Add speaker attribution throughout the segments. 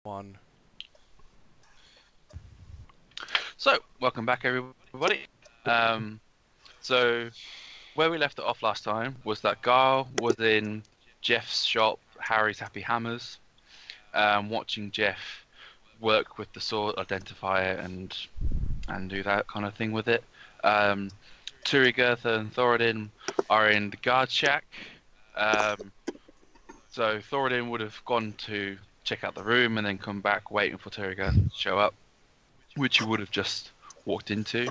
Speaker 1: One.
Speaker 2: So, welcome back, everybody. So where we left it off last time was that Guile was in Jeff's shop, Harry's Happy Hammers, watching Jeff work with the sword, identify it, and do that kind of thing with it. Turygurtha and Thoradin are in the guard shack. So Thoradin would have gone to check out the room and then come back waiting for Turygurtha to show up, which he would have just walked into.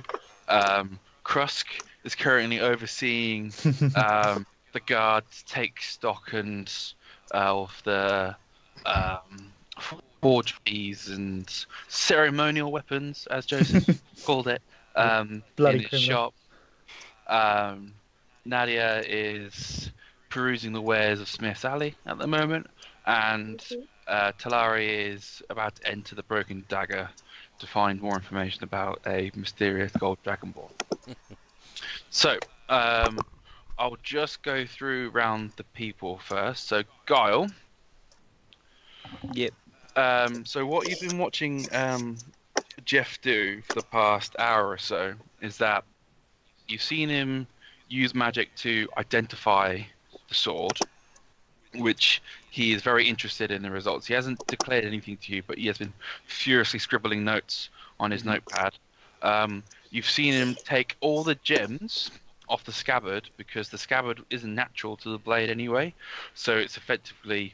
Speaker 2: Krusk is currently overseeing the guards take stock and of the forgeries and ceremonial weapons, as Joseph called it, in
Speaker 3: Bloody
Speaker 2: his
Speaker 3: criminal.
Speaker 2: shop. Nadia is perusing the wares of Smith's Alley at the moment, and Talari is about to enter the Broken Dagger to find more information about a mysterious gold dragonborn. So, I'll just go through round the people first. So, Guile.
Speaker 4: Yep.
Speaker 2: So what you've been watching Jeff do for the past hour or so is that you've seen him use magic to identify the sword, which he is very interested in the results. He hasn't declared anything to you, but he has been furiously scribbling notes on his notepad. You've seen him take all the gems off the scabbard because the scabbard isn't natural to the blade anyway, so it's effectively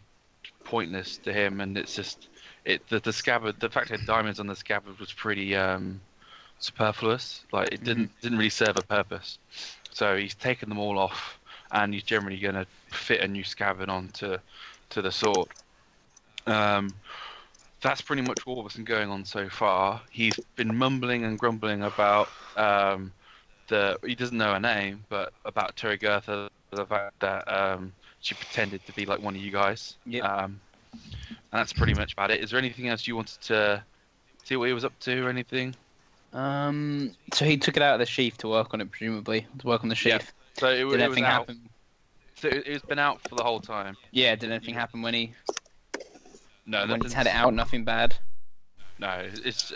Speaker 2: pointless to him, and it's just the scabbard. The fact that diamonds on the scabbard was pretty superfluous. Like it didn't really serve a purpose. So he's taken them all off, and he's generally going to fit a new scabbard onto the sword. That's pretty much all that's been going on so far. He's been mumbling and grumbling about he doesn't know her name, but about Turygurtha, the fact that she pretended to be like one of you guys.
Speaker 4: Yep.
Speaker 2: And that's pretty much about it. Is there anything else you wanted to see what he was up to or anything?
Speaker 4: So he took it out of the sheath to work on it, presumably, to work on the sheath.
Speaker 2: Yeah. So it
Speaker 4: Did
Speaker 2: was
Speaker 4: anything
Speaker 2: out.
Speaker 4: happen?
Speaker 2: So it's been out for the whole time.
Speaker 4: Yeah. Did anything happen when he
Speaker 2: No,
Speaker 4: when he's had it out? Nothing bad.
Speaker 2: No, it's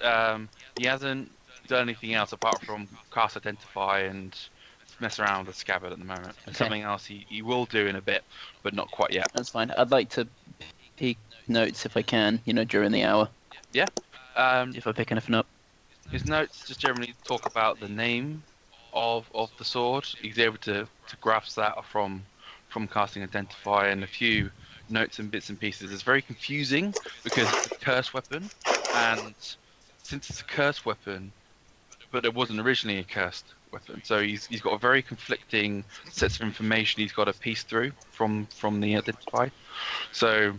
Speaker 2: he hasn't done anything else apart from cast identify and mess around with the scabbard at the moment. And
Speaker 4: Okay.
Speaker 2: something else he will do in a bit, but not quite yet.
Speaker 4: That's fine. I'd like to peek notes if I can. During the hour. If I pick anything up.
Speaker 2: His notes just generally talk about the name of the sword. He's able to grasp that from casting identify, and a few notes and bits and pieces. It's very confusing because it's a cursed weapon, and since it's a cursed weapon, but it wasn't originally a cursed weapon, so he's got a very conflicting sets of information he's got to piece through from the identify. So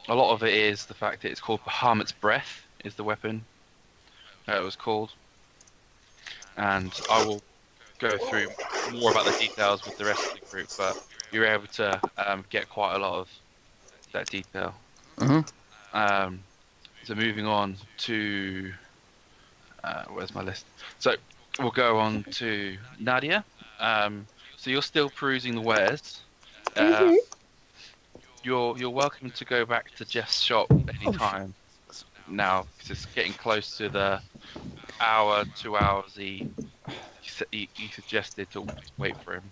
Speaker 2: a lot of it is the fact that it's called Bahamut's Breath is the weapon that it was called, and I will go through more about the details with the rest of the group, but you're able to get quite a lot of that detail. So moving on to where's my list? So we'll go on to Nadia. So you're still perusing the wares. You're welcome to go back to Jeff's shop anytime now, because it's getting close to the hour, 2 hours he suggested to wait for him.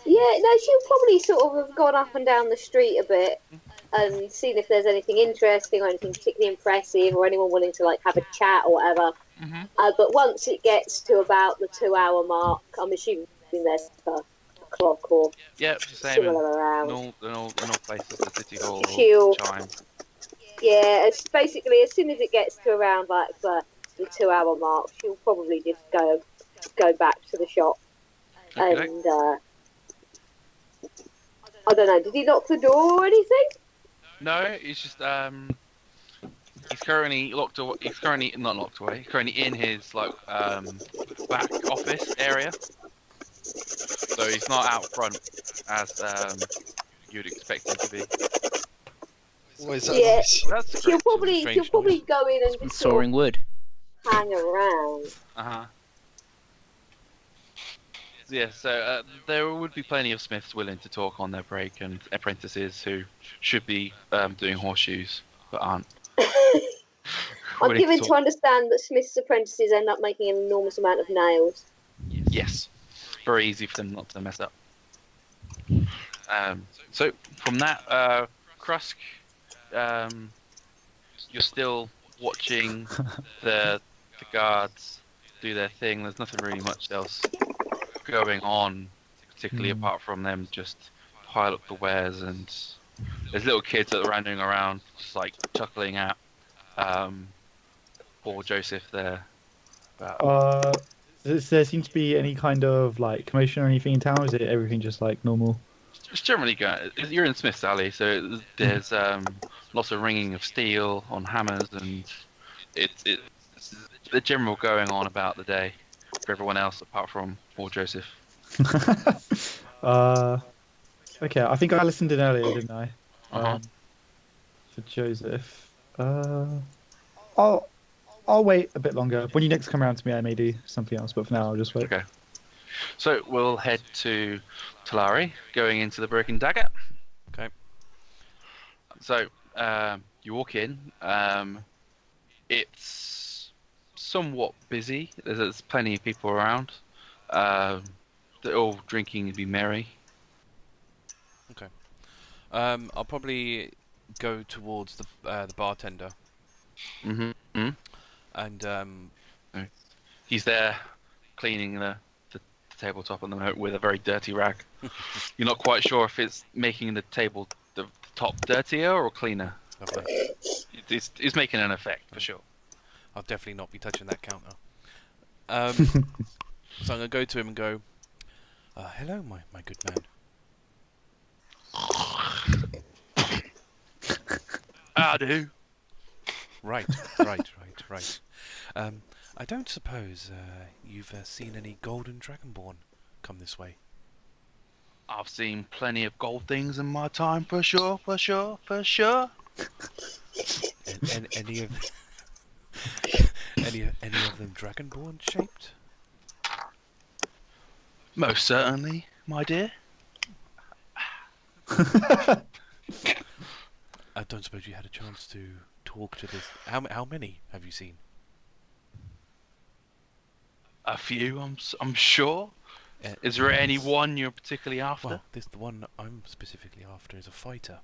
Speaker 5: Yeah, no, she'll probably sort of have gone up and down the street a bit and seen if there's anything interesting or anything particularly impressive or anyone willing to like have a chat or whatever. But once it gets to about the 2 hour mark, I'm assuming there's a clock or similar around.
Speaker 2: In all places, the city hall
Speaker 5: She'll-
Speaker 2: chime.
Speaker 5: Yeah, it's basically as soon as it gets to around like the 2 hour mark, she'll probably just go back to the shop.
Speaker 2: Okay.
Speaker 5: And I don't know, did he lock the door or anything?
Speaker 2: No, it's just he's currently locked away. He's currently not locked away. He's currently in his back office area, so he's not out front as you'd expect him to be.
Speaker 1: What is that
Speaker 5: Yeah.
Speaker 1: noise?
Speaker 2: That's
Speaker 5: She'll
Speaker 2: great.
Speaker 5: probably go in and just sort
Speaker 4: Soaring wood.
Speaker 5: of hang around.
Speaker 2: Yeah, so there would be plenty of smiths willing to talk on their break, and apprentices who should be doing horseshoes but aren't.
Speaker 5: I'm given to understand that Smith's apprentices end up making an enormous amount of nails.
Speaker 2: Yes. Very easy for them not to mess up. So from that, Krusk, you're still watching the guards do their thing. There's nothing really much else going on, particularly apart from them just pile up the wares, and there's little kids that are running around just like chuckling at poor Joseph there.
Speaker 3: Does there seem to be any kind of like commotion or anything in town, or is it everything just like normal?
Speaker 2: It's generally going. You're in Smith's Alley, so there's lots of ringing of steel on hammers, and it's the general going on about the day for everyone else apart from poor Joseph.
Speaker 3: Okay, I think I listened in earlier, didn't I? For Joseph. I'll wait a bit longer. When you next come around to me, I may do something else, but for now, I'll just wait.
Speaker 2: Okay. So we'll head to Talari, going into the Broken Dagger.
Speaker 6: Okay.
Speaker 2: So you walk in. It's somewhat busy. There's plenty of people around. They're all drinking and be merry.
Speaker 6: Okay. I'll probably go towards the bartender. And
Speaker 2: he's there cleaning the tabletop at the moment with a very dirty rag. You're not quite sure if it's making the top dirtier or cleaner.
Speaker 6: Lovely.
Speaker 2: It's making an effect for sure.
Speaker 6: I'll definitely not be touching that counter. So I'm gonna go to him and go, hello, my good man.
Speaker 2: I do.
Speaker 6: Right. I don't suppose you've seen any golden dragonborn come this way.
Speaker 2: I've seen plenty of gold things in my time, for sure.
Speaker 6: And any of them dragonborn shaped?
Speaker 2: Most certainly, my dear.
Speaker 6: I don't suppose you had a chance to talk to this. How many have you seen?
Speaker 2: A few, I'm sure. Is there any one you're particularly after?
Speaker 6: Well, the one I'm specifically after is a fighter.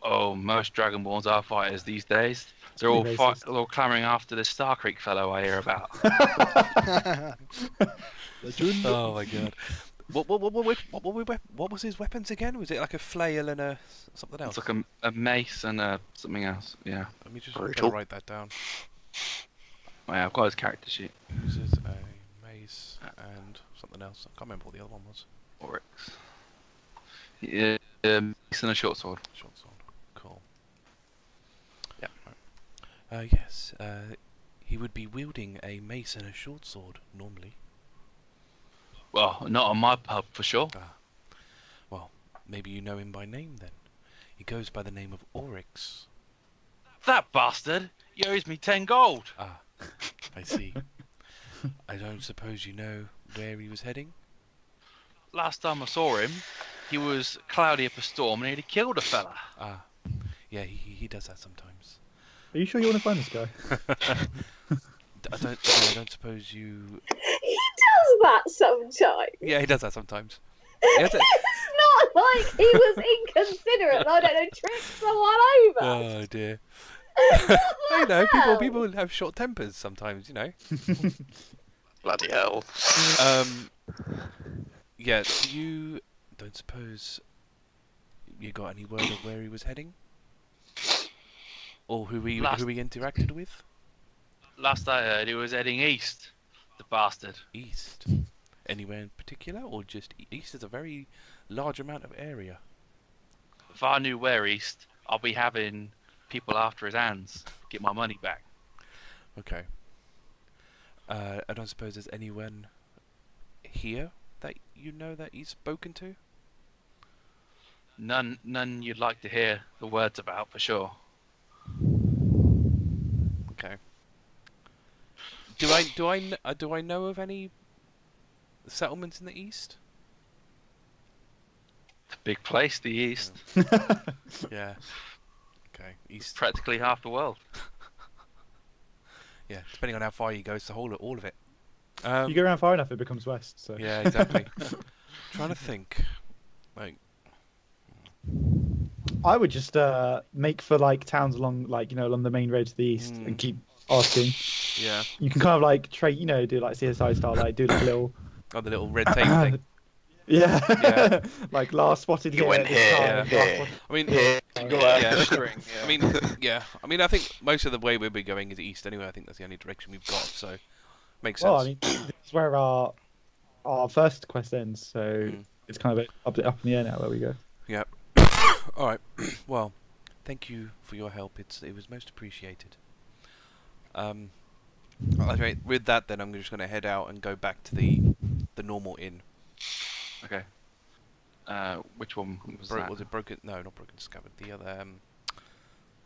Speaker 2: Oh, most Dragonborns are fighters these days. They're all clamouring after this Star Creek fellow I hear about.
Speaker 6: Oh my god! What was his weapons again? Was it like a flail and a something else?
Speaker 2: It's like a mace and something else. Yeah.
Speaker 6: Let me just write that down.
Speaker 2: Oh, yeah, I've got his character sheet.
Speaker 6: Uses a mace and something else. I can't remember what the other one was.
Speaker 2: Oryx. Yeah, mace and a short sword.
Speaker 6: Short sword. Cool.
Speaker 2: Yeah.
Speaker 6: Right. Yes. He would be wielding a mace and a short sword normally.
Speaker 2: Well, not on my pub for sure.
Speaker 6: Well, maybe you know him by name then. He goes by the name of Oryx.
Speaker 2: That bastard! He owes me 10 gold!
Speaker 6: Ah, I see. I don't suppose you know where he was heading?
Speaker 2: Last time I saw him, he was cloudy up a storm and he'd killed a fella.
Speaker 6: Ah, yeah, he does that sometimes.
Speaker 3: Are you sure you want to find this guy?
Speaker 6: I don't suppose you...
Speaker 5: He does that sometimes.
Speaker 6: Yeah, he does that sometimes.
Speaker 5: It's not like he was inconsiderate and I don't know, tricked someone over.
Speaker 6: Oh dear. I know, people have short tempers sometimes, you know.
Speaker 1: Bloody hell.
Speaker 6: Yeah, you don't suppose you got any word of where he was heading? Or who he interacted with?
Speaker 2: Last I heard, he was heading east, the bastard.
Speaker 6: East? Anywhere in particular, or just east is a very large amount of area?
Speaker 2: If I knew where east, I'll be having people after his hands, get my money back.
Speaker 6: Okay. I don't suppose there's anyone here that you know that he's spoken to?
Speaker 2: None you'd like to hear the words about, for sure.
Speaker 6: Okay. Do I know of any settlements in the east?
Speaker 2: It's a big place, the east.
Speaker 6: Yeah. Okay. Okay, east.
Speaker 2: Practically half the world.
Speaker 6: Yeah, depending on how far you go, it's all of it.
Speaker 3: If you go around far enough, it becomes west. So.
Speaker 6: Yeah, exactly. Trying to think. Like,
Speaker 3: I would just make for like towns along along the main road to the east and keep asking.
Speaker 6: yeah.
Speaker 3: You can kind of like trade, do like CSI style, like do like a little.
Speaker 6: Oh, the little red tape thing.
Speaker 3: Yeah.
Speaker 6: Yeah.
Speaker 3: Like last spotted
Speaker 1: You
Speaker 3: here.
Speaker 1: went
Speaker 3: this
Speaker 1: here,
Speaker 3: time,
Speaker 1: here.
Speaker 3: last spotted-
Speaker 6: I mean,
Speaker 2: Yeah, string, yeah.
Speaker 6: I mean, yeah. I mean, I think most of the way we'll be going is east anyway. I think that's the only direction we've got, so makes sense.
Speaker 3: Well, I mean, this is where our first quest ends, so it's kind of up in the air now where we go.
Speaker 6: Yep. All right. Well, thank you for your help. It was most appreciated. Okay, with that, then I'm just going to head out and go back to the normal inn.
Speaker 2: Okay. Which one was that?
Speaker 6: Was it broken? No, not broken scabbard. The other,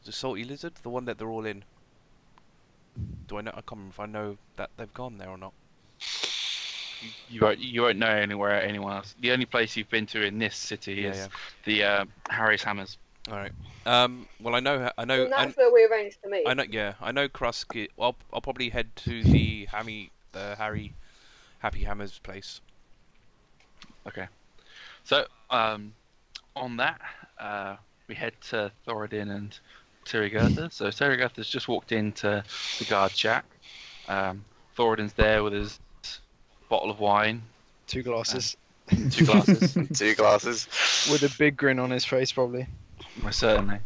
Speaker 6: the salty lizard, the one that they're all in. Do I know? I can't remember if I know that they've gone there or not.
Speaker 2: You won't know anyone else. The only place you've been to in this city is the Harry's Hammers.
Speaker 6: All right. Well, I know.
Speaker 5: And that's where we arranged to meet.
Speaker 6: I know. Yeah, I know. Krusk. I'll probably head to the Harry Happy Hammers place.
Speaker 2: Okay. So, on that, we head to Thoradin and Turygurtha. So Turygurtha's just walked into the guard shack. Thoradin's there with his bottle of wine.
Speaker 7: 2 glasses.
Speaker 2: 2 glasses.
Speaker 1: 2 glasses.
Speaker 7: With a big grin on his face, probably.
Speaker 2: Most certainly.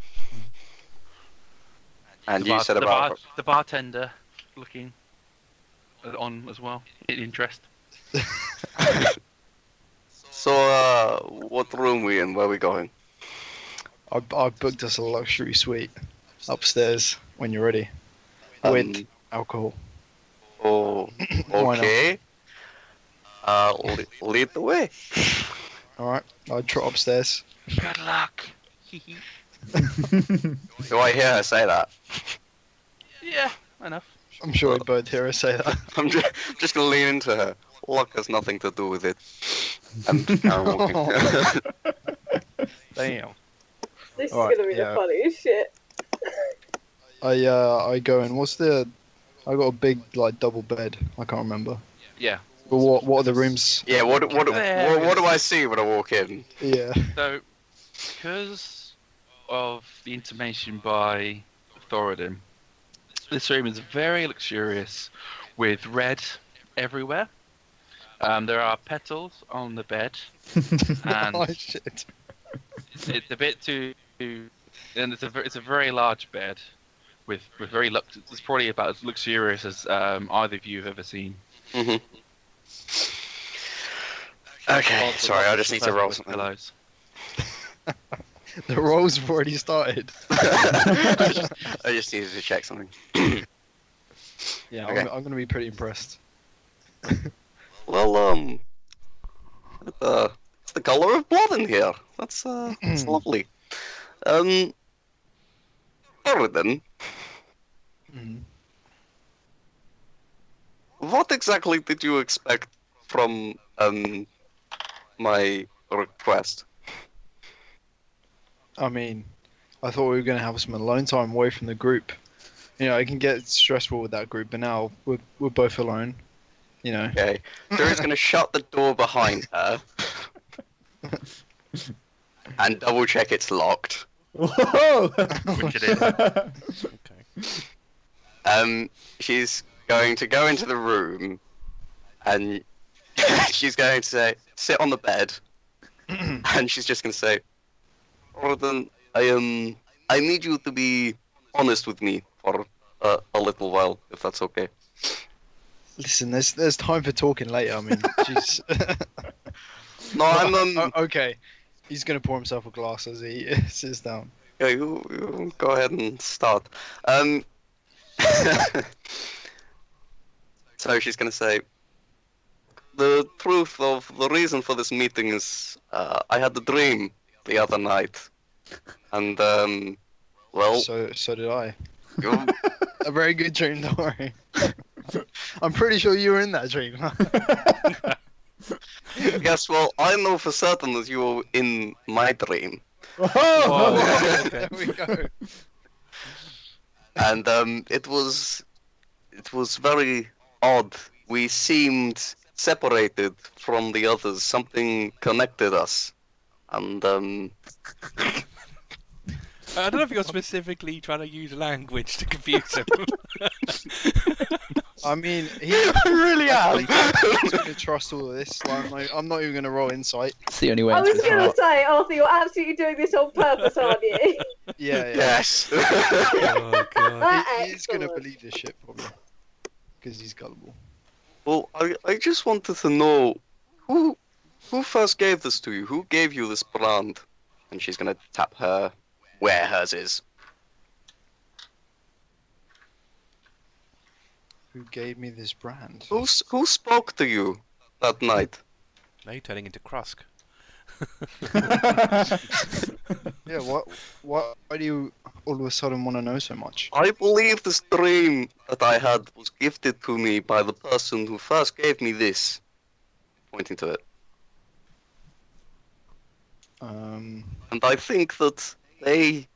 Speaker 1: And you said about...
Speaker 2: the bartender looking on as well. In interest.
Speaker 1: So, what room we in? Where we going?
Speaker 7: I booked us a luxury suite upstairs when you're ready. With alcohol.
Speaker 1: Oh, okay. Lead the way.
Speaker 7: Alright, I'll trot upstairs.
Speaker 2: Good luck.
Speaker 1: Do I hear her say that?
Speaker 2: Yeah, enough.
Speaker 7: I'm sure we both hear her say that.
Speaker 1: I'm just gonna lean into her. Luck has nothing to do with it. And carry walking.
Speaker 7: Damn.
Speaker 5: This is
Speaker 7: Alright,
Speaker 5: gonna be
Speaker 7: yeah.
Speaker 5: the funniest shit.
Speaker 7: I go in. I got a big double bed. I can't remember.
Speaker 2: Yeah.
Speaker 7: But what are the rooms?
Speaker 1: Yeah, what do I see when I walk in?
Speaker 7: Yeah.
Speaker 2: So, because of the intimation by Thoradin, this room is very luxurious, with red everywhere. There are petals on the bed, and
Speaker 7: Oh shit.
Speaker 2: it's a bit too. And it's a very large bed, with very it's probably about as luxurious as either of you have ever seen.
Speaker 1: Mm-hmm. Okay, sorry, I just need to roll something.
Speaker 2: Pillows.
Speaker 7: The rolls have already started.
Speaker 1: I just needed to check something.
Speaker 7: Yeah,
Speaker 1: Okay.
Speaker 7: I'm gonna be pretty impressed.
Speaker 1: Well, it's the color of blood in here. That's lovely. Alright then.
Speaker 7: Mhm.
Speaker 1: What exactly did you expect from my request?
Speaker 7: I mean, I thought we were gonna have some alone time away from the group. You know, it can get stressful with that group, but now we're both alone. You know.
Speaker 1: Okay, Drury's gonna shut the door behind her and double check it's locked.
Speaker 3: Whoa!
Speaker 2: Which it is.
Speaker 6: Okay.
Speaker 1: She's going to go into the room and she's going to say, sit on the bed, and she's just going to say, Thoradin, I need you to be honest with me for a little while, if that's okay.
Speaker 7: Listen, there's time for talking later. I mean, jeez.
Speaker 1: No, I'm
Speaker 7: Okay, he's gonna pour himself a glass as he sits down.
Speaker 1: Yeah, you go ahead and start. So she's gonna say, the truth of the reason for this meeting is I had a dream the other night, and well,
Speaker 7: So did I.
Speaker 1: you,
Speaker 7: A very good dream, don't worry. I'm pretty sure you were in that dream.
Speaker 1: yes, well, I know for certain that you were in my dream.
Speaker 3: Whoa!
Speaker 7: There we go.
Speaker 1: and it was very odd. We seemed separated from the others. Something connected us, and
Speaker 6: I don't know if you're specifically trying to use language to confuse him.
Speaker 7: I mean, he
Speaker 1: really am.
Speaker 7: He's going to trust all of this. Like, I'm not even going to roll insight.
Speaker 4: It's the only way.
Speaker 5: I
Speaker 4: into
Speaker 5: was
Speaker 4: his
Speaker 5: going to
Speaker 4: heart.
Speaker 5: say, Arthur, you're absolutely doing this on purpose, aren't you?
Speaker 7: Yeah.
Speaker 1: Yes.
Speaker 6: Oh god.
Speaker 7: He's going to
Speaker 5: Excellent.
Speaker 7: believe this shit, probably. Because he's gullible.
Speaker 1: Well, I just wanted to know who first gave this to you. Who gave you this brand? And she's gonna tap her where hers is.
Speaker 7: Who gave me this brand?
Speaker 1: Who spoke to you that night?
Speaker 6: Now you're turning into Krusk.
Speaker 7: Yeah, why do you all of a sudden want to know so much?
Speaker 1: I believe this dream that I had was gifted to me by the person who first gave me this. Pointing to it. And I think that they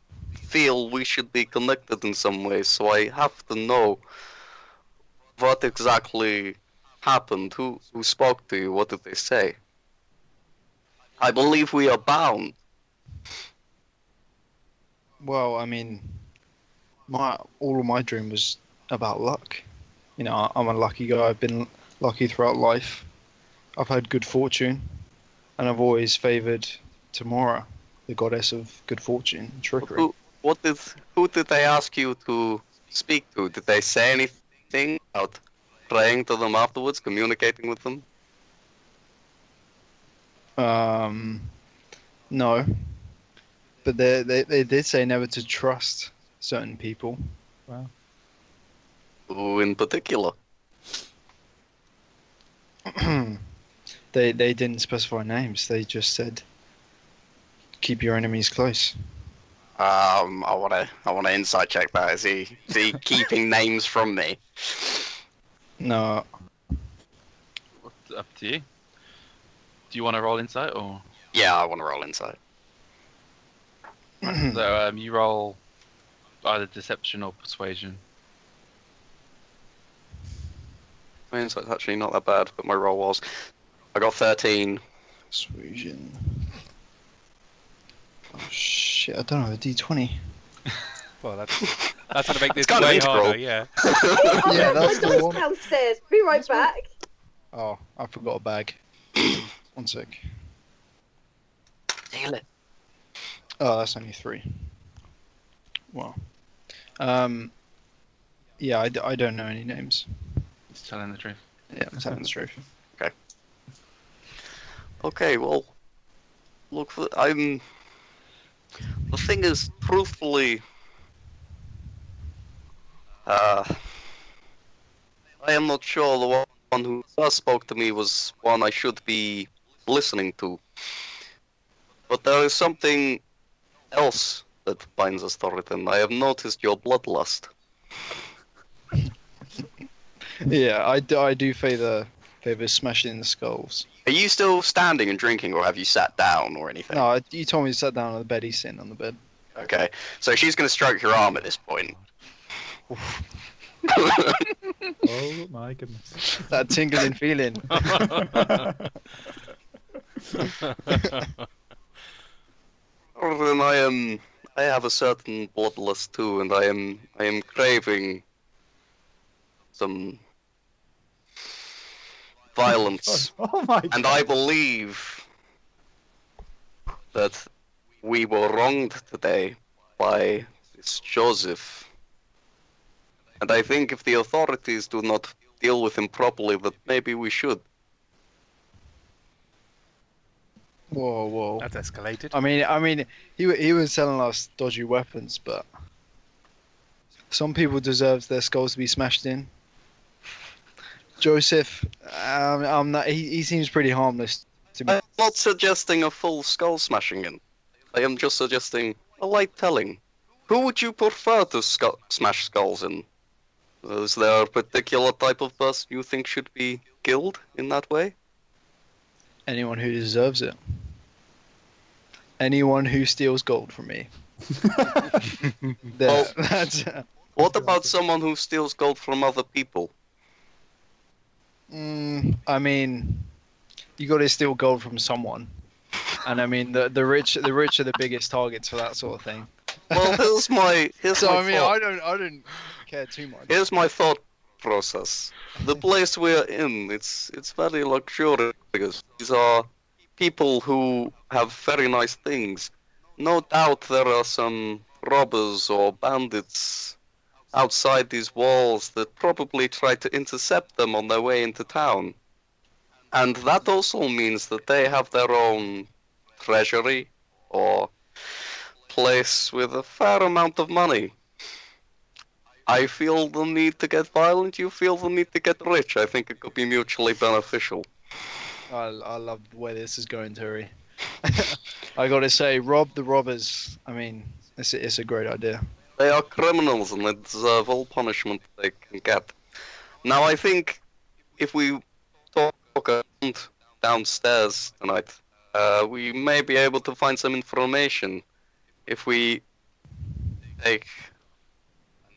Speaker 1: feel we should be connected in some way, so I have to know what exactly happened, who spoke to you, what did they say? I believe we are bound.
Speaker 7: Well, I mean, all of my dream was about luck. You know, I'm a lucky guy. I've been lucky throughout life. I've had good fortune, and I've always favoured Tamora, the goddess of good fortune and trickery.
Speaker 1: Who did they ask you to speak to? Did they say anything about praying to them afterwards, communicating with them?
Speaker 7: No. But they did say never to trust certain people.
Speaker 3: Wow.
Speaker 1: Who in particular?
Speaker 7: They didn't specify names. They just said keep your enemies close.
Speaker 1: I wanna insight check that. Is he keeping names from me?
Speaker 7: No.
Speaker 2: It's up to you. Do you want to roll insight or?
Speaker 1: Yeah, I wanna roll insight.
Speaker 2: So you roll either deception or persuasion.
Speaker 1: My insight's actually not that bad, but my roll was. I got 13.
Speaker 7: Persuasion. Oh shit! I don't know, a D20.
Speaker 6: Well, that's gonna make this
Speaker 1: kind of
Speaker 6: way
Speaker 1: integral.
Speaker 6: harder. Yeah.
Speaker 7: Yeah, that's
Speaker 5: My
Speaker 7: the
Speaker 5: dice
Speaker 7: one.
Speaker 5: downstairs. Be right back.
Speaker 7: Oh, I forgot a bag. 1 sec.
Speaker 1: Deal it.
Speaker 7: Oh, that's only 3. Wow. Yeah, I don't know any names.
Speaker 2: It's telling the truth.
Speaker 7: Yeah, I'm telling the truth.
Speaker 1: Okay, well, look, the thing is, truthfully, I am not sure the one who first spoke to me was one I should be listening to. But there is something else that binds us, Thoradin. I have noticed your bloodlust.
Speaker 7: Yeah, I do favor smashing the skulls.
Speaker 1: Are you still standing and drinking, or have you sat down or anything?
Speaker 7: No, you told me to sit down on the bed. He's sitting on the bed.
Speaker 1: Okay, so she's going to stroke your arm at this point.
Speaker 3: Oh my goodness.
Speaker 7: That tingling feeling.
Speaker 1: Then I have a certain bloodlust too, and I am craving some violence.
Speaker 3: Oh my god.
Speaker 1: And I believe that we were wronged today by this Joseph. And I think if the authorities do not deal with him properly, that maybe we should.
Speaker 7: Whoa.
Speaker 6: That's escalated.
Speaker 7: I mean, he was selling us dodgy weapons, but some people deserve their skulls to be smashed in. Joseph, I'm not. He seems pretty harmless to me.
Speaker 1: I'm not suggesting a full skull smashing in. I am just suggesting a light telling. Who would you prefer to smash skulls in? Is there a particular type of person you think should be killed in that way?
Speaker 7: Anyone who deserves it. Anyone who steals gold from me.
Speaker 1: Well,
Speaker 7: That's
Speaker 1: What about someone who steals gold from other people?
Speaker 7: I mean, you got to steal gold from someone, and I mean the rich are the biggest targets for that sort of thing.
Speaker 1: Well, here's my
Speaker 7: So I mean,
Speaker 1: thought.
Speaker 7: I don't care too much.
Speaker 1: Here's my thought process. The place we're in, it's very luxurious. These are people who have very nice things. No doubt there are some robbers or bandits outside these walls that probably try to intercept them on their way into town. And that also means that they have their own treasury or place with a fair amount of money. I feel the need to get violent, you feel the need to get rich. I think it could be mutually beneficial.
Speaker 7: I love the way this is going, Turi. I gotta say, rob the robbers. I mean, it's a great idea.
Speaker 1: They are criminals and they deserve all punishment they can get. Now, I think if we talk around downstairs tonight, we may be able to find some information if we take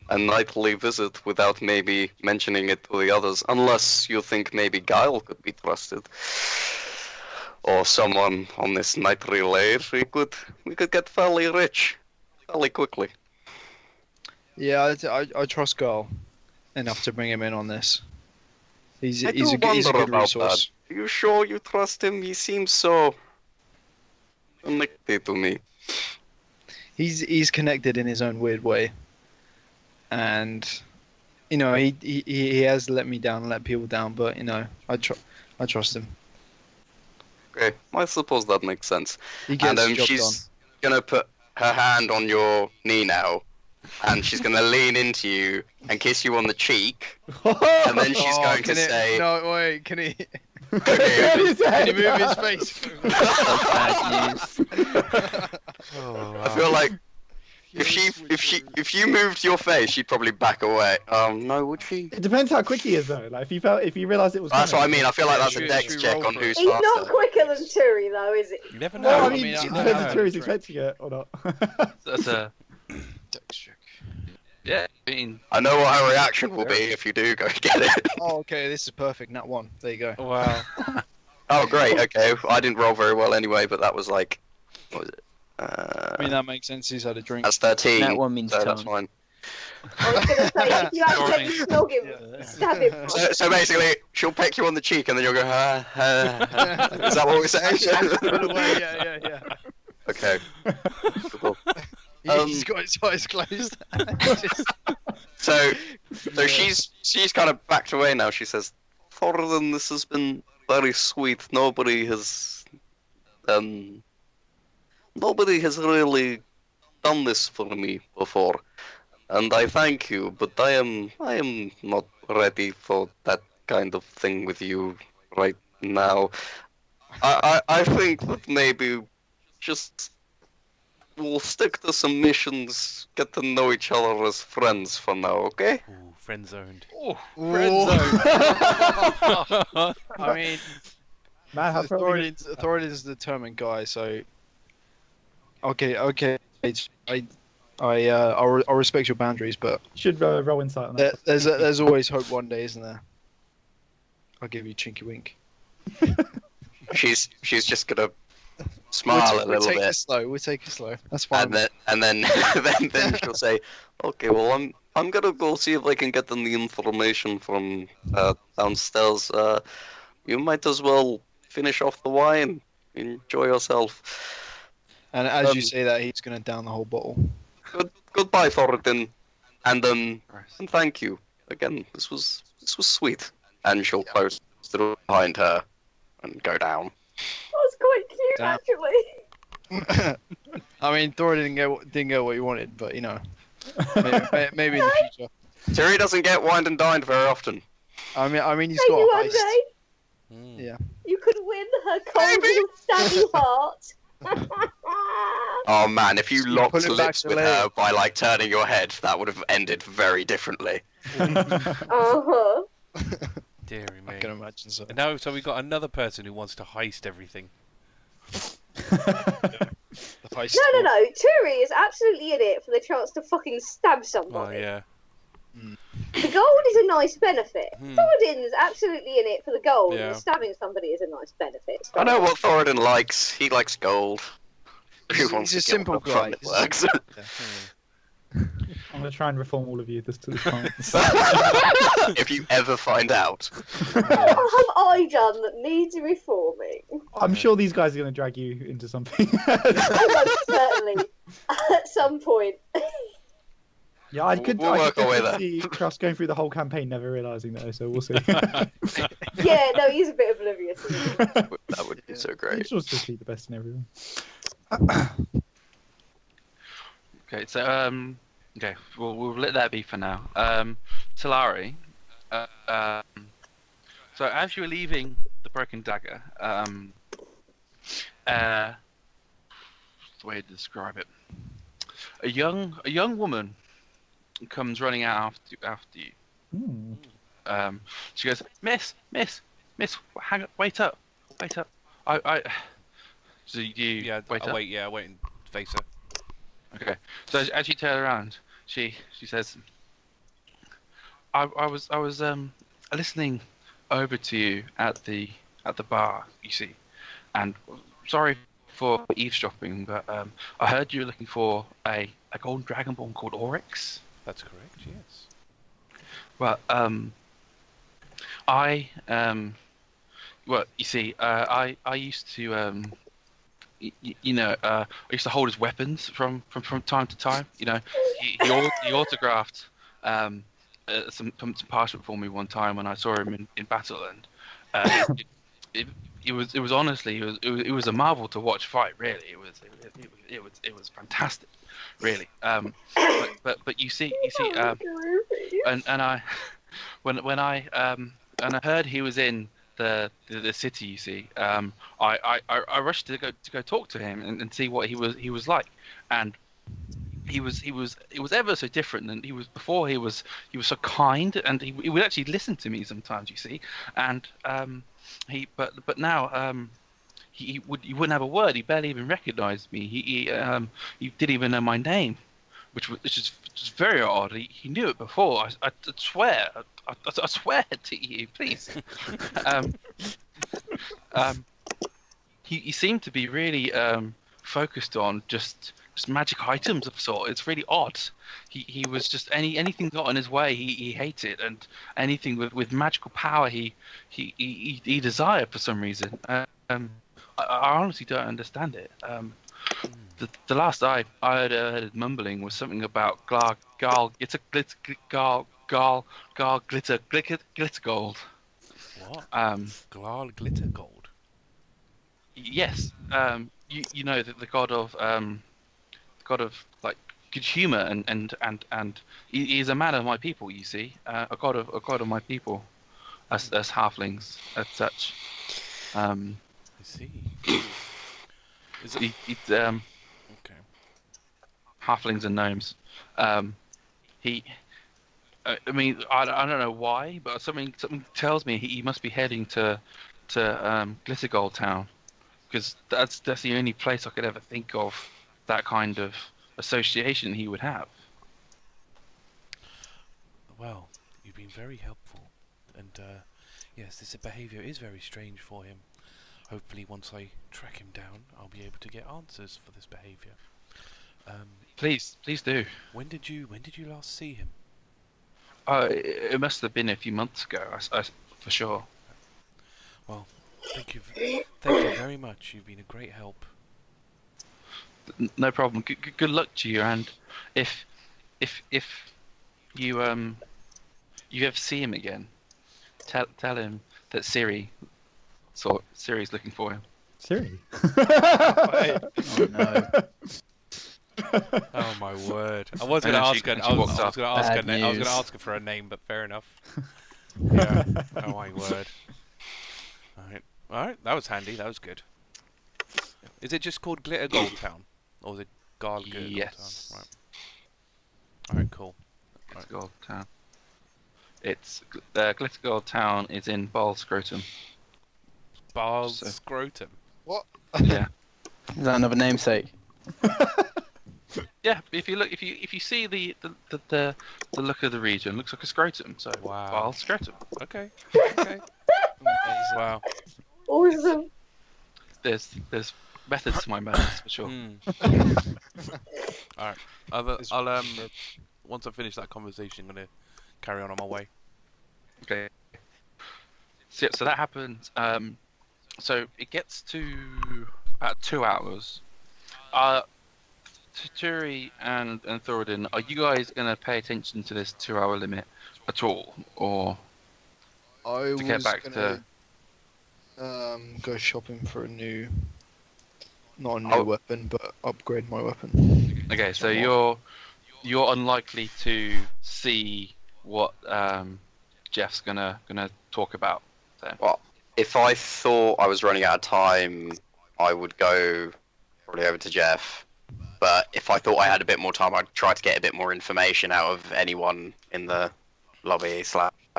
Speaker 1: a nightly visit without maybe mentioning it to the others, unless you think maybe Guile could be trusted. Or someone on this nightly raid, we could get fairly rich, fairly quickly.
Speaker 7: Yeah, I trust Guile enough to bring him in on this. He's
Speaker 1: I
Speaker 7: a
Speaker 1: do
Speaker 7: good
Speaker 1: wonder
Speaker 7: resource.
Speaker 1: Are you sure you trust him? He seems so connected to me.
Speaker 7: He's connected in his own weird way, and you know he has let me down, let people down, but you know I trust him.
Speaker 1: Okay, I suppose that makes sense.
Speaker 7: He gets
Speaker 1: And
Speaker 7: the job
Speaker 1: she's gonna put her hand on your knee now, and she's gonna lean into you and kiss you on the cheek, and then she's
Speaker 7: done.
Speaker 1: going to say,
Speaker 7: No, wait, can he?
Speaker 1: okay,
Speaker 7: Can he move his face?
Speaker 1: I feel like if you moved your face, she'd probably back away. No, would she?
Speaker 3: It depends how quick he is, though. Like, if you realised it was.
Speaker 1: That's what I
Speaker 3: coming.
Speaker 1: mean. I feel like that's
Speaker 7: Should
Speaker 1: a
Speaker 7: we-
Speaker 1: dex
Speaker 7: should we
Speaker 1: check
Speaker 7: roll
Speaker 1: on
Speaker 7: for
Speaker 1: who's
Speaker 7: it?
Speaker 5: He's not
Speaker 1: faster.
Speaker 5: quicker than Turi, though, is it?
Speaker 6: You never know.
Speaker 3: Well, I
Speaker 7: I
Speaker 3: mean,
Speaker 7: mean,
Speaker 3: it
Speaker 7: I
Speaker 3: depends
Speaker 7: know.
Speaker 3: if Turi's expecting it or not.
Speaker 2: That's a
Speaker 7: Dex check.
Speaker 2: yeah. I mean,
Speaker 1: I know what her reaction will be if you do go get it.
Speaker 7: Oh, okay, this is perfect. Nat 1. There you go.
Speaker 2: wow.
Speaker 1: Oh, great. Okay, I didn't roll very well anyway, but that was like, what was it?
Speaker 7: I mean, that makes sense. He's had a drink.
Speaker 1: That's 13.
Speaker 4: That one means
Speaker 1: so that's
Speaker 4: tone.
Speaker 1: fine.
Speaker 5: I was going to say, if you accidentally snog him,
Speaker 7: Yeah.
Speaker 5: stab him.
Speaker 1: So basically, she'll peck you on the cheek, and then you'll go, ha, ha, ha. Is that what we're saying?
Speaker 7: Run away, yeah.
Speaker 1: Okay. Cool.
Speaker 7: He's got his eyes closed.
Speaker 1: So she's kind of backed away now. She says, Thoradin, this has been very sweet. Nobody has really done this for me before, and I thank you. But I am not ready for that kind of thing with you right now. I think that maybe just we'll stick to some missions, get to know each other as friends for now, okay?
Speaker 6: Ooh, friend zoned.
Speaker 7: I mean,
Speaker 3: Man, how
Speaker 7: Thoradin's a determined guy, so okay. I'll respect your boundaries, but
Speaker 3: should roll insight on that.
Speaker 7: there's always hope one day, isn't there? I'll give you a chinky wink.
Speaker 1: She's just gonna smile a
Speaker 7: We'll
Speaker 1: little
Speaker 7: take
Speaker 1: bit.
Speaker 7: it slow. We'll take it slow. That's fine.
Speaker 1: And then then she'll say, "Okay, well, I'm gonna go see if I can get them the information from downstairs. You might as well finish off the wine. Enjoy yourself."
Speaker 7: And as you say that, he's gonna down the whole bottle.
Speaker 1: Goodbye, Thoradin, and thank you again. This was sweet. And she'll close the door behind her and go down.
Speaker 5: That's quite cute,
Speaker 7: Damn.
Speaker 5: actually.
Speaker 7: I mean, Thoradin didn't get what he wanted, but you know, maybe in the future.
Speaker 1: Turi doesn't get wined and dined very often.
Speaker 7: I mean, he's
Speaker 5: Maybe
Speaker 7: got a
Speaker 5: one
Speaker 7: heist.
Speaker 5: day
Speaker 7: Yeah.
Speaker 5: you could win her cold little stabby heart.
Speaker 1: Oh man, if you
Speaker 7: Pull
Speaker 1: locked
Speaker 7: it back
Speaker 1: lips
Speaker 7: to
Speaker 1: with
Speaker 7: later.
Speaker 1: her by like turning your head, that would have ended very differently.
Speaker 5: Uh-huh.
Speaker 6: Deary
Speaker 7: I
Speaker 6: me.
Speaker 7: can imagine so.
Speaker 6: And now, so we got another person who wants to heist everything.
Speaker 7: The heist.
Speaker 5: No. Turi is absolutely in it for the chance to fucking stab
Speaker 6: Oh
Speaker 5: somebody.
Speaker 6: yeah.
Speaker 5: The gold is a nice benefit.
Speaker 6: Hmm.
Speaker 5: Thoradin's absolutely in it for the gold,
Speaker 6: Yeah.
Speaker 5: and stabbing somebody is a nice benefit.
Speaker 1: I know what Thoradin likes. He likes gold. Who
Speaker 7: He's
Speaker 1: wants
Speaker 7: a
Speaker 1: to kill
Speaker 7: simple
Speaker 1: the front
Speaker 7: guy.
Speaker 1: it works.
Speaker 3: I'm gonna try and reform all of you this time.
Speaker 1: If you ever find out.
Speaker 5: What have I done that needs reforming?
Speaker 3: I'm sure these guys are gonna drag you into something.
Speaker 5: Almost certainly. At some point.
Speaker 3: Yeah, I could.
Speaker 1: We'll
Speaker 3: I
Speaker 1: work
Speaker 3: could
Speaker 1: our way
Speaker 3: definitely see Krusk going through the whole campaign, never realizing that. So we'll see.
Speaker 5: Yeah, no, he's a bit oblivious. Isn't he?
Speaker 1: That would be so
Speaker 3: He
Speaker 1: great.
Speaker 3: should just be the best in everything.
Speaker 2: Okay, so okay, we'll let that be for now. Talari, so as you were leaving the Broken Dagger, what's the way to describe it? A young woman comes running out after you.
Speaker 3: Hmm.
Speaker 2: She goes, Miss, hang up, wait up. So you wait up.
Speaker 6: I wait and face her.
Speaker 2: Okay. So as you turn around, she says, "I was listening over to you at the bar, you see, and sorry for eavesdropping, but I heard you were looking for a golden dragonborn called Oryx.
Speaker 6: That's correct. Yes.
Speaker 2: Well, well, you see, I used to I used to hold his weapons from time to time. You know, he autographed some parchment for me one time when I saw him in battle, and it was honestly it was a marvel to watch fight. Really, it was fantastic, really. But you see, and I when I heard he was in the city, you see, I rushed to go talk to him and see what he was like, and he was ever so different than he was before. He was so kind, and he would actually listen to me sometimes, you see, and but now he wouldn't have a word. He barely even recognized me. He didn't even know my name, which is just very odd. He knew it before. I swear. I swear to you, please. He seemed to be really focused on just magic items of sort. It's really odd. He was just anything got in his way he hated, and anything with magical power he desired for some reason. I honestly don't understand it. The last I heard mumbling was something about Guile glitter gold.
Speaker 6: What?
Speaker 2: Guile
Speaker 6: glitter gold.
Speaker 2: Yes. You know the god of like good humor and he is a man of my people. You see, a god of my people, as halflings as such.
Speaker 6: I see. Is it?
Speaker 2: Okay. Halflings and gnomes. I mean, I don't know why, but something tells me he must be heading to Glittergold Town, because that's the only place I could ever think of that kind of association he would have.
Speaker 6: Well, you've been very helpful, and yes, this behaviour is very strange for him. Hopefully, once I track him down, I'll be able to get answers for this behaviour.
Speaker 2: Please do.
Speaker 6: When did you last see him?
Speaker 2: It must have been a few months ago, I for sure.
Speaker 6: Well, thank you very much. You've been a great help.
Speaker 2: No problem. Good luck to you. And if you ever see him again, tell him that Siri's looking for him.
Speaker 3: Siri.
Speaker 4: Oh no.
Speaker 6: Oh my word! I was going to ask her. I was going to ask her. I was going to ask her for a name, but fair enough. Yeah. Oh my word! All right. That was handy. That was good. Is it just called Glitter Gold Town, or is it Guile Glitter
Speaker 2: Yes.
Speaker 6: Gold Town? Right. All right. Cool.
Speaker 2: Glitter Gold Town. It's Glitter Gold Town is in Bal Scrotum.
Speaker 6: Scrotum.
Speaker 7: What?
Speaker 2: Yeah.
Speaker 4: Is that another namesake?
Speaker 2: Yeah, if you see the look of the region, looks like a scrotum. So
Speaker 6: Wow.
Speaker 2: I'll scrotum.
Speaker 6: Okay. Okay. Wow.
Speaker 5: Awesome.
Speaker 2: There's methods to my madness for sure.
Speaker 6: All right. I'll once I finish that conversation, I'm gonna carry on my way.
Speaker 2: Okay. So that happens. So it gets to about 2 hours. Turi and Thoradin, are you guys gonna pay attention to this 2-hour limit at all, or
Speaker 7: I
Speaker 2: to get
Speaker 7: was
Speaker 2: back
Speaker 7: gonna go shopping for not a new weapon, but upgrade my weapon.
Speaker 2: Okay, so you're unlikely to see what Jeff's gonna talk about. So.
Speaker 1: Well, if I thought I was running out of time, I would go probably over to Jeff. But if I thought I had a bit more time, I'd try to get a bit more information out of anyone in the lobby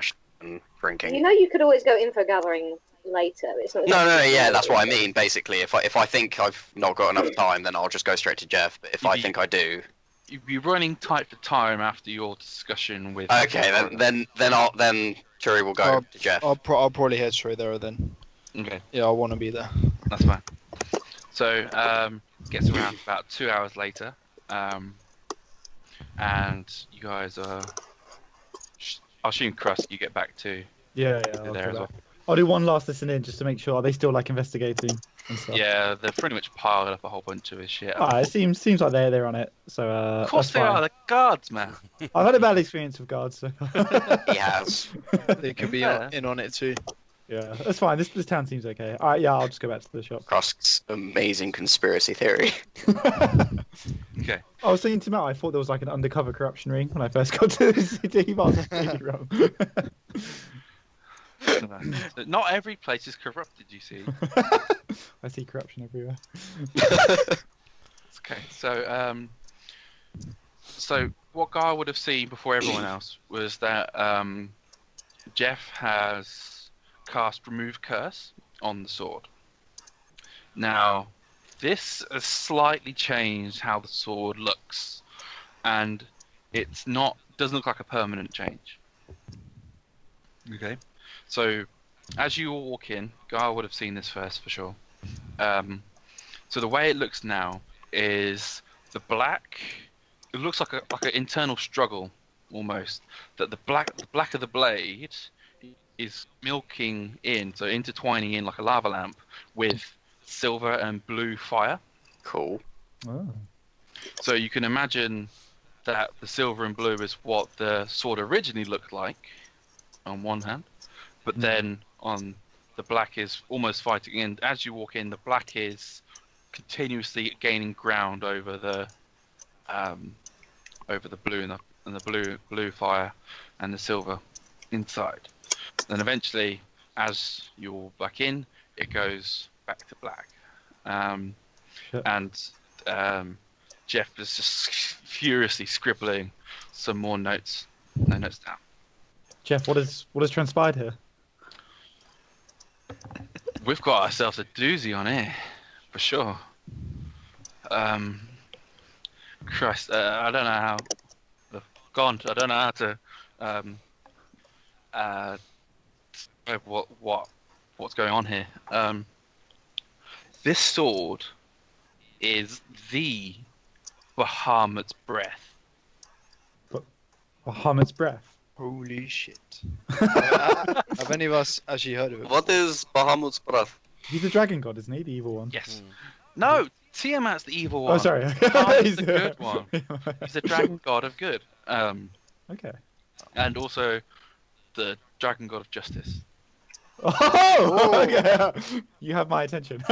Speaker 1: / drinking.
Speaker 5: You know, you could always go info gathering later. It's not.
Speaker 1: No, yeah, that's what I mean. Basically, if I think I've not got enough time, then I'll just go straight to Jeff. But if I think I do,
Speaker 2: you'd be running tight for time after your discussion with.
Speaker 1: Okay, then Turi will go to Jeff.
Speaker 7: I'll probably head straight there then.
Speaker 2: Okay.
Speaker 7: Yeah, I want to be there.
Speaker 2: That's fine. So gets around about 2 hours later, and you guys are. I'll assume Krusk, you get back to.
Speaker 3: Yeah,
Speaker 2: there as well.
Speaker 3: I'll do one last listen in just to make sure. Are they still like investigating and stuff?
Speaker 2: Yeah, they're pretty much piled up a whole bunch of his shit.
Speaker 3: It seems like they're on it. So
Speaker 2: of course they
Speaker 3: fine.
Speaker 2: are. The guards, man.
Speaker 3: I've had a bad experience with guards. So.
Speaker 1: He has.
Speaker 7: They could be in on it too.
Speaker 3: Yeah, that's fine. This town seems okay. All right, yeah, I'll just go back to the shop.
Speaker 1: Krusk's amazing conspiracy theory.
Speaker 2: Okay.
Speaker 3: I was thinking to Matt, I thought there was like an undercover corruption ring when I first got to the city, but I was completely wrong.
Speaker 2: Not every place is corrupted, you see.
Speaker 3: I see corruption everywhere.
Speaker 2: Okay, so what Guile would have seen before everyone else was that Jeff has cast Remove Curse on the sword. Now, this has slightly changed how the sword looks, and doesn't look like a permanent change. Okay, so as you all walk in, Guile would have seen this first for sure. So the way it looks now is the black. It looks like an internal struggle almost. That the black of the blade is milking in, so intertwining in like a lava lamp with silver and blue fire.
Speaker 1: Cool.
Speaker 3: Oh.
Speaker 2: So you can imagine that the silver and blue is what the sword originally looked like on one hand, but then on the black is almost fighting in. As you walk in, the black is continuously gaining ground over the blue and the blue fire and the silver inside. Then eventually, as you walk back in, it goes back to black. And Jeff is just furiously scribbling some more notes down.
Speaker 3: Jeff, what has transpired here?
Speaker 2: We've got ourselves a doozy on here, for sure. Christ, I don't know how. I don't know how to. What's going on here? This sword is the Bahamut's breath.
Speaker 3: Bahamut's breath.
Speaker 7: Holy shit. Have any of us actually heard of it?
Speaker 1: What is Bahamut's breath?
Speaker 3: He's the dragon god, isn't he? The evil one.
Speaker 2: Yes. No, Tiamat's the evil one.
Speaker 3: Oh, sorry.
Speaker 2: He's the good one. He's the dragon god of good.
Speaker 3: Okay.
Speaker 2: And also the dragon god of justice.
Speaker 3: Oh! Okay. You have my attention.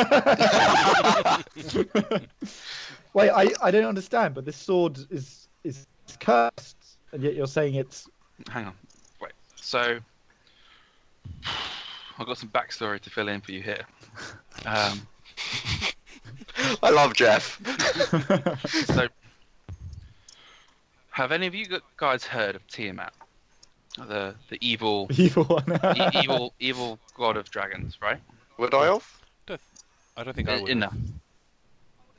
Speaker 3: Wait, I don't understand, but this sword is cursed, and yet you're saying it's...
Speaker 2: Hang on. Wait. So, I've got some backstory to fill in for you here.
Speaker 1: I love Jeff.
Speaker 2: So, have any of you guys heard of Tiamat? The evil
Speaker 3: one.
Speaker 2: evil god of dragons, right?
Speaker 1: Would I have?
Speaker 6: I don't think I would.
Speaker 2: No.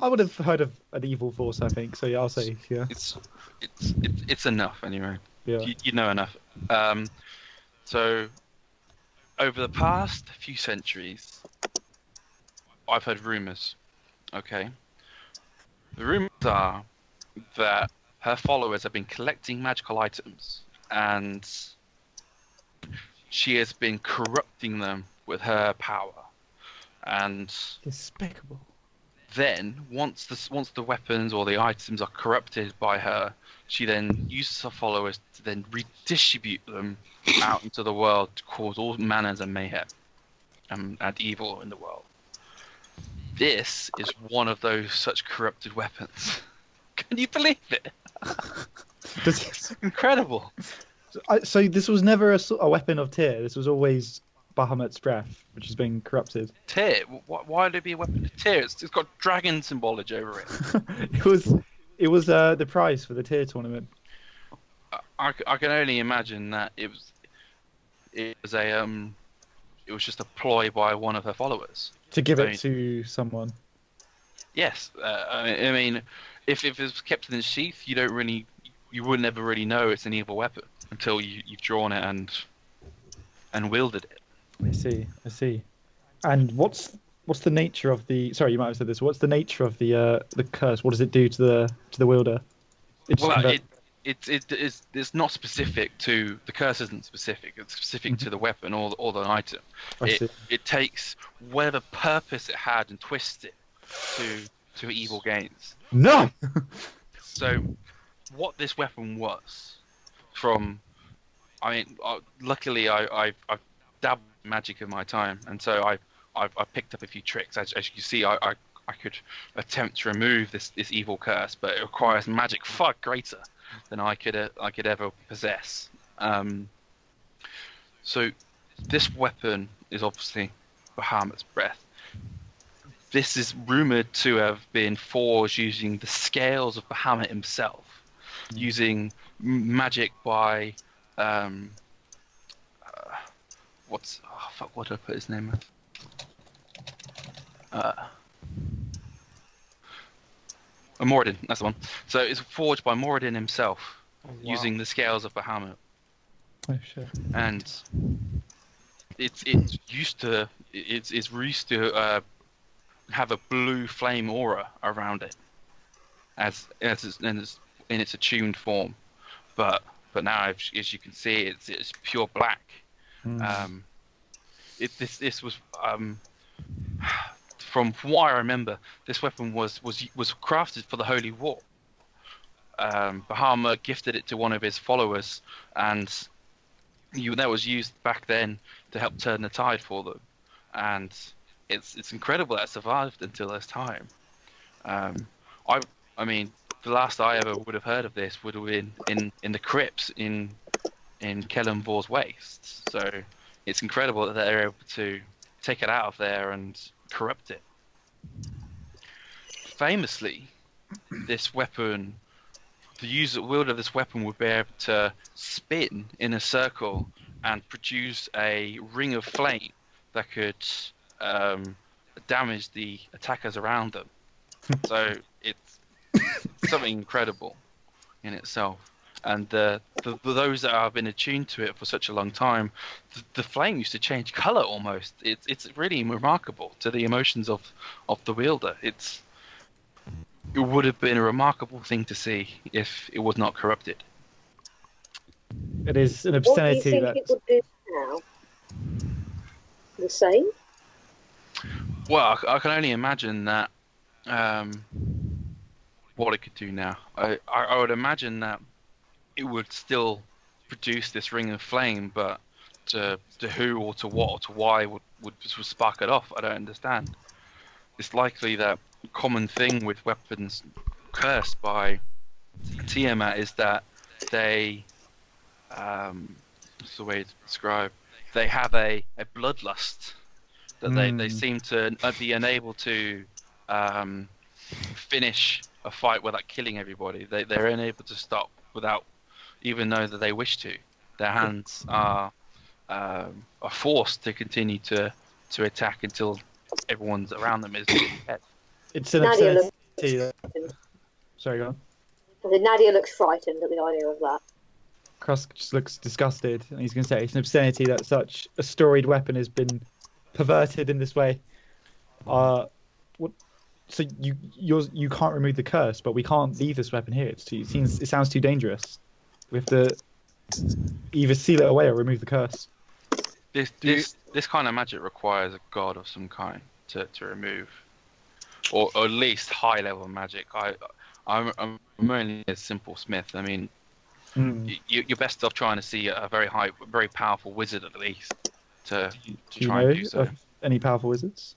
Speaker 3: I would have heard of an evil force, I think. So yeah, I'll say yeah.
Speaker 2: It's enough anyway.
Speaker 3: Yeah.
Speaker 2: You know enough. So over the past few centuries, I've heard rumors. Okay. The rumors are that her followers have been collecting magical items, and she has been corrupting them with her power. And
Speaker 3: Despicable.
Speaker 2: then, once the weapons or the items are corrupted by her, she then uses her followers to then redistribute them out into the world to cause all manners of mayhem and evil in the world. This is one of those such corrupted weapons. Can you believe it? It's incredible.
Speaker 3: So this was never a weapon of Tyr. This was always Bahamut's breath, which has been corrupted.
Speaker 2: Tyr? Why would it be a weapon of Tyr? It's got dragon symbology over it.
Speaker 3: It was the prize for the Tyr tournament.
Speaker 2: I can only imagine that it was just a ploy by one of her followers
Speaker 3: to give it to someone.
Speaker 2: Yes, I mean, if it was kept in the sheath, you would never really know it's an evil weapon until you've drawn it and wielded it.
Speaker 3: I see. And what's the nature of the? Sorry, you might have said this. What's the nature of the curse? What does it do to the wielder?
Speaker 2: It's not specific to the curse. Isn't specific. It's specific to the weapon or the item. It takes whatever purpose it had and twists it to evil gains.
Speaker 3: No.
Speaker 2: So, what this weapon was, luckily I've dabbled in magic in my time, and so I've picked up a few tricks. As you see, I could attempt to remove this evil curse, but it requires magic far greater than I could ever possess. So this weapon is obviously Bahamut's breath. This is rumored to have been forged using the scales of Bahamut himself, using magic by what did I put his name as? Moradin, that's the one. So it's forged by Moradin himself, using the scales of Bahamut.
Speaker 3: Oh shit!
Speaker 2: And it's used to have a blue flame aura around it, as in its attuned form, but now as you can see, it's pure black. This was from what I remember, this weapon was crafted for the Holy War. Bahamut gifted it to one of his followers, and that was used back then to help turn the tide for them. And it's incredible that it survived until this time. I mean, the last I ever would have heard of this would have been in the crypts in Kelemvor's Wastes. So it's incredible that they're able to take it out of there and corrupt it. Famously, this weapon, the wielder of this weapon would be able to spin in a circle and produce a ring of flame that could damage the attackers around them. So it's something incredible in itself. And those that have been attuned to it for such a long time, the flame used to change color almost. It's really remarkable to the emotions of the wielder. It would have been a remarkable thing to see if it was not corrupted.
Speaker 3: It is an obscenity.
Speaker 5: What do you think it would do now? The same?
Speaker 2: Well, I can only imagine that what it could do now. I would imagine that it would still produce this ring of flame, but to who or to what or to why would spark it off, I don't understand. It's likely that common thing with weapons cursed by Tiamat is that they, what's the way to describe, they have a bloodlust, that they seem to be unable to finish a fight without killing everybody. They're unable to stop without, even though that they wish to. Their hands are forced to continue to attack until everyone's around them is dead.
Speaker 3: It's an obscenity obscenity. Sorry, go on.
Speaker 5: I said Nadia looks frightened at the idea of that.
Speaker 3: Krusk just looks disgusted, and he's going to say it's an obscenity that such a storied weapon has been perverted in this way. What? So you can't remove the curse, but we can't leave this weapon here. It sounds too dangerous. We have to either seal it away or remove the curse.
Speaker 2: This kind of magic requires a god of some kind to remove, or at least high level magic. I'm only a simple smith. I mean, you're best off trying to see a very powerful wizard at least to try and do so.
Speaker 3: Any powerful wizards?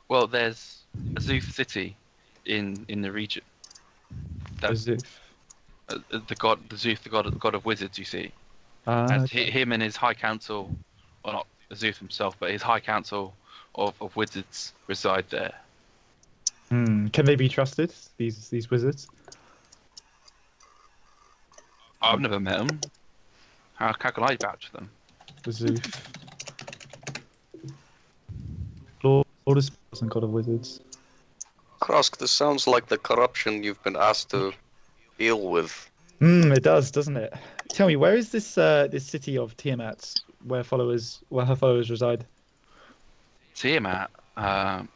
Speaker 2: Well, there's Azuth City in the region.
Speaker 3: Azuth.
Speaker 2: The Azuth, the god of wizards. You see, and him and his high council, well, not Azuth himself, but his high council of wizards reside there.
Speaker 3: Can they be trusted? These wizards?
Speaker 2: I've never met them. How can I vouch for them?
Speaker 3: Azuth. Lord of Spells and God of Wizards.
Speaker 1: Krusk, this sounds like the corruption you've been asked to deal with.
Speaker 3: It does, doesn't it? Tell me, where is this city of Tiamat, where her followers reside?
Speaker 2: Tiamat? I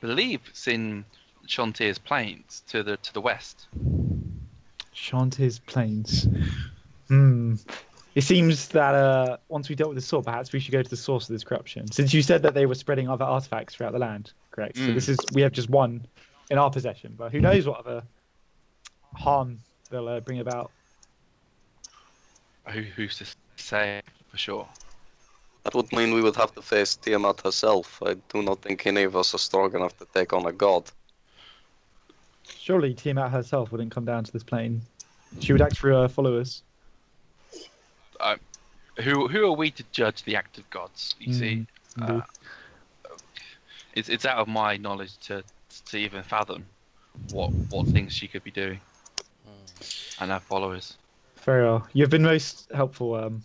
Speaker 2: believe it's in Chantir's Plains to the west.
Speaker 3: Chantir's Plains. It seems that once we dealt with the sword, perhaps we should go to the source of this corruption. Since you said that they were spreading other artifacts throughout the land, correct? So we have just one in our possession, but who knows what other harm they'll bring about.
Speaker 2: Who's to say for sure?
Speaker 1: That would mean we would have to face Tiamat herself. I do not think any of us are strong enough to take on a god.
Speaker 3: Surely Tiamat herself wouldn't come down to this plane. She would act through her followers.
Speaker 2: Who are we to judge the act of gods? You see, it's out of my knowledge to even fathom what things she could be doing and her followers.
Speaker 3: Very well. You've been most helpful,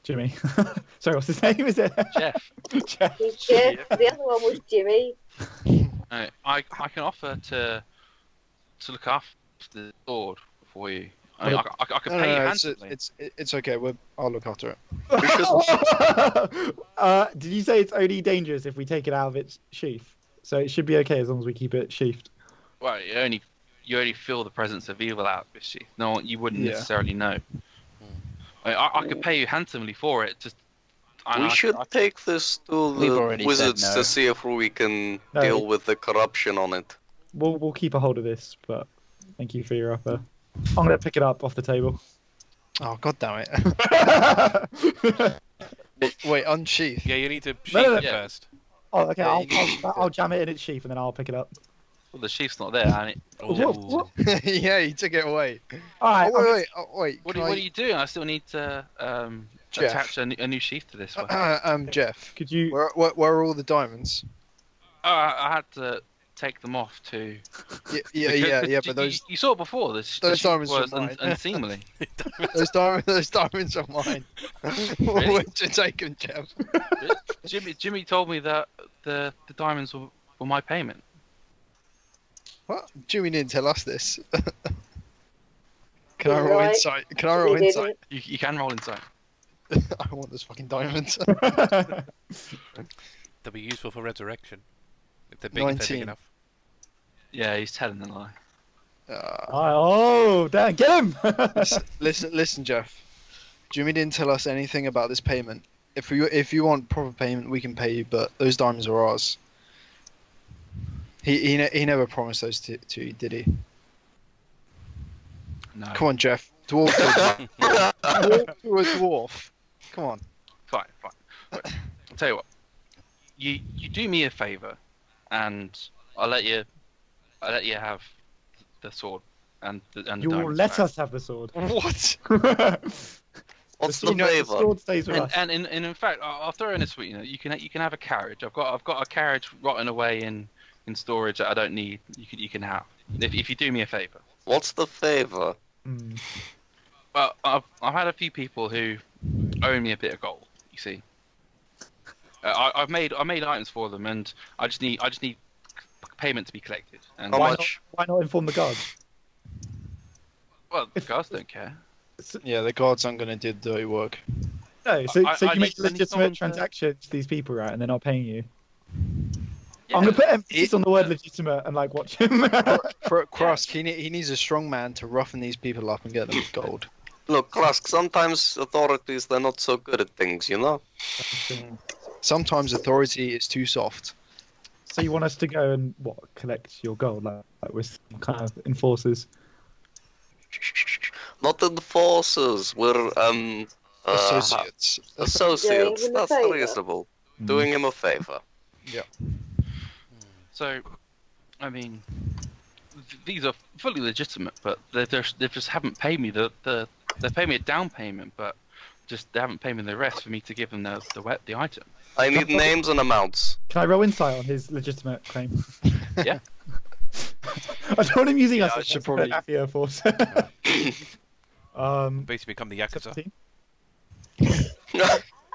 Speaker 3: Jimmy. Sorry, what's his name? Is it
Speaker 2: Jeff?
Speaker 5: Jeff. The other one was Jimmy.
Speaker 2: I can offer to look after the sword for you. I could pay you handsomely.
Speaker 7: It's okay. I'll look after it.
Speaker 3: Did you say it's only dangerous if we take it out of its sheath? So it should be okay as long as we keep it sheathed.
Speaker 2: Well, you only feel the presence of evil out of its sheath. No, you wouldn't necessarily know. I could pay you handsomely for it.
Speaker 1: We should take this to the wizards to see if we can deal with the corruption on it.
Speaker 3: We'll keep a hold of this, but thank you for your offer. I'm gonna pick it up off the table.
Speaker 7: Oh, god damn it! Wait, unsheath.
Speaker 6: Yeah, you need to sheath it first.
Speaker 3: Oh, okay. I'll jam it in its sheath and then I'll pick it up.
Speaker 2: Well, the sheath's not there, and it.
Speaker 3: What?
Speaker 7: Yeah, you took it away.
Speaker 3: All right.
Speaker 7: Wait.
Speaker 2: What are you doing? I still need to attach a new sheath to this one.
Speaker 7: Jeff.
Speaker 3: Could you?
Speaker 7: Where are all the diamonds?
Speaker 2: I had to take them off too.
Speaker 7: Yeah. But those
Speaker 2: you saw it before. Those
Speaker 7: diamonds
Speaker 2: was
Speaker 7: are mine.
Speaker 2: unseemly.
Speaker 7: those diamonds are mine.
Speaker 2: Really?
Speaker 7: Where'd you take them, Jeff?
Speaker 2: Jimmy told me that the diamonds were my payment.
Speaker 7: What? Jimmy didn't tell us this. Can I roll insight?
Speaker 2: You can roll insight.
Speaker 7: I want those fucking diamonds.
Speaker 6: They'll be useful for resurrection. If they're big enough.
Speaker 2: Yeah, he's telling a lie.
Speaker 3: Oh, damn, get him!
Speaker 7: Listen, Jeff. Jimmy didn't tell us anything about this payment. If you want proper payment, we can pay you, but those diamonds are ours. He never promised those to you, did he?
Speaker 2: No.
Speaker 7: Come on, Jeff. Dwarf to a dwarf. Come on.
Speaker 2: Fine. I'll tell you what. You do me a favour, and I'll let you have the sword and the
Speaker 3: You will let us have the sword.
Speaker 7: What?
Speaker 1: What's the favour?
Speaker 3: The sword stays with us.
Speaker 2: And in fact, I'll throw in a sweetener. You can have a carriage. I've got a carriage rotting away in storage that I don't need. You can have if you do me a favour.
Speaker 1: What's the favour?
Speaker 2: Well, I've had a few people who owe me a bit of gold. You see, I made items for them, and I just need payment to be collected. And
Speaker 1: How
Speaker 3: Why
Speaker 1: much?
Speaker 3: Why not inform the guards?
Speaker 2: well, the guards don't care.
Speaker 7: Yeah, the guards aren't going to do the dirty work.
Speaker 3: No, so
Speaker 2: I
Speaker 3: you
Speaker 2: need-
Speaker 3: make
Speaker 2: I need
Speaker 3: legitimate
Speaker 2: someone to-
Speaker 3: transactions to these people, right? And they're not paying you.
Speaker 2: Yeah.
Speaker 3: I'm gonna put emphasis on the word legitimate and like watch him.
Speaker 7: For Krusk, he needs a strong man to roughen these people up and get them gold.
Speaker 1: Look, Krusk, sometimes authorities, they're not so good at things, you know?
Speaker 7: Sometimes authority is too soft.
Speaker 3: So you want us to go and collect your gold, like with some kind of enforcers?
Speaker 1: Not enforcers, we're,
Speaker 7: Associates.
Speaker 1: associates.
Speaker 5: Doing him a
Speaker 1: That's
Speaker 5: favour.
Speaker 1: reasonable. Doing him a favor.
Speaker 2: So, I mean, these are fully legitimate, but they just haven't paid me they paid me a down payment, but they haven't paid me the rest for me to give them the item.
Speaker 1: I need names and amounts.
Speaker 3: Can I roll insight on his legitimate claim?
Speaker 2: Yeah.
Speaker 3: I don't want him using us
Speaker 7: I
Speaker 3: as
Speaker 7: should
Speaker 3: a
Speaker 7: probably-
Speaker 3: mafia force.
Speaker 6: Basically become the Yakuza.
Speaker 3: 17?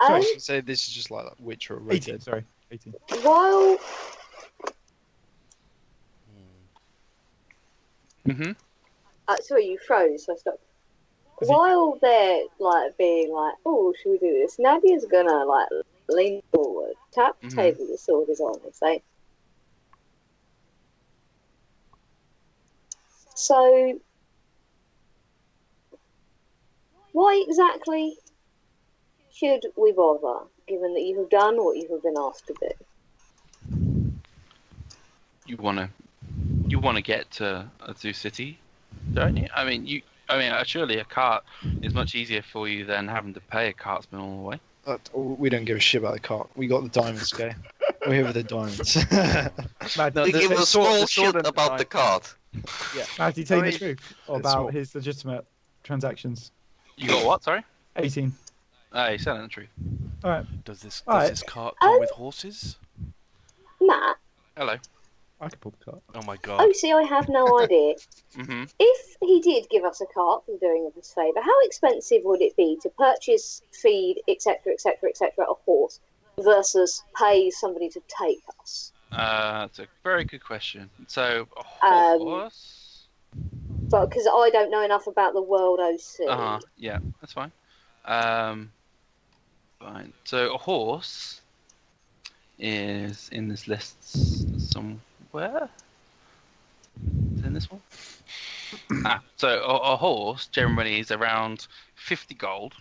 Speaker 7: I should say this is just like Witcher or Red
Speaker 3: 18,
Speaker 7: Dead.
Speaker 3: sorry. 18.
Speaker 5: While
Speaker 2: Mm-hmm.
Speaker 5: sorry, you froze, so I stopped.
Speaker 3: Is it-
Speaker 5: While they're like being like, "Oh, should we do this?" Nadia's gonna like lean forward, tap the
Speaker 2: Mhm.
Speaker 5: table the sword is on, and say, "So, why exactly should we bother, given that you have done what you have been asked to do?"
Speaker 2: You wanna get to Azu City, don't you? I mean, surely a cart is much easier for you than having to pay a cartsman all the way.
Speaker 7: We don't give a shit about the cart. We got the diamonds, okay? We're here with the diamonds.
Speaker 3: Matt,
Speaker 7: No,
Speaker 1: We
Speaker 7: the-
Speaker 1: give
Speaker 7: the
Speaker 1: a
Speaker 7: sword-
Speaker 1: small
Speaker 7: the sword
Speaker 1: shit
Speaker 7: and
Speaker 1: about
Speaker 7: knife.
Speaker 1: the cart.
Speaker 3: Matt, do you tell
Speaker 7: I
Speaker 3: me
Speaker 7: mean,
Speaker 3: the truth
Speaker 7: it's
Speaker 3: about
Speaker 7: small.
Speaker 3: his legitimate transactions?
Speaker 2: You got what? Sorry.
Speaker 3: 18.
Speaker 2: You're telling the truth.
Speaker 3: Alright,
Speaker 6: Does this
Speaker 3: Alright.
Speaker 6: cart come with horses?
Speaker 5: Matt,
Speaker 2: Hello.
Speaker 3: I could pull the cart.
Speaker 6: Oh my god.
Speaker 5: oh, see, I have no idea.
Speaker 2: Mm-hmm.
Speaker 5: If he did give us a cart for doing us a favour, how expensive would it be to purchase, feed, etc., etc., etc., a horse versus pay somebody to take us?
Speaker 2: That's a very good question. So, a horse.
Speaker 5: But because I don't know enough about the world OC.
Speaker 2: Yeah, that's fine. Fine. So a horse is in this list somewhere. Is it in this one? So a horse generally is around 50 gold.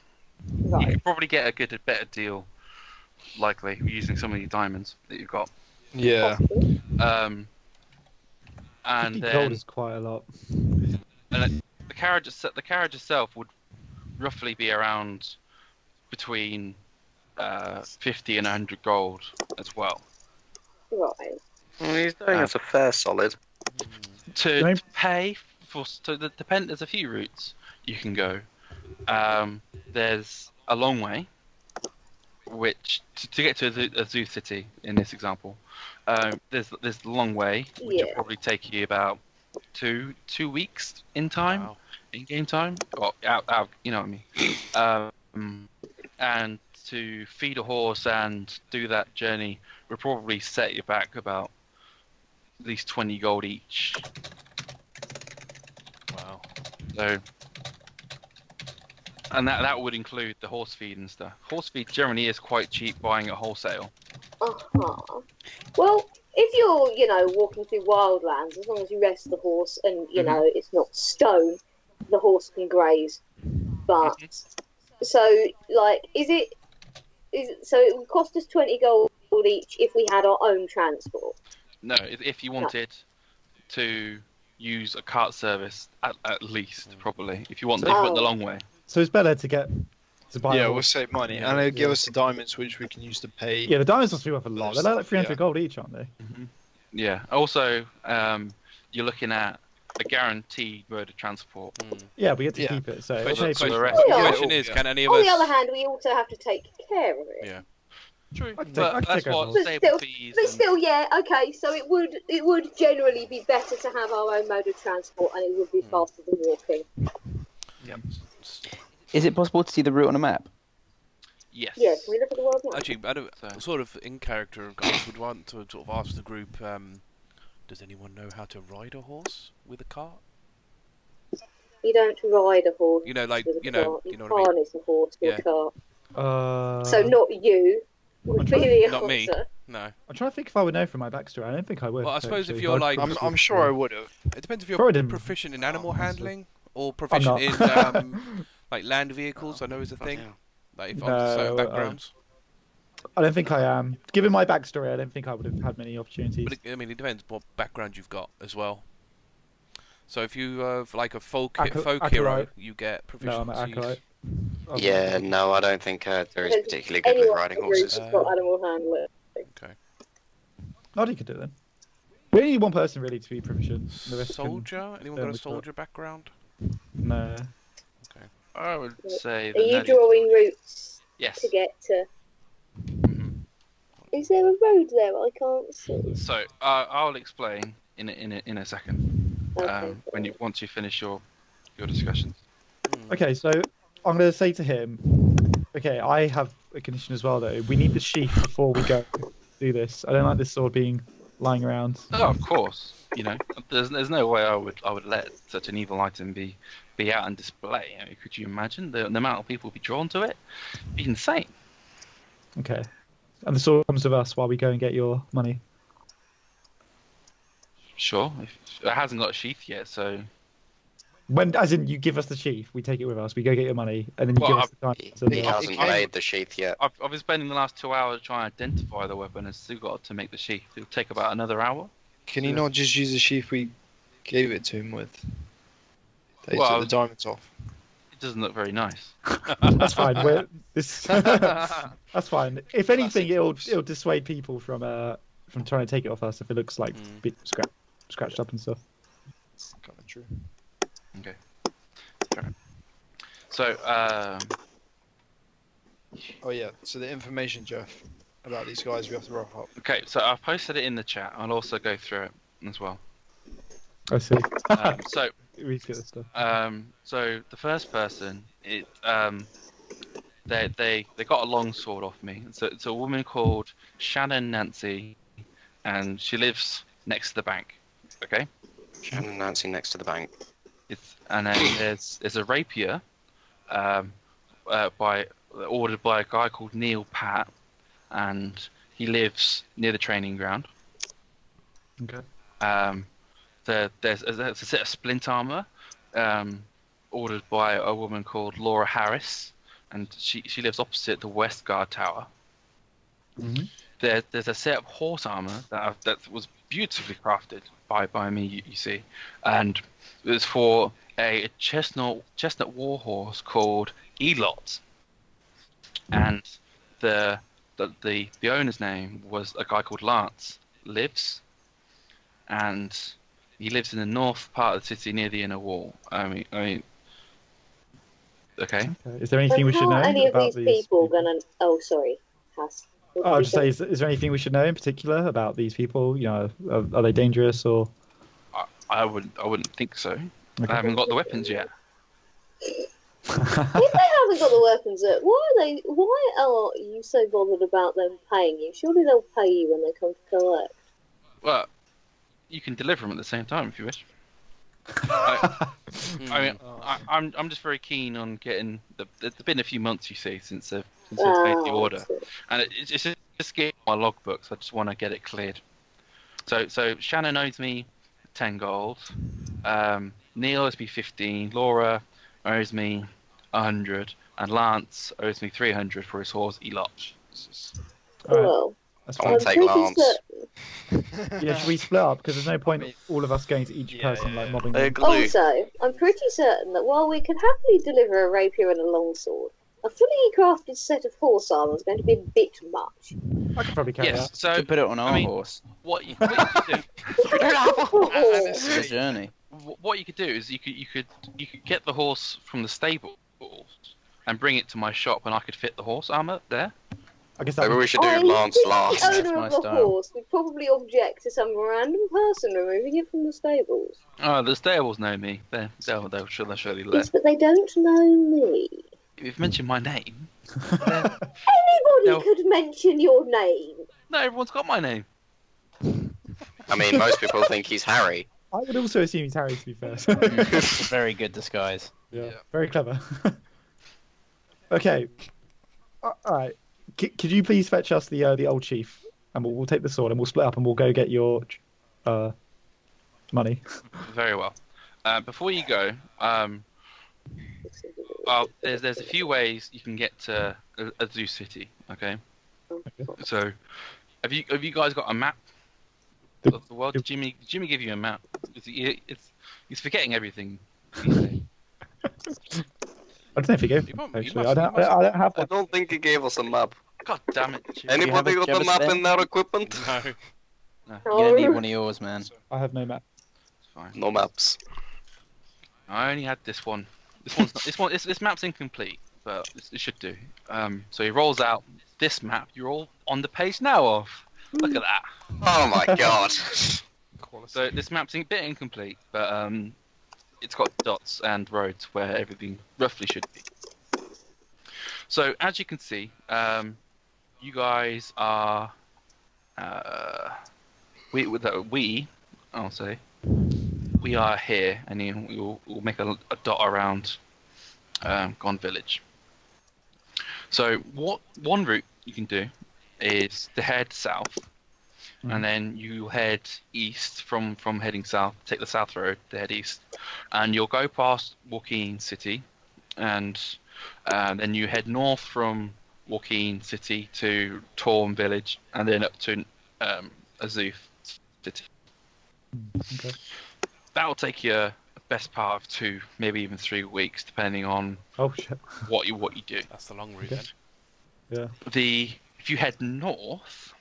Speaker 2: You
Speaker 5: Right.
Speaker 2: could probably get a better deal, likely using some of the diamonds that you've got.
Speaker 7: Yeah.
Speaker 2: And
Speaker 3: 50
Speaker 2: then
Speaker 3: gold is quite a lot.
Speaker 2: the carriage itself would roughly be around between 50 and 100 gold as well.
Speaker 5: Right.
Speaker 1: Well, he's doing us a fair solid.
Speaker 2: To pay for, there's a few routes you can go. There's a long way, which to get to Azu City in this example, there's the long way, which will
Speaker 5: Yeah.
Speaker 2: probably take you about two weeks in time.
Speaker 6: Wow.
Speaker 2: In game time, or out, you know what I mean. And to feed a horse and do that journey will probably set you back about at least 20 gold each.
Speaker 6: Wow.
Speaker 2: So, and that would include the horse feed and stuff. Horse feed generally is quite cheap buying at wholesale.
Speaker 5: Uh-huh. Well, if you're, walking through wildlands, as long as you rest the horse and, it's not stone, the horse can graze. But, so, so it would cost us 20 gold each if we had our own transport.
Speaker 2: No, if you wanted to use a cart service, at least, probably. If you want the long way.
Speaker 3: So it's better to buy.
Speaker 7: Yeah,
Speaker 3: a
Speaker 7: we'll
Speaker 3: horse.
Speaker 7: save money. And it'll give us the diamonds, which we can use to pay.
Speaker 3: Yeah, the diamonds must be worth a lot. They're like 300
Speaker 7: Yeah.
Speaker 3: gold each, aren't they?
Speaker 2: Yeah. Also, you're looking at a guaranteed mode of transport.
Speaker 3: Yeah, we get to
Speaker 7: Yeah.
Speaker 3: keep it. So
Speaker 6: Question,
Speaker 3: it
Speaker 2: for the
Speaker 6: question,
Speaker 2: rest.
Speaker 5: Yeah.
Speaker 6: question is, can any of
Speaker 5: On
Speaker 6: us...
Speaker 5: the other hand, we also have to take care of it.
Speaker 6: Yeah.
Speaker 2: True,
Speaker 3: I can
Speaker 2: but
Speaker 3: take
Speaker 2: that's
Speaker 3: over
Speaker 2: what
Speaker 3: horse.
Speaker 2: stable fees.
Speaker 5: But
Speaker 2: and-
Speaker 5: still, yeah, okay. So it would generally be better to have our own mode of transport, and it would be faster than walking.
Speaker 4: Is it possible to see the route on a map?
Speaker 2: Yes.
Speaker 5: Yeah, can we look at the world map?
Speaker 6: Actually, sort of in character, I would want to sort of ask the group, Does anyone know how to ride a horse with a cart?
Speaker 5: You don't ride a horse.
Speaker 6: You know, like,
Speaker 5: with a
Speaker 6: you know,
Speaker 5: cart.
Speaker 6: you
Speaker 5: You
Speaker 6: know what I mean?
Speaker 5: harness a horse with
Speaker 6: Yeah.
Speaker 5: a cart. So
Speaker 3: So
Speaker 5: not you. Would be the
Speaker 6: Not me.
Speaker 5: answer.
Speaker 6: No.
Speaker 3: I'm trying to think if I would know from my backstory. I don't think I would.
Speaker 6: Well, I suppose if
Speaker 3: actually.
Speaker 6: you're
Speaker 3: I'd-
Speaker 6: like-
Speaker 7: I'm sure I would have.
Speaker 6: It depends if you're
Speaker 3: Probably didn't-
Speaker 6: proficient in animal handling or
Speaker 3: I'm
Speaker 6: proficient
Speaker 3: not.
Speaker 6: in like land vehicles. I know is a thing.
Speaker 1: Yeah.
Speaker 6: Like if on certain
Speaker 3: No,
Speaker 6: backgrounds.
Speaker 3: I don't think I am. Given my backstory, I don't think I would have had many opportunities.
Speaker 6: But I mean, it depends what background you've got as well. So if you have like a folk hero,
Speaker 3: acolyte.
Speaker 6: you get
Speaker 3: No, I'm an
Speaker 6: proficiencies.
Speaker 3: acolyte.
Speaker 1: Yeah, no, I don't think there is
Speaker 5: Depends
Speaker 1: particularly good with
Speaker 5: Anyone
Speaker 1: riding
Speaker 5: in the group
Speaker 1: horses.
Speaker 5: has got animal handling.
Speaker 3: Nadia could do it then. We only need one person really to be proficient. The rest can-
Speaker 6: Soldier? Anyone
Speaker 3: learn
Speaker 6: got a
Speaker 3: with
Speaker 6: soldier background?
Speaker 3: No.
Speaker 2: I would say
Speaker 5: Are
Speaker 2: that
Speaker 5: you
Speaker 2: Nadia-
Speaker 5: drawing routes
Speaker 2: Yes.
Speaker 5: to get to?
Speaker 2: Mhm.
Speaker 5: Is there a road there? I can't see.
Speaker 2: So I'll explain in a second.
Speaker 5: Okay.
Speaker 2: Once you finish your discussions.
Speaker 3: Okay, so I'm going to say to him, okay, I have a condition as well though. We need the sheath before we go do this. I don't like this sword being lying around.
Speaker 2: Oh, of course. You know, there's no way I would let such an evil item be out on display. I mean, could you imagine the amount of people would be drawn to it? It'd be insane.
Speaker 3: Okay. And the sword comes with us while we go and get your money.
Speaker 2: Sure, if it hasn't got a sheath yet, so
Speaker 3: When, as in, you give us the sheath, we take it with us, we go get your money, and then you
Speaker 2: Well,
Speaker 3: give us the time.
Speaker 1: He,
Speaker 3: to
Speaker 1: he
Speaker 3: the-
Speaker 1: hasn't made the sheath yet.
Speaker 2: I've been spending the last 2 hours trying to identify the weapon and still got to make the sheath. It'll take about another hour.
Speaker 7: Can you not just use the sheath we gave it to him with? They
Speaker 2: Well,
Speaker 7: took the diamonds off.
Speaker 2: It doesn't look very nice.
Speaker 3: That's fine. That's fine. If anything, it'll dissuade people from trying to take it off us if it looks like bit scratched up and stuff.
Speaker 7: It's kind of true.
Speaker 2: So,
Speaker 7: Oh yeah. So the information, Jeff, about these guys, we have to wrap up.
Speaker 2: okay, so I've posted it in the chat. I'll also go through it as well.
Speaker 3: I see.
Speaker 2: So,
Speaker 3: We get this stuff.
Speaker 2: so the first person, they got a longsword off me. So it's a woman called Shannon Nancy, and she lives next to the bank. Okay.
Speaker 1: Shannon Nancy next to the bank.
Speaker 2: And then there's a rapier, ordered by a guy called Neil Pat, and he lives near the training ground.
Speaker 3: Okay.
Speaker 2: There's a set of splint armor, ordered by a woman called Laura Harris, and she lives opposite the West Guard Tower.
Speaker 3: Mm-hmm.
Speaker 2: There's a set of horse armor that was beautifully crafted by me, you see, and it was for a chestnut warhorse called Elot, and the owner's name was a guy called Lance Lives, and he lives in the north part of the city near the inner wall. I mean, okay.
Speaker 3: Is there anything we should know
Speaker 5: How are any of
Speaker 3: about
Speaker 5: these people gonna? Oh, sorry, Haiss. What
Speaker 3: Oh, I
Speaker 5: did
Speaker 3: was just
Speaker 5: you
Speaker 3: say, is there anything we should know in particular about these people? You know, are they dangerous or?
Speaker 2: I wouldn't think so.
Speaker 3: Okay.
Speaker 2: I haven't got the weapons yet.
Speaker 5: If they haven't got the weapons yet, why are you so bothered about them paying you? Surely they'll pay you when they come to collect.
Speaker 2: Well, you can deliver them at the same time if you wish. I mean, I'm just very keen on getting. There's been a few months, you see, since they've made the order, and it's just getting my logbooks. I just want to get it cleared. So Shannon owes me 10 gold. Neil owes me 15. Laura owes me 100, and Lance owes me 300 for his horse Elot.
Speaker 3: All right,
Speaker 5: Well,
Speaker 3: that's
Speaker 1: I'll
Speaker 3: fine.
Speaker 1: take Lance.
Speaker 3: Yeah, should we split up? Because there's no point all of us going to each
Speaker 7: Yeah,
Speaker 3: person
Speaker 7: yeah,
Speaker 3: like
Speaker 7: yeah.
Speaker 3: mobbing
Speaker 1: They
Speaker 3: them.
Speaker 1: agree.
Speaker 5: Also, I'm pretty certain that while we could happily deliver a rapier and a longsword, a fully crafted set of horse armor is going to be a bit much.
Speaker 3: I could probably carry
Speaker 2: Yes.
Speaker 3: that.
Speaker 2: So
Speaker 4: To put it on our
Speaker 2: I mean,
Speaker 4: horse
Speaker 2: what you could do.
Speaker 5: We don't have a
Speaker 4: for the journey.
Speaker 2: What you could do is you could get the horse from the stable and bring it to my shop, and I could fit the horse armor there.
Speaker 3: I guess that
Speaker 1: Maybe
Speaker 3: would-
Speaker 1: we should do
Speaker 5: I
Speaker 1: Lance
Speaker 5: think
Speaker 1: last.
Speaker 5: the
Speaker 4: That's
Speaker 5: owner
Speaker 4: my
Speaker 5: of a
Speaker 4: style.
Speaker 5: horse would probably object to some random person removing it from the stables.
Speaker 2: Oh, the stables know me. They'll surely let.
Speaker 5: Yes, but they don't know me.
Speaker 2: If you've mentioned my name,
Speaker 5: Anybody
Speaker 2: No.
Speaker 5: could mention your name.
Speaker 2: no, everyone's got my name.
Speaker 1: I mean, most people think he's Harry.
Speaker 3: I would also assume he's Harry, to be fair.
Speaker 4: It's a very good disguise.
Speaker 3: Yeah, very clever. Okay. All right. Could you please fetch us the old chief, and we'll take the sword and we'll split up and we'll go get your money.
Speaker 2: Very well. Before you go, there's a few ways you can get to Azu City. Okay. So, have you guys got a map of the world? Did Jimmy give you a map? He's forgetting everything.
Speaker 3: I don't know if he gave. Actually, I don't have
Speaker 1: I
Speaker 3: one.
Speaker 1: don't think he gave us a map.
Speaker 2: God damn it! Jimmy.
Speaker 1: Anybody got the map in their equipment?
Speaker 6: No.
Speaker 4: You're gonna need one of yours, man.
Speaker 3: I have no map.
Speaker 2: It's fine.
Speaker 1: No maps.
Speaker 2: I only had this one. This map's incomplete, but it should do. So he rolls out this map. You're all on the page now of. Look at that.
Speaker 1: Oh my god.
Speaker 2: So this map's a bit incomplete, but it's got dots and roads where everything roughly should be. So as you can see, you guys are we are here, and we'll make a dot around Gone Village. So one route you can do is to head south, and then you head east from heading south. Take the south road to head east, and you'll go past Joaquin City, and then you head north from Joaquin City to Torm Village, and then up to Azu City.
Speaker 3: Okay.
Speaker 2: That'll take you a best part of 2, maybe even 3 weeks, depending on
Speaker 3: Oh shit.
Speaker 2: what you do.
Speaker 6: That's the long route then.
Speaker 3: Yeah.
Speaker 2: If you head north,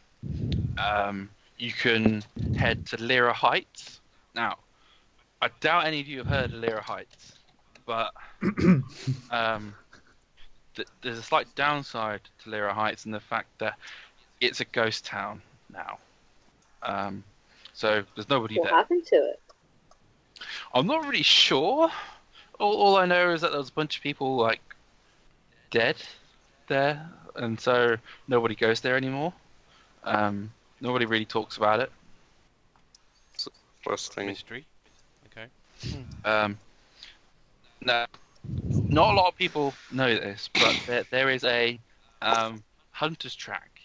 Speaker 2: you can head to Lyra Heights. Now, I doubt any of you have heard of Lyra Heights, but there's a slight downside to Lyra Heights in the fact that it's a ghost town now. So there's nobody
Speaker 5: What
Speaker 2: there.
Speaker 5: happened to it?
Speaker 2: I'm not really sure. All I know is that there's a bunch of people like dead there, and so nobody goes there anymore. Nobody really talks about it.
Speaker 1: Interesting.
Speaker 6: Mystery. Okay.
Speaker 2: Now, not a lot of people know this, but there is a hunter's track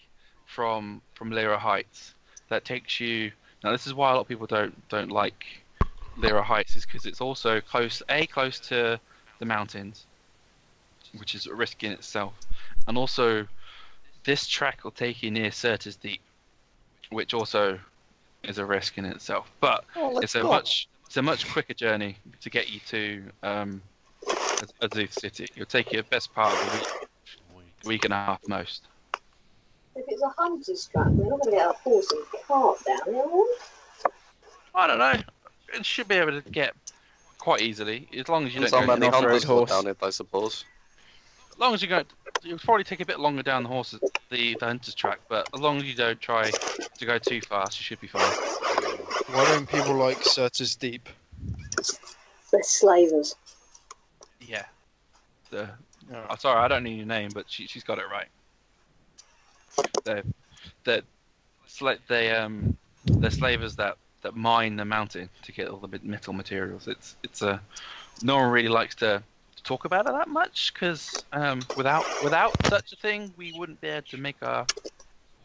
Speaker 2: from Lyra Heights that takes you. Now, this is why a lot of people don't like Lyra Heights, is because it's also close to the mountains, which is a risk in itself, and also this track will take you near Surtur's Deep, which also is a risk in itself. But it's a much quicker journey to get you to Azu City. It'll take you the best part of a week and a half most.
Speaker 5: If it's a hunter's track, we're not going to get a horse and cart down there, are we?
Speaker 2: I don't know. It should be able to get quite easily, as long as you don't
Speaker 1: So
Speaker 2: go.
Speaker 1: many
Speaker 4: off-road
Speaker 1: hunters go
Speaker 4: horse.
Speaker 1: down it, I suppose.
Speaker 2: As long as you go, you'll probably take a bit longer down the hunter's track, but as long as you don't try to go too fast, you should be fine.
Speaker 7: Why don't people like Surtur's Deep?
Speaker 5: They're slavers.
Speaker 2: Yeah. I'm sorry, I don't need your name, but she's got it right. They're slavers that mine the mountain to get all the metal materials. It's no one really likes to talk about it that much, because without such a thing, we wouldn't be able to make our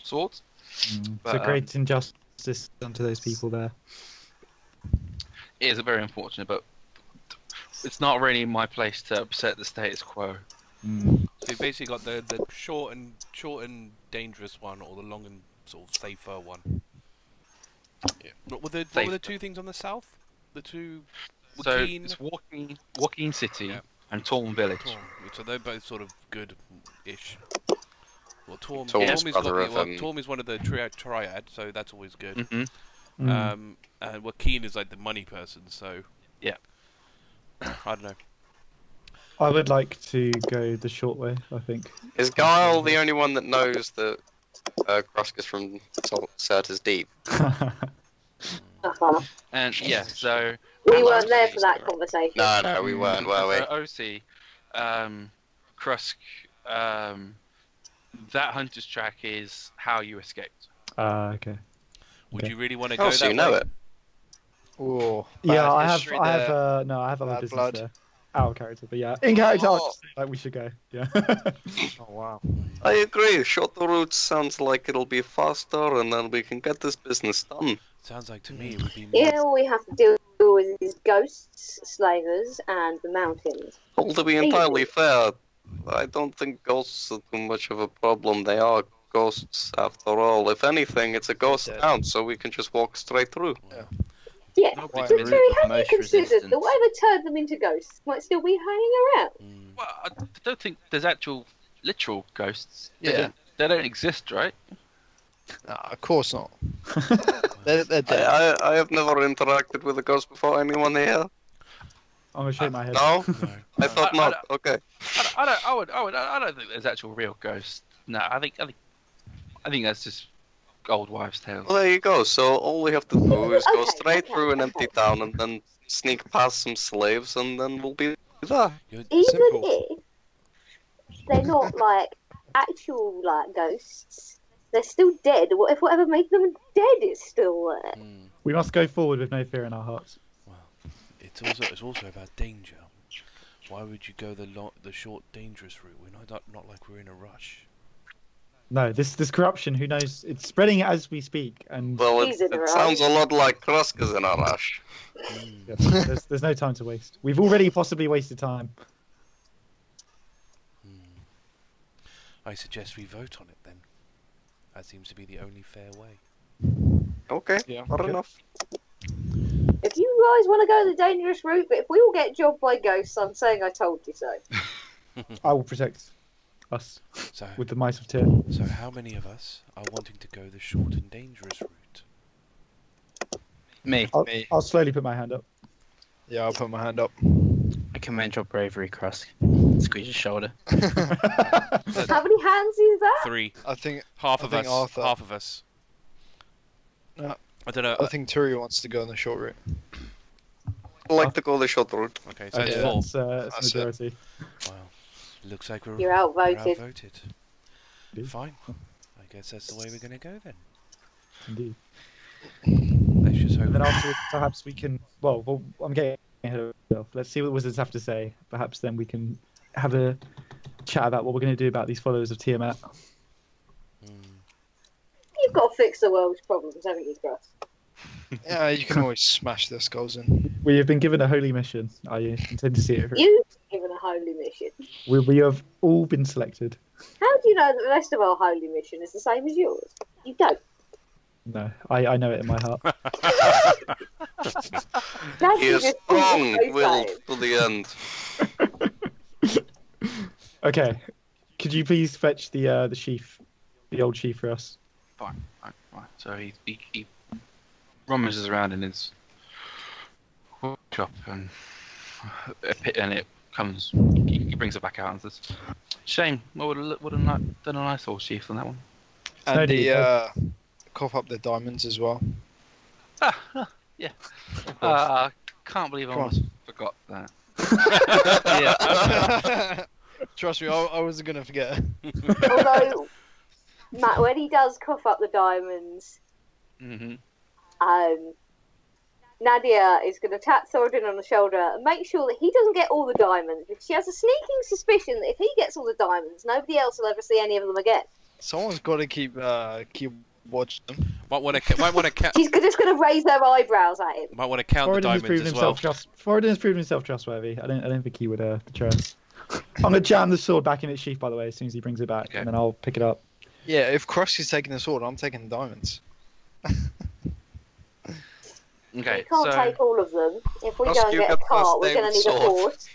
Speaker 2: swords.
Speaker 3: It's
Speaker 2: But,
Speaker 3: a great injustice done to those people there.
Speaker 2: It is very unfortunate, but it's not really my place to upset the status quo.
Speaker 6: So you've basically got the short and dangerous one, or the long and sort of safer one.
Speaker 2: Yeah.
Speaker 6: What were the two things on the south? The two.
Speaker 2: So
Speaker 6: Joaquin?
Speaker 2: it's Joaquin City
Speaker 6: Yeah.
Speaker 2: and Torm Village.
Speaker 6: Torm. So they're both sort of good-ish. Well, Torm
Speaker 1: Torm's
Speaker 6: is
Speaker 1: brother of,
Speaker 6: Torm is one of the triad, so that's always good.
Speaker 2: hmm
Speaker 6: And Joaquin is like the money person, so
Speaker 2: Yeah.
Speaker 6: I don't know.
Speaker 3: I would like to go the short way, I think.
Speaker 1: Is Guile the only one that knows that Krusk is from Surtur's Deep?
Speaker 5: Uh-huh.
Speaker 2: And yeah, so
Speaker 5: We weren't there for that conversation.
Speaker 1: No, we weren't, were we?
Speaker 2: OC, Krusk, that hunter's track is how you escaped.
Speaker 3: Okay.
Speaker 6: Would you really want to
Speaker 1: Oh,
Speaker 6: go
Speaker 1: so
Speaker 6: that
Speaker 1: you know
Speaker 6: way?
Speaker 1: it.
Speaker 7: Oh,
Speaker 3: Yeah, I
Speaker 7: history
Speaker 3: have
Speaker 7: there.
Speaker 3: no, I have other
Speaker 7: Bad
Speaker 3: business
Speaker 7: blood.
Speaker 3: there. Out of character, but yeah, in character, I'll
Speaker 1: Oh.
Speaker 3: just say, like we should go. Yeah.
Speaker 7: Oh wow.
Speaker 1: I agree. Shorter route sounds like it'll be faster, and then we can get this business done.
Speaker 6: Sounds like to me it would be more...
Speaker 5: Yeah, all we have to deal with is ghosts, slavers, and the mountains.
Speaker 1: Well, to be entirely fair, I don't think ghosts are too much of a problem. They are ghosts after all. If anything, it's a ghost
Speaker 7: Dead.
Speaker 1: town, so we can just walk straight through.
Speaker 5: Yeah,
Speaker 4: Nobody's
Speaker 5: but
Speaker 4: been
Speaker 5: Terry, have you
Speaker 4: most
Speaker 5: considered
Speaker 4: resistant.
Speaker 5: that whatever turned them into ghosts might still be hanging around?
Speaker 2: Well, I don't think there's actual literal ghosts.
Speaker 7: Yeah.
Speaker 2: They don't exist, right?
Speaker 7: Nah, of course not. They're dead.
Speaker 1: I have never interacted with a ghost before. Anyone here?
Speaker 3: I'm gonna shake my head.
Speaker 1: No?
Speaker 6: No.
Speaker 1: I thought
Speaker 2: I-
Speaker 1: not. Okay.
Speaker 2: I don't think there's actual real ghosts. No, I think that's just old wives' tales.
Speaker 1: Well, there you go. So all we have to do is go
Speaker 5: Okay,
Speaker 1: straight
Speaker 5: okay,
Speaker 1: through an
Speaker 5: okay.
Speaker 1: empty town and then sneak past some slaves, and then we'll be there.
Speaker 5: Even
Speaker 7: Simple.
Speaker 5: if they're not like actual like ghosts, they're still dead. What if whatever made them dead is still there?
Speaker 3: We must go forward with no fear in our hearts.
Speaker 6: Well, it's also about danger. Why would you go the short, dangerous route? We're not like we're in a rush.
Speaker 3: No, this corruption. Who knows? It's spreading as we speak, and
Speaker 1: Well,
Speaker 5: He's
Speaker 1: it
Speaker 5: in a rush.
Speaker 1: sounds a lot like Krusk is in a rush.
Speaker 3: yeah, there's no time to waste. We've already possibly wasted time.
Speaker 6: I suggest we vote on it then. That seems to be the only fair way.
Speaker 1: Okay,
Speaker 7: Yeah.
Speaker 1: fair
Speaker 3: Okay.
Speaker 1: enough.
Speaker 5: If you guys want to go the dangerous route, but if we all get jobbed by ghosts, I'm saying I told you so.
Speaker 3: I will protect us
Speaker 6: So,
Speaker 3: with the might of Tyr.
Speaker 6: so how many of us are wanting to go the short and dangerous route?
Speaker 4: Me.
Speaker 7: Me.
Speaker 3: I'll slowly put my hand up.
Speaker 7: Yeah, I'll put my hand up.
Speaker 4: I commend your bravery, Krusk. Squeeze your shoulder.
Speaker 5: How many hands is that?
Speaker 6: 3.
Speaker 7: I think
Speaker 6: Half
Speaker 7: I
Speaker 6: of
Speaker 7: think
Speaker 6: us.
Speaker 7: Arthur-
Speaker 6: Half of us.
Speaker 7: No.
Speaker 6: I don't know.
Speaker 7: I think Turi wants to go on the short route.
Speaker 1: I like to go the short route.
Speaker 6: Okay, so it's
Speaker 7: Yeah.
Speaker 6: 4.
Speaker 3: That's a
Speaker 7: That's it.
Speaker 3: majority.
Speaker 6: Wow. Looks like we're
Speaker 5: You're outvoted.
Speaker 6: outvoted.
Speaker 3: Indeed.
Speaker 6: Fine. I guess that's the way we're going to go then.
Speaker 3: Indeed.
Speaker 6: Let's just hope.
Speaker 3: And then afterwards, perhaps we can. Well, I'm getting ahead of myself. Let's see what the wizards have to say. Perhaps then we can have a chat about what we're going to do about these followers of Tiamat.
Speaker 5: You've got to fix the world's problems, haven't you, Cross?
Speaker 7: Yeah, you can always smash their skulls in.
Speaker 3: We have been given a holy mission. I intend to see it through.
Speaker 5: You've given a holy mission.
Speaker 3: We have all been selected.
Speaker 5: How do you know that the rest of our holy mission is the same as yours? You don't.
Speaker 3: No, I know it in my heart.
Speaker 5: That's
Speaker 1: He is
Speaker 5: just
Speaker 1: strong-willed to the end.
Speaker 3: Okay, could you please fetch the sheaf, the old sheaf for us?
Speaker 2: Fine. So he rummages around in his workshop and it comes. He brings it back out and says, "Shame. I would have done a nice old sheath on that one."
Speaker 3: No
Speaker 7: And
Speaker 3: need,
Speaker 7: the cough up the diamonds as well.
Speaker 2: Yeah. I can't believe I
Speaker 7: Come on.
Speaker 2: almost forgot that.
Speaker 7: Yeah. Trust me, I wasn't gonna forget.
Speaker 5: Although, Matt, when he does cough up the diamonds,
Speaker 2: Mm-hmm.
Speaker 5: Nadia is going to tap Thoradin on the shoulder and make sure that he doesn't get all the diamonds, because she has a sneaking suspicion that if he gets all the diamonds, nobody else will ever see any of them again.
Speaker 7: Someone's got to keep watching them.
Speaker 6: Might want to
Speaker 5: She's just going to raise their eyebrows at him.
Speaker 6: Might want to count the diamonds as well.
Speaker 3: Thoradin has proven himself trustworthy. I don't think he would betray us. I'm gonna jam the sword back in its sheath, by the way, as soon as he brings it back,
Speaker 2: Okay.
Speaker 3: and then I'll pick it up.
Speaker 7: Yeah, if Krusk is taking the sword, I'm taking the diamonds.
Speaker 2: Okay.
Speaker 5: We can't
Speaker 2: So
Speaker 5: take all of them. If we
Speaker 1: Must
Speaker 5: go and
Speaker 1: you
Speaker 5: get a
Speaker 1: get
Speaker 5: cart, we're
Speaker 1: first
Speaker 5: going to need
Speaker 1: aid
Speaker 5: a
Speaker 1: sword?
Speaker 5: horse.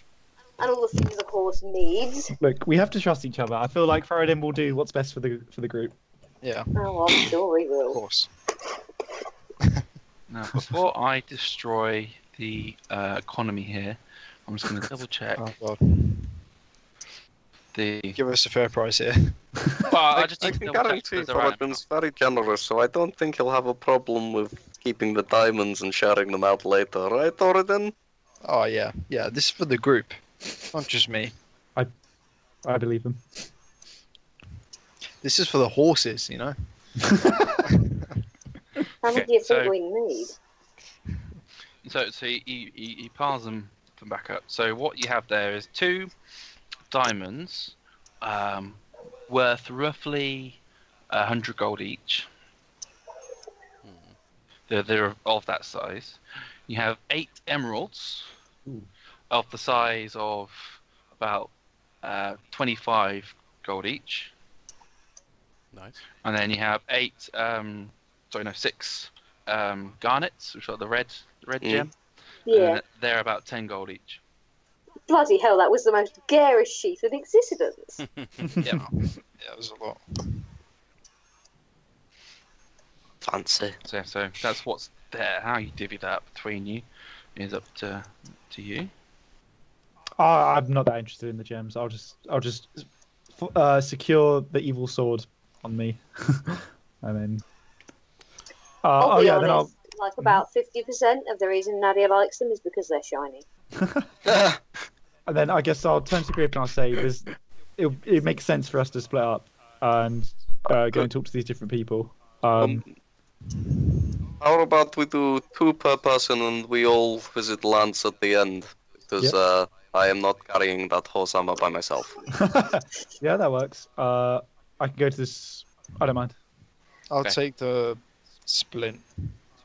Speaker 5: And all the things a horse needs.
Speaker 3: Look, we have to trust each other. I feel like Thoradin will do what's best for the group.
Speaker 7: Yeah,
Speaker 5: Oh, I'm sure he
Speaker 7: of
Speaker 5: will.
Speaker 7: course.
Speaker 2: now, before I destroy the economy here, I'm just going to double check
Speaker 7: Oh god,
Speaker 2: the.
Speaker 7: give us a fair price here.
Speaker 2: Well, I just
Speaker 1: I
Speaker 2: need to
Speaker 1: can
Speaker 2: double check
Speaker 1: guarantee
Speaker 2: if there's a random-
Speaker 1: Thoradin's very generous, so I don't think he'll have a problem with keeping the diamonds and sharing them out later, right, Thoradin?
Speaker 7: Oh yeah, yeah. This is for the group, not just me.
Speaker 3: I believe him.
Speaker 7: This is for the horses, you know.
Speaker 5: How many do you think we need?
Speaker 2: So he piles them back up. So what you have there is 2 diamonds, worth roughly 100 gold each. They're of that size. You have 8 emeralds of the size of about 25 gold each.
Speaker 6: Nice.
Speaker 2: And then you have 6 garnets, which are the red gem.
Speaker 5: Yeah.
Speaker 2: And they're about 10 gold each.
Speaker 5: Bloody hell, that was the most garish sheath in existence.
Speaker 2: Yeah.
Speaker 7: Yeah, it was a lot.
Speaker 1: Fancy.
Speaker 2: So that's what's there. How you divvy that up between you is up to you.
Speaker 3: I'm not that interested in the gems. I'll just secure the evil sword on me, and then.
Speaker 5: I'll be honest,
Speaker 3: then I'll.
Speaker 5: like about 50% of the reason Nadia likes them is because they're shiny.
Speaker 3: And then I guess I'll turn to the group and I'll say, it makes sense for us to split up and go and talk to these different people.
Speaker 1: How about we do 2 per person and we all visit lands at the end? Because I am not carrying that horse armor by myself.
Speaker 3: Yeah, that works. I can go to this. I don't mind.
Speaker 7: I'll take the splint.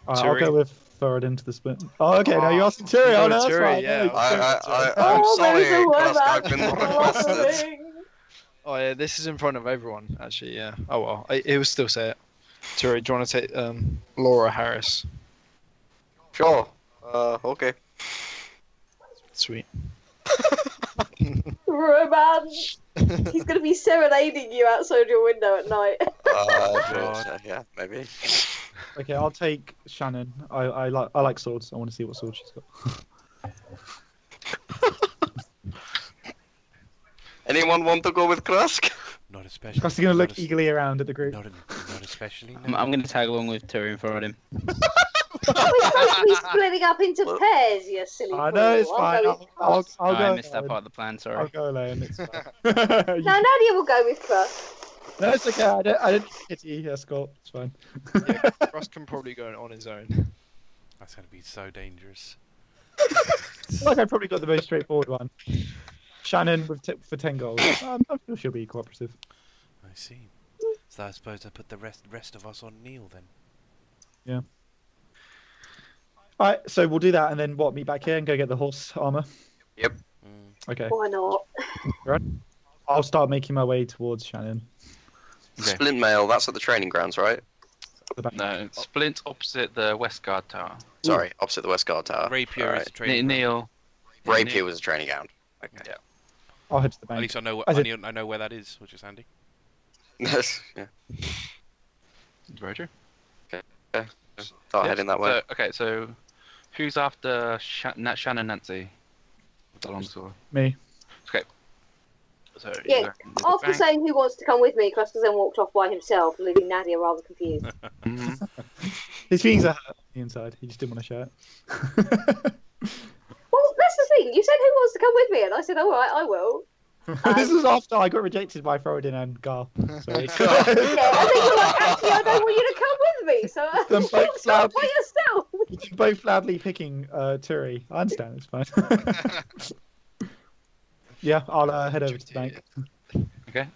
Speaker 3: I'll go with Thoradin to the split. Oh, okay. Now you're asking Turi. Oh, no, that's
Speaker 7: Turi,
Speaker 3: right.
Speaker 7: yeah.
Speaker 1: I'm sorry, Krusk, I've been requested.
Speaker 7: Oh yeah, this is in front of everyone, actually. Yeah. Oh well, it will still say it. Turi, do you want to take Laura Harris?
Speaker 1: Sure. Okay.
Speaker 7: Sweet.
Speaker 5: Romance! He's going to be serenading you outside your window at night.
Speaker 1: Yeah, maybe.
Speaker 3: Okay, I'll take Shannon. I like swords. I want to see what sword she's got.
Speaker 1: Anyone want to go with Krusk?
Speaker 6: Not especially.
Speaker 3: Krusk is going to look eagerly around at the group.
Speaker 6: Not especially. No.
Speaker 4: I'm going to tag along with Tyrion for him.
Speaker 5: Are we supposed to be splitting up into pairs, you silly
Speaker 3: I know, it's
Speaker 5: fool?
Speaker 3: fine. I'll go
Speaker 4: I missed that
Speaker 3: alone.
Speaker 4: part of the plan, sorry.
Speaker 3: I'll go alone. It's fine.
Speaker 5: No, Nadia will go with Krusk.
Speaker 3: No, it's okay. I didn't pity escort. It's fine.
Speaker 7: Yeah, Ross can probably go on his own.
Speaker 6: That's going to be so dangerous.
Speaker 3: Like I probably got the most straightforward one. Shannon for 10 gold. I'm sure she'll be cooperative.
Speaker 6: I see. So I suppose I put the rest of us on Neil then.
Speaker 3: Yeah. Alright, so we'll do that and then meet back here and go get the horse armor?
Speaker 1: Yep.
Speaker 3: Okay.
Speaker 5: Why not?
Speaker 3: Right. I'll start making my way towards Shannon.
Speaker 2: Okay.
Speaker 1: Splint mail, that's at the training grounds, right?
Speaker 2: No, Splint opposite the West Guard Tower.
Speaker 1: Sorry, opposite the West Guard Tower.
Speaker 6: Rapier
Speaker 1: Alright.
Speaker 6: is a training.
Speaker 2: Neil.
Speaker 1: Rapier was a training ground. Okay.
Speaker 2: Yeah.
Speaker 3: I'll head to the bank.
Speaker 6: At least I know I know where that is, which is handy.
Speaker 1: Yes. Yeah.
Speaker 2: Roger.
Speaker 1: Start heading that way.
Speaker 2: So who's after Shannon Nancy? The longsword.
Speaker 3: Me.
Speaker 2: Okay. So
Speaker 5: Yeah, after saying who wants to come with me, Krusk then walked off by himself, leaving Nadia rather confused.
Speaker 3: His feelings are hurt on the inside. He just didn't want to show it.
Speaker 5: Well, that's the thing. You said who wants to come with me, and I said, all right, I will.
Speaker 3: This was after I got rejected by Thoradin and Guile. So.
Speaker 5: Yeah, and then you're like, actually, I don't want you to come with me, so
Speaker 3: Them
Speaker 5: you
Speaker 3: both
Speaker 5: can start by yourself.
Speaker 3: You're both loudly picking Turi. I understand, it's fine. Yeah, I'll head over to the bank.
Speaker 2: Okay.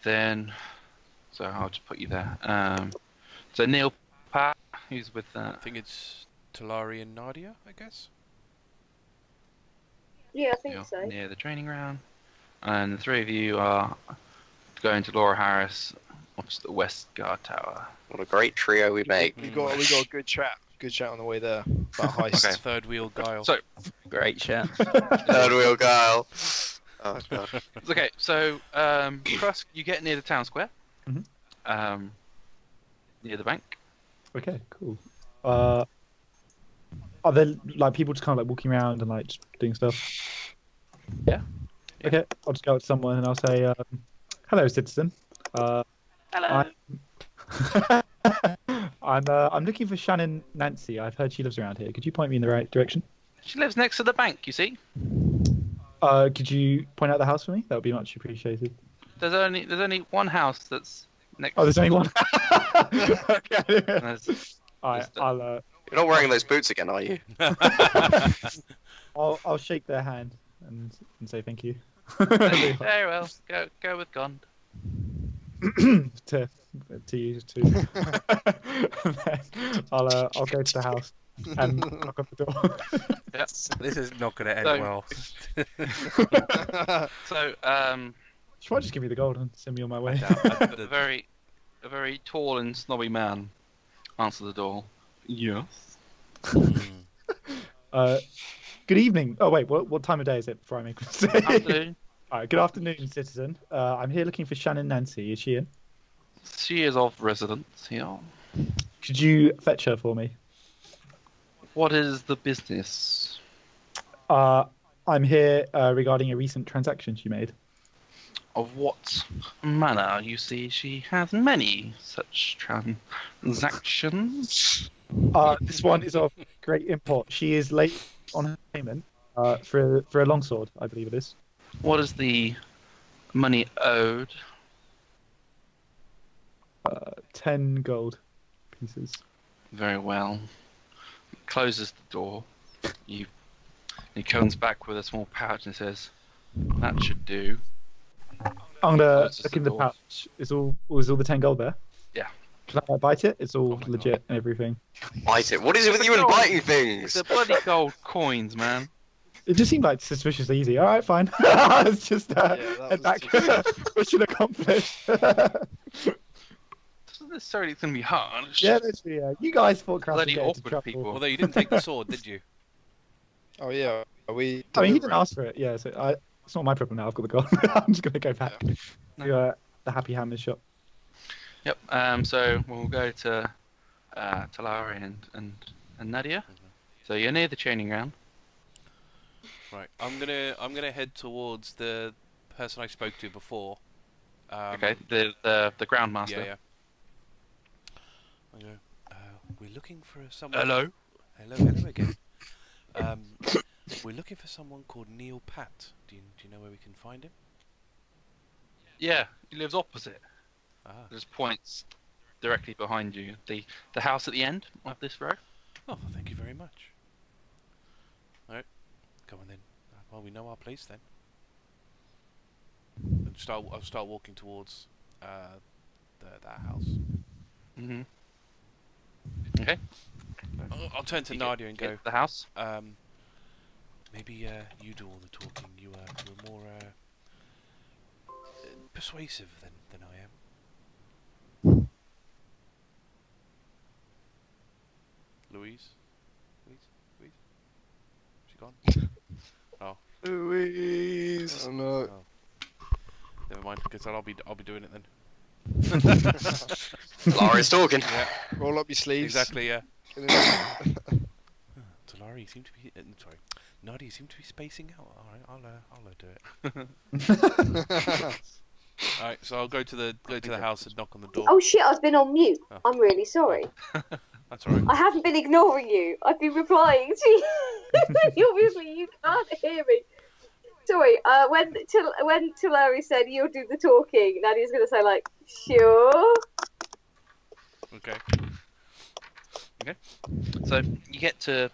Speaker 2: Then, so I'll just put you there. So Neil Pat, who's with
Speaker 6: I think it's Talari and Nadia, I guess.
Speaker 5: Yeah, I think so.
Speaker 2: Near the training ground, and the 3 of you are going to Laura Harris, opposite the West Guard Tower.
Speaker 1: What a great trio we make.
Speaker 7: We got a good chat on the way there about Haiss.
Speaker 2: Okay.
Speaker 6: Third wheel Guile.
Speaker 2: So
Speaker 4: Great chat.
Speaker 1: Third wheel Guile. Oh god.
Speaker 2: okay, so Krusk, you get near the town square, near the bank.
Speaker 3: Okay, cool. Are there like people just kind of like walking around and like just doing stuff?
Speaker 2: Yeah.
Speaker 3: Okay, I'll just go up to someone and I'll say, "Hello, citizen.
Speaker 2: Hello.
Speaker 3: I'm looking for Shannon Nancy. I've heard she lives around here. Could you point me in the right direction?
Speaker 2: She lives next to the bank. You see.
Speaker 3: Could you point out the house for me? That would be much appreciated.
Speaker 2: There's only one house that's next.
Speaker 3: Oh, there's only one. Okay.
Speaker 2: There's-
Speaker 3: Alright, I'll
Speaker 1: You're not wearing those boots again, are you?
Speaker 3: I'll shake their hand and say thank you.
Speaker 2: Very well. Go with Gond.
Speaker 3: to you too. I'll go to the house and knock on the door.
Speaker 6: This is not going to end
Speaker 2: So-
Speaker 6: well.
Speaker 2: So,
Speaker 3: She might just give me the gold and send me on my way.
Speaker 2: a very tall and snobby man answers the door. Yes.
Speaker 3: Good evening. Oh wait, what time of day is it before I make a mistake?
Speaker 2: Afternoon.
Speaker 3: Alright, good afternoon, citizen. I'm here looking for Shannon Nancy. Is she in?
Speaker 2: She is of residence here.
Speaker 3: Could you fetch her for me?
Speaker 2: What is the business?
Speaker 3: I'm here regarding a recent transaction she made.
Speaker 2: Of what manner? You see, she has many such transactions.
Speaker 3: This one is of great import. She is late on her payment for a longsword, I believe it is.
Speaker 2: What is the money owed?
Speaker 3: 10 gold pieces.
Speaker 2: Very well. Closes the door. He comes back with a small pouch and says, "That should do."
Speaker 3: I'm gonna
Speaker 2: Closes
Speaker 3: look
Speaker 2: the
Speaker 3: in the
Speaker 2: door.
Speaker 3: pouch. Is all the 10 gold there?
Speaker 2: Yeah.
Speaker 3: Can I bite it? It's all
Speaker 6: Oh my
Speaker 3: legit and everything.
Speaker 1: Bite it. What is it with you and biting things?
Speaker 2: It's a bloody gold coins, man.
Speaker 3: It just seemed like suspiciously easy. All right, fine. It's just
Speaker 7: that
Speaker 3: head
Speaker 7: was
Speaker 3: back.
Speaker 7: just-
Speaker 3: Mission accomplished.
Speaker 2: It's not necessarily going to be hard. It's
Speaker 3: Yeah,
Speaker 2: just
Speaker 3: literally. You guys thought Krusk would
Speaker 2: bloody
Speaker 3: get into
Speaker 2: awkward
Speaker 3: trouble.
Speaker 2: people.
Speaker 6: Although you didn't take the sword, did you?
Speaker 7: Oh yeah, are we?
Speaker 3: I mean, he didn't
Speaker 7: delivering?
Speaker 3: ask for it. Yeah, so it's not my problem now. I've got the gold. I'm just gonna go back to the Happy Hammers shop.
Speaker 2: Yep. So we'll go to Talari and Nadia. So you're near the training ground.
Speaker 6: Right. I'm gonna head towards the person I spoke to before.
Speaker 2: Okay. The groundmaster.
Speaker 6: Yeah, yeah. I go, we're looking for someone.
Speaker 2: Hello.
Speaker 6: Hello again. We're looking for someone called Neil Pat. Do you know where we can find him?
Speaker 2: Yeah, he lives opposite.
Speaker 6: Ah.
Speaker 2: There's points directly behind you. The house at the end of this row.
Speaker 6: Oh, thank you very much. Alright, come on then. Well, we know our place then. I'll start walking towards that house.
Speaker 2: Mhm. Okay.
Speaker 6: I'll turn to
Speaker 2: You
Speaker 6: Nadia and
Speaker 2: get
Speaker 6: go.
Speaker 2: to the house.
Speaker 6: Maybe you do all the talking. You're more persuasive than I am. Louise? She gone? Oh.
Speaker 7: Louise. Oh no.
Speaker 6: Oh. Never mind. Guess I'll be doing it then.
Speaker 1: Lara's talking.
Speaker 6: Yeah.
Speaker 7: Roll up your sleeves.
Speaker 6: Exactly. Yeah. Talari seem to be. Sorry, Nadia seem to be spacing out. All right, I'll do it. All right, so I'll go to the house and knock on the door.
Speaker 5: Oh shit, I've been on mute.
Speaker 6: Oh.
Speaker 5: I'm really sorry.
Speaker 6: That's all right.
Speaker 5: I haven't been ignoring you. I've been replying to you. Obviously, you can't hear me. Sorry, when Talari said you'll do the talking, Nadia's going to say, like, sure.
Speaker 6: Okay.
Speaker 2: So you get to.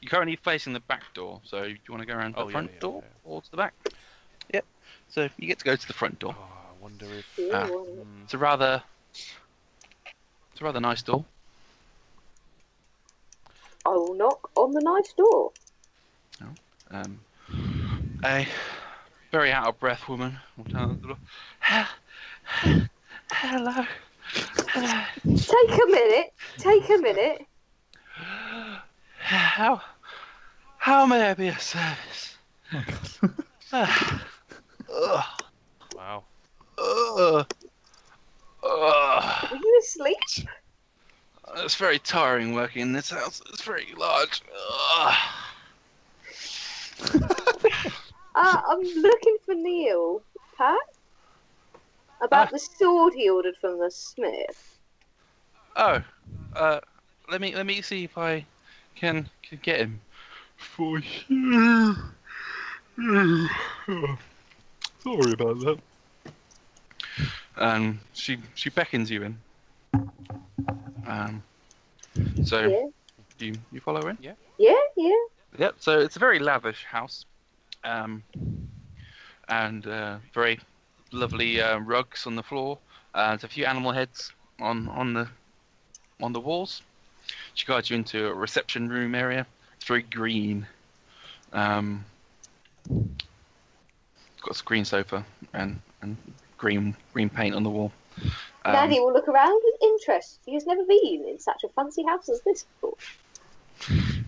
Speaker 2: You're currently facing the back door. So do you want to go around the front door or to the back? Yep. So you get to go to the front door.
Speaker 6: Oh, I wonder if.
Speaker 2: It's a rather nice door.
Speaker 5: I will knock on the nice door.
Speaker 2: A very out of breath woman will turn at the door. Hello.
Speaker 5: Take a minute.
Speaker 2: How may I be of service?
Speaker 6: Wow.
Speaker 5: Are you asleep?
Speaker 2: It's very tiring working in this house. It's very large.
Speaker 5: I'm looking for Neil. Pat? About the sword he ordered from the smith.
Speaker 2: Oh, let me see if I can get him for you. Sorry about that. She beckons you in. So you follow her in?
Speaker 5: Yeah.
Speaker 2: Yep. So it's a very lavish house, and very lovely rugs on the floor. There's a few animal heads on the walls. She guides you into a reception room area. It's very green. Got a green sofa and green paint on the wall.
Speaker 5: Nadia will look around with interest. She has never been in such a fancy house as this before.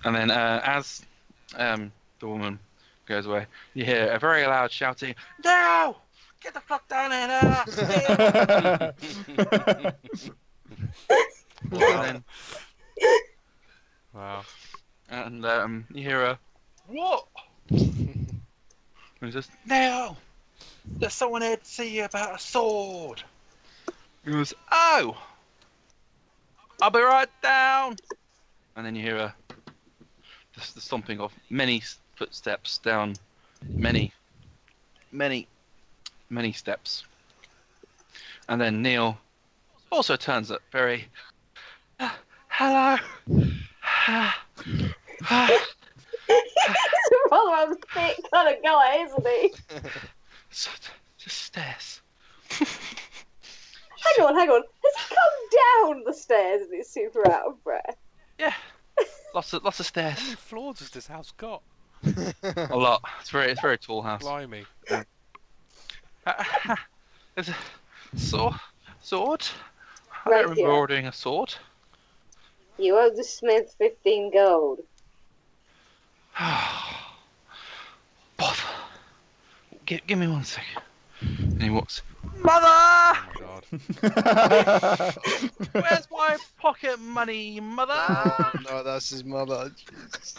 Speaker 2: And then as the woman goes away, you hear a very loud shouting, "No! Get the fuck down here!"
Speaker 6: Wow.
Speaker 2: And you hear a, "What?" And he says, "No! There's someone here to see you about a sword." He goes, "Oh! I'll be right down." And then you hear the stomping of many footsteps down many steps. And then Neil also turns up very, "Hello."
Speaker 5: He's a rather unfit kind of guy, isn't he?
Speaker 2: So, just stairs.
Speaker 5: Hang on. Has he come down the stairs and he's super out of breath?
Speaker 2: Yeah. Lots of stairs.
Speaker 6: How many floors has this house got?
Speaker 2: A lot. It's a very tall house.
Speaker 6: Blimey.
Speaker 2: There's a sword. I don't remember ordering a sword.
Speaker 5: You owe the smith 15 gold.
Speaker 2: Bother. Give me 1 second. And he walks. "Mother!
Speaker 6: Oh my god.
Speaker 2: Where's my pocket money, mother?"
Speaker 7: Oh, no, that's his mother.
Speaker 5: Is his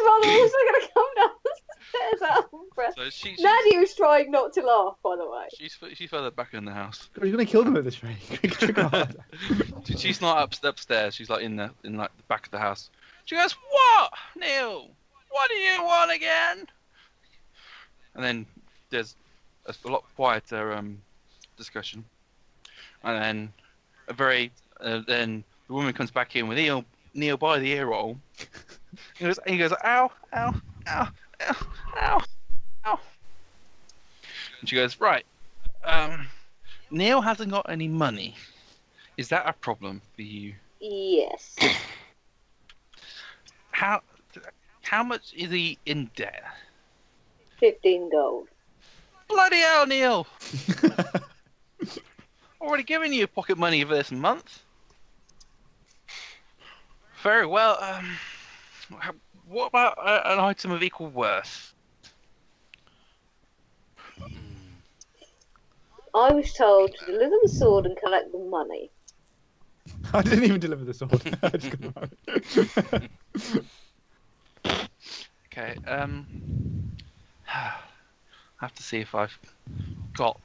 Speaker 5: mother also going to come down the stairs out of breath?
Speaker 2: So she's
Speaker 5: Nadia was trying not to laugh, by the way.
Speaker 2: she's further back in the house.
Speaker 3: God, you're gonna kill them at this rate.
Speaker 2: She's not upstairs. She's like in the back of the house. She goes, "What, Neil? What do you want again?" And then there's a lot quieter discussion. And then then the woman comes back in with Neil by the ear roll. He goes, "Ow, ow, ow, ow, ow, ow." And she goes, "Right, Neil hasn't got any money. Is that a problem for you?"
Speaker 5: Yes.
Speaker 2: How much is he in debt?
Speaker 5: 15 gold.
Speaker 2: Bloody hell, Neil! Already given you pocket money for this month. Very well. What about an item of equal worth?
Speaker 5: I was told to deliver the sword and collect the money.
Speaker 3: I didn't even deliver the sword. I just got
Speaker 2: Okay. I have to see if I've got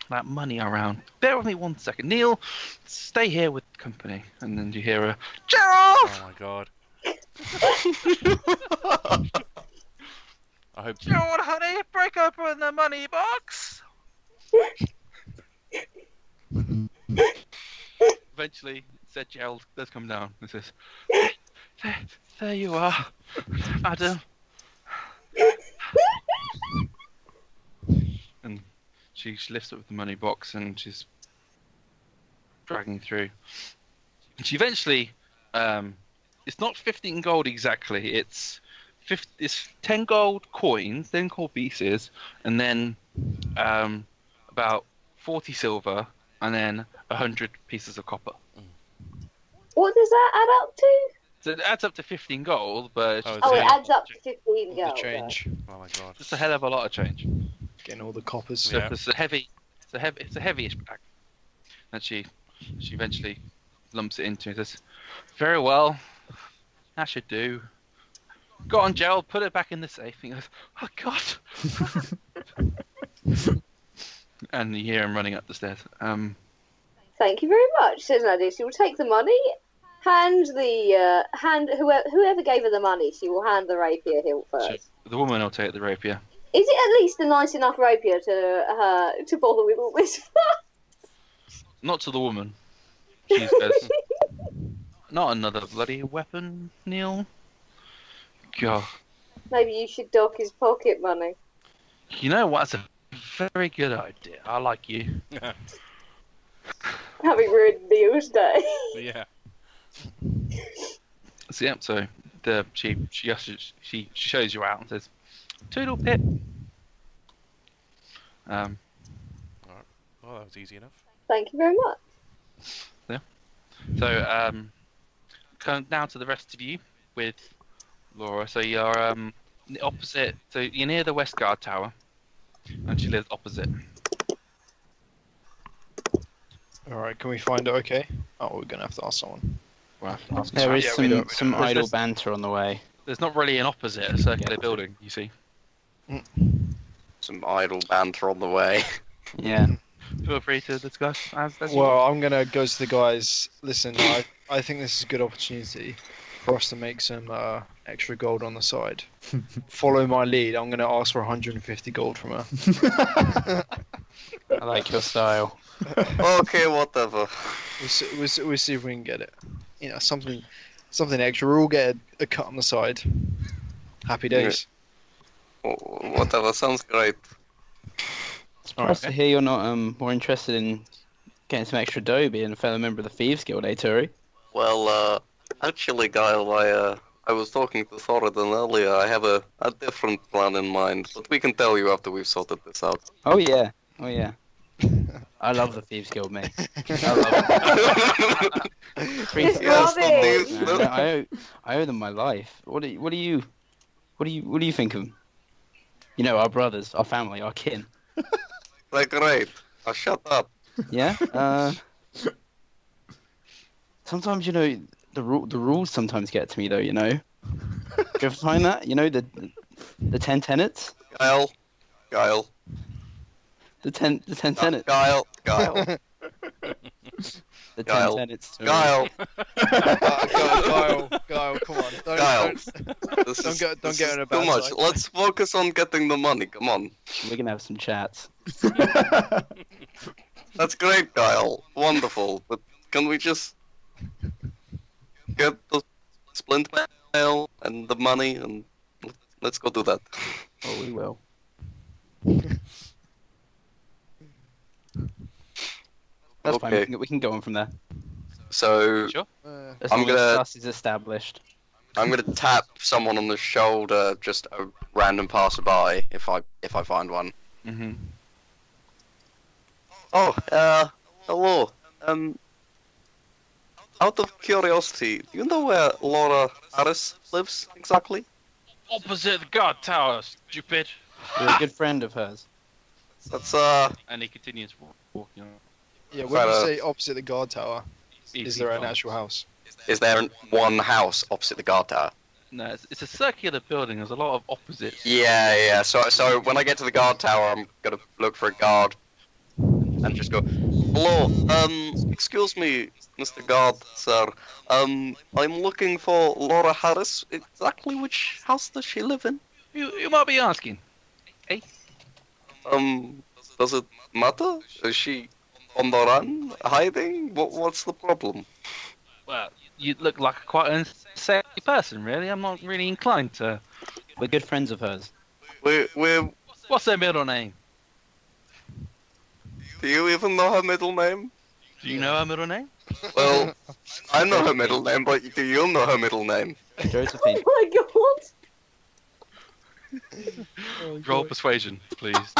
Speaker 2: that money around. Bear with me 1 second. Neil, stay here with company. And then you hear a, "Gerald!"
Speaker 6: Oh my god. I hope.
Speaker 2: "Gerald, honey, break open the money box." Eventually, said Gerald does come down and says, there you are, madam." And she lifts up the money box and she's dragging through. And she eventually, it's not 15 gold exactly, it's 10 gold coins, 10 gold pieces, and then about 40 silver, and then 100 pieces of copper.
Speaker 5: What does that add up to?
Speaker 2: So it adds up to 15 gold, but
Speaker 6: Oh,
Speaker 5: Oh, it
Speaker 6: Yeah.
Speaker 5: adds up to 15
Speaker 7: The
Speaker 5: gold.
Speaker 7: change.
Speaker 6: Oh my god.
Speaker 2: it's a hell of a lot of change.
Speaker 7: Getting all the coppers.
Speaker 2: So
Speaker 6: Yeah.
Speaker 2: it's a heavyish bag. And she eventually lumps it into it. Says, "Very well, that should do. Go on, Gerald, put it back in the safe." He goes, "Oh God!" And you hear him running up the stairs.
Speaker 5: Thank you very much, says Nadia. She will take the money, whoever gave her the money, she will hand the rapier hilt first.
Speaker 2: The woman will take the rapier.
Speaker 5: Is it at least a nice enough rapier to bother with all this?
Speaker 2: Not to the woman. She says, "Not another bloody weapon, Neil." God.
Speaker 5: Maybe you should dock his pocket money.
Speaker 2: You know what? That's a very good idea. I like you.
Speaker 5: Having ruined Neil's day.
Speaker 6: Yeah.
Speaker 2: So yeah, so she shows you out and says, "Toodle pip."
Speaker 6: Well, that was easy enough.
Speaker 5: Thank you very much.
Speaker 2: So come down to the rest of you with Laura. So you're opposite. So you're near the West Guard Tower, and she lives opposite.
Speaker 7: Alright, can we find it okay? Oh, we're gonna have to ask someone.
Speaker 2: We'll have to ask
Speaker 4: There is
Speaker 7: we don't-
Speaker 4: some
Speaker 2: There's
Speaker 4: idle
Speaker 2: this-
Speaker 4: banter on the way.
Speaker 2: There's not really an opposite a circular building. You see.
Speaker 1: Some idle banter on the way.
Speaker 4: Yeah.
Speaker 2: Feel free to discuss as you want.
Speaker 7: Well, I'm gonna go to the guys. Listen, I think this is a good opportunity for us to make some extra gold on the side. Follow my lead. I'm gonna ask for 150 gold from her.
Speaker 4: I like your style.
Speaker 1: Okay, whatever.
Speaker 7: We'll see if we can get it. You know, something extra. We'll all get a cut on the side. Happy days.
Speaker 1: Whatever, sounds great.
Speaker 4: Surprised to hear you're not more interested in getting some extra dough, being a fellow member of the Thieves Guild, eh, Turi?
Speaker 1: Well, actually, Guile, I was talking to Thoradin earlier. I have a different plan in mind, but we can tell you after we've sorted this out.
Speaker 4: Oh yeah, oh yeah. I love the Thieves Guild, mate. I love it.
Speaker 5: It's
Speaker 1: Yes, the
Speaker 5: Robin!
Speaker 1: thieves-
Speaker 4: Man, I owe them my life. What do you think of them? You know, our brothers, our family, our kin.
Speaker 1: They're great. Oh, shut up.
Speaker 4: Yeah. Sometimes, you know, the rules sometimes get to me, though. You know. Do you ever find that? You know, the 10 tenets.
Speaker 1: Guile.
Speaker 4: The 10 tenets.
Speaker 1: Guile.
Speaker 4: The 10
Speaker 1: Guile.
Speaker 4: tenets.
Speaker 1: Guile.
Speaker 7: Guile, come on.
Speaker 1: Guile. This
Speaker 7: Don't
Speaker 1: is-
Speaker 7: get
Speaker 1: this
Speaker 7: in
Speaker 1: is
Speaker 7: a
Speaker 1: too
Speaker 7: bad
Speaker 1: much.
Speaker 7: side.
Speaker 1: Let's focus on getting the money. Come on.
Speaker 4: We're gonna have some chats.
Speaker 1: That's great, Guile. Wonderful. But can we just get the splint mail and the money and let's go do that.
Speaker 4: Oh, we will. That's fine.
Speaker 1: Okay.
Speaker 4: We can go on from there.
Speaker 1: So
Speaker 2: Sure.
Speaker 4: As
Speaker 1: I'm
Speaker 4: long as
Speaker 1: gonna-
Speaker 4: trust is established.
Speaker 1: I'm gonna tap someone on the shoulder, just a random passerby, if I find one.
Speaker 2: Mm-hmm.
Speaker 1: Oh, hello. Out of curiosity, do you know where Laura Harris lives exactly?
Speaker 2: Opposite the guard tower, stupid.
Speaker 4: You're a good friend of hers.
Speaker 1: That's
Speaker 2: And he continues walking on.
Speaker 7: Yeah, when you
Speaker 1: Right,
Speaker 7: say opposite the guard tower, is there an actual house?
Speaker 1: Is there one house opposite the guard tower?
Speaker 2: No, it's a circular building. There's a lot of opposites.
Speaker 1: Yeah. So when I get to the guard tower, I'm gonna look for a guard and just go, hello. Excuse me, Mr. Guard, sir. I'm looking for Laura Harris. Exactly which house does she live in?
Speaker 2: You might be asking.
Speaker 1: Does it matter? Is she on the run, hiding? What's the problem?
Speaker 2: Well, you look like quite an sexy person, really. I'm not really inclined to.
Speaker 4: We're good friends of hers.
Speaker 1: We're.
Speaker 2: What's their middle name?
Speaker 1: Do you even know her middle name?
Speaker 2: Do you know her middle name?
Speaker 1: Well, I know her middle name, but do you know her middle name?
Speaker 4: Josephine.
Speaker 5: Oh my god!
Speaker 2: Roll persuasion, please.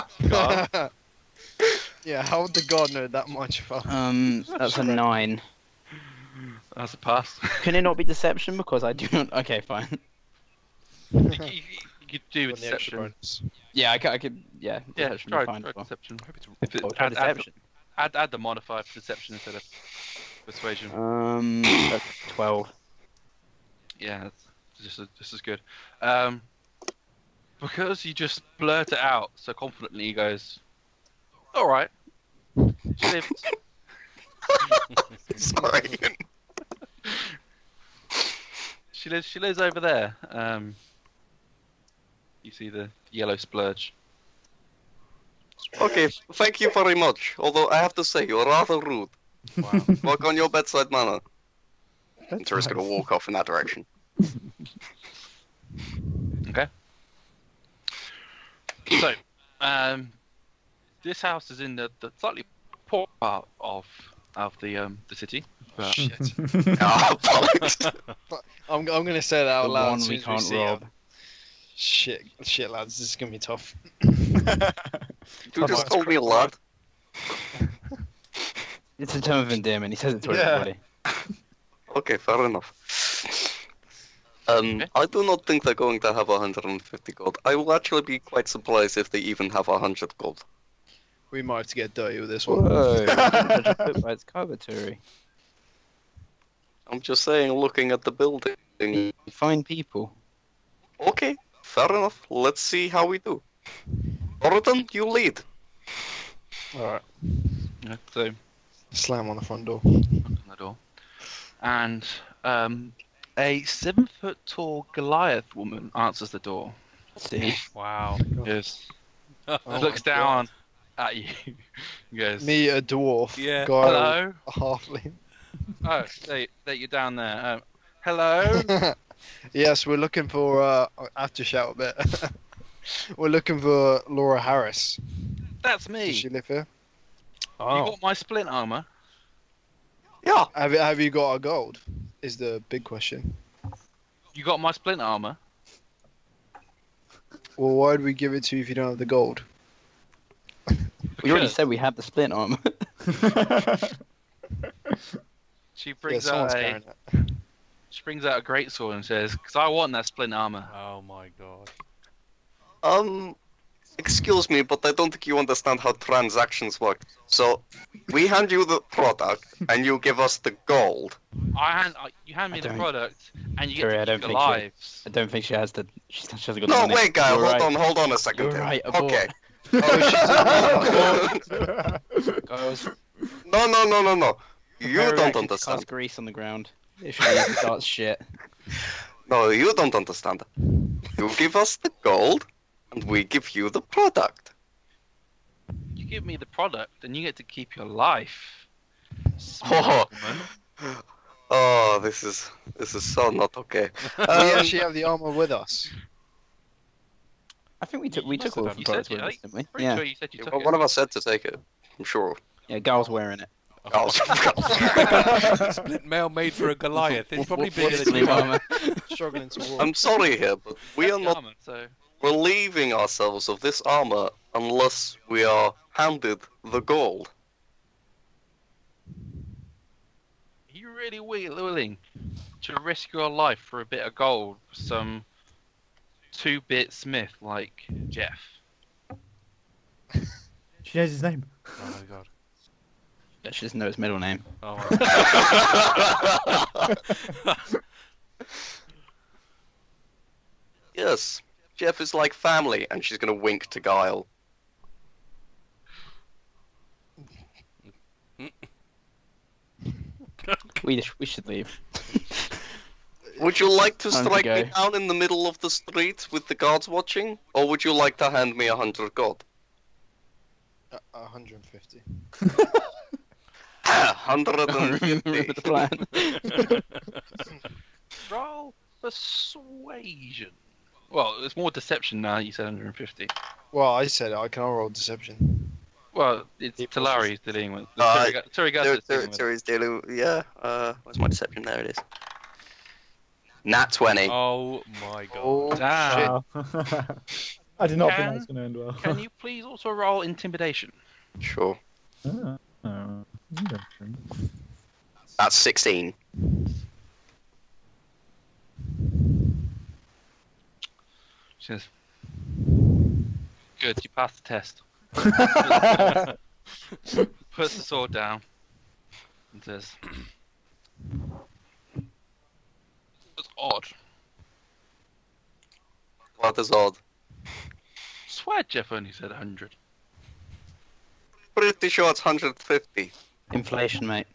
Speaker 7: Yeah, how would the guard know that much about?
Speaker 4: That's a 9.
Speaker 2: That's a pass.
Speaker 4: Can it not be deception because I do not? Okay, fine.
Speaker 2: you could do
Speaker 7: On the extra
Speaker 2: deception.
Speaker 7: bonus.
Speaker 4: Yeah, I could. Yeah,
Speaker 2: Yeah,
Speaker 4: deception
Speaker 2: try
Speaker 4: would be fine as well.
Speaker 2: deception.
Speaker 4: If it,
Speaker 2: Add
Speaker 4: deception.
Speaker 2: add the modifier for deception instead of persuasion.
Speaker 4: That's 12.
Speaker 2: Yeah, that's just as good. Because you just blurt it out so confidently, he goes, "All right." She lives.
Speaker 1: Sorry.
Speaker 2: She lives over there. You see the yellow splurge.
Speaker 1: Okay, thank you very much. Although I have to say, you're rather rude.
Speaker 6: Wow.
Speaker 1: Walk on your bedside manner. And
Speaker 3: That's
Speaker 1: Tara's
Speaker 3: nice.
Speaker 1: gonna walk off in that direction.
Speaker 2: Okay. So, this house is in the slightly poor part of the city. But
Speaker 7: Shit.
Speaker 1: Ah, bollocks.
Speaker 7: I'm gonna say that out
Speaker 4: The
Speaker 7: loud.
Speaker 4: one
Speaker 7: as
Speaker 4: we
Speaker 7: soon as
Speaker 4: can't rob.
Speaker 7: Shit, lads, this is gonna be tough.
Speaker 1: You just called me a lad.
Speaker 4: It's a term of endearment. He says it to
Speaker 7: Yeah.
Speaker 4: everybody.
Speaker 1: Okay, fair enough. I do not think they're going to have 150 gold. I will actually be quite surprised if they even have 100 gold.
Speaker 7: We might have to get dirty with this one.
Speaker 4: Whoa! Judge a book by its cover, Turi.
Speaker 1: I'm just saying, looking at the building.
Speaker 4: Fine people.
Speaker 1: Okay, fair enough. Let's see how we do. Thoradin, you lead.
Speaker 7: Alright,
Speaker 2: yeah, so
Speaker 7: slam on the front door.
Speaker 2: open the door, and a 7-foot tall Goliath woman answers the door.
Speaker 4: See?
Speaker 6: Wow.
Speaker 2: Yes.
Speaker 7: Oh
Speaker 2: Looks
Speaker 7: my
Speaker 2: down at you. Goes,
Speaker 7: Me, a dwarf.
Speaker 6: Yeah.
Speaker 7: Guile,
Speaker 2: hello.
Speaker 7: a halfling.
Speaker 2: Oh, you're down there. Hello.
Speaker 7: Yes, we're looking for. I have to shout a bit. We're looking for Laura Harris.
Speaker 2: That's me.
Speaker 7: Does she live here?
Speaker 2: You
Speaker 7: Oh.
Speaker 2: got my splint armor.
Speaker 1: Yeah.
Speaker 7: Have you got a gold? Is the big question.
Speaker 2: You got my splint armor.
Speaker 7: Well, why'd we give it to you if you don't have the gold?
Speaker 4: We already
Speaker 2: Because
Speaker 4: said we have the splint armor.
Speaker 2: She
Speaker 7: Yeah,
Speaker 2: brings
Speaker 7: someone's
Speaker 2: out
Speaker 7: carrying it.
Speaker 2: she brings out a greatsword and says, "Because I want that splint armor."
Speaker 6: Oh my god.
Speaker 1: Excuse me, but I don't think you understand how transactions work. So, we hand you the product, and you give us the gold.
Speaker 2: You hand me
Speaker 4: I
Speaker 2: the
Speaker 4: don't-
Speaker 2: product, and you
Speaker 4: Sorry, I
Speaker 2: get to
Speaker 4: don't
Speaker 2: keep
Speaker 4: think
Speaker 2: your
Speaker 4: she-
Speaker 2: lives.
Speaker 4: I don't think she has the. She hasn't got the
Speaker 1: No,
Speaker 4: money.
Speaker 1: wait, Guile,
Speaker 4: You're right.
Speaker 1: hold on a second.
Speaker 4: You're
Speaker 1: here.
Speaker 4: right, abort.
Speaker 1: Okay.
Speaker 4: Guys,
Speaker 1: No. You
Speaker 4: prepare a
Speaker 1: don't
Speaker 4: reaction to
Speaker 1: understand.
Speaker 4: cast grease on the ground. If she starts shit.
Speaker 1: No, you don't understand. You give us the gold, and we give you the product.
Speaker 2: You give me the product, and you get to keep your life.
Speaker 1: Oh.
Speaker 2: Smart woman.
Speaker 1: Oh, this is so not okay.
Speaker 7: We actually have the armor with us.
Speaker 4: I think we took
Speaker 6: must have
Speaker 4: all
Speaker 6: done.
Speaker 4: of the
Speaker 2: You
Speaker 4: products
Speaker 2: said
Speaker 4: with
Speaker 2: you-
Speaker 4: us, didn't we?
Speaker 2: Pretty
Speaker 4: Yeah.
Speaker 2: sure you said you took
Speaker 1: Well,
Speaker 2: it.
Speaker 1: one of us said to take it. I'm sure.
Speaker 4: Yeah, Gal's wearing it.
Speaker 1: Oh,
Speaker 6: Split mail made for a Goliath. It's probably
Speaker 4: What's
Speaker 6: bigger
Speaker 4: the
Speaker 6: than you
Speaker 4: splint
Speaker 6: are.
Speaker 4: armor?
Speaker 7: Struggling to walk.
Speaker 1: I'm sorry here, but we are
Speaker 2: The
Speaker 1: not
Speaker 2: armor, so
Speaker 1: relieving ourselves of this armor unless we are handed the gold.
Speaker 2: are you really willing to risk your life for a bit of gold? Some 2-bit smith like Jeff.
Speaker 3: She knows his name.
Speaker 6: Oh my god.
Speaker 4: Yeah, she doesn't know his middle name.
Speaker 6: Oh my god.
Speaker 1: Yes, Jeff is like family, and she's gonna wink to Guile.
Speaker 4: We should leave.
Speaker 1: Would you like to
Speaker 4: Time to
Speaker 1: strike me
Speaker 4: go.
Speaker 1: down in the middle of the street with the guards watching, or would you like to hand me 100 gold?
Speaker 7: 150.
Speaker 1: 150.
Speaker 4: Remember the plan.
Speaker 2: Roll persuasion. Well, it's more deception now. You said 150.
Speaker 7: Well, I said it. I can roll deception.
Speaker 2: Well, it's
Speaker 7: People
Speaker 2: Talari's dealing with.
Speaker 1: Uh,
Speaker 2: Turygurtha's dealing with.
Speaker 1: Series dealing. Yeah. Where's my deception? There it is. Nat 20.
Speaker 6: Oh my god.
Speaker 7: Oh,
Speaker 2: Damn.
Speaker 7: shit.
Speaker 3: Wow. I did not think
Speaker 2: Can-
Speaker 3: that was going to end well.
Speaker 2: Can you please also roll intimidation?
Speaker 1: Sure.
Speaker 3: Oh, interesting.
Speaker 1: That's 16.
Speaker 2: She says, "Good, you passed the test." Puts the sword down and says, "It's odd.
Speaker 1: What is odd?
Speaker 2: Swear Jeff only said 100.
Speaker 1: Pretty sure it's 150.
Speaker 4: Inflation, mate.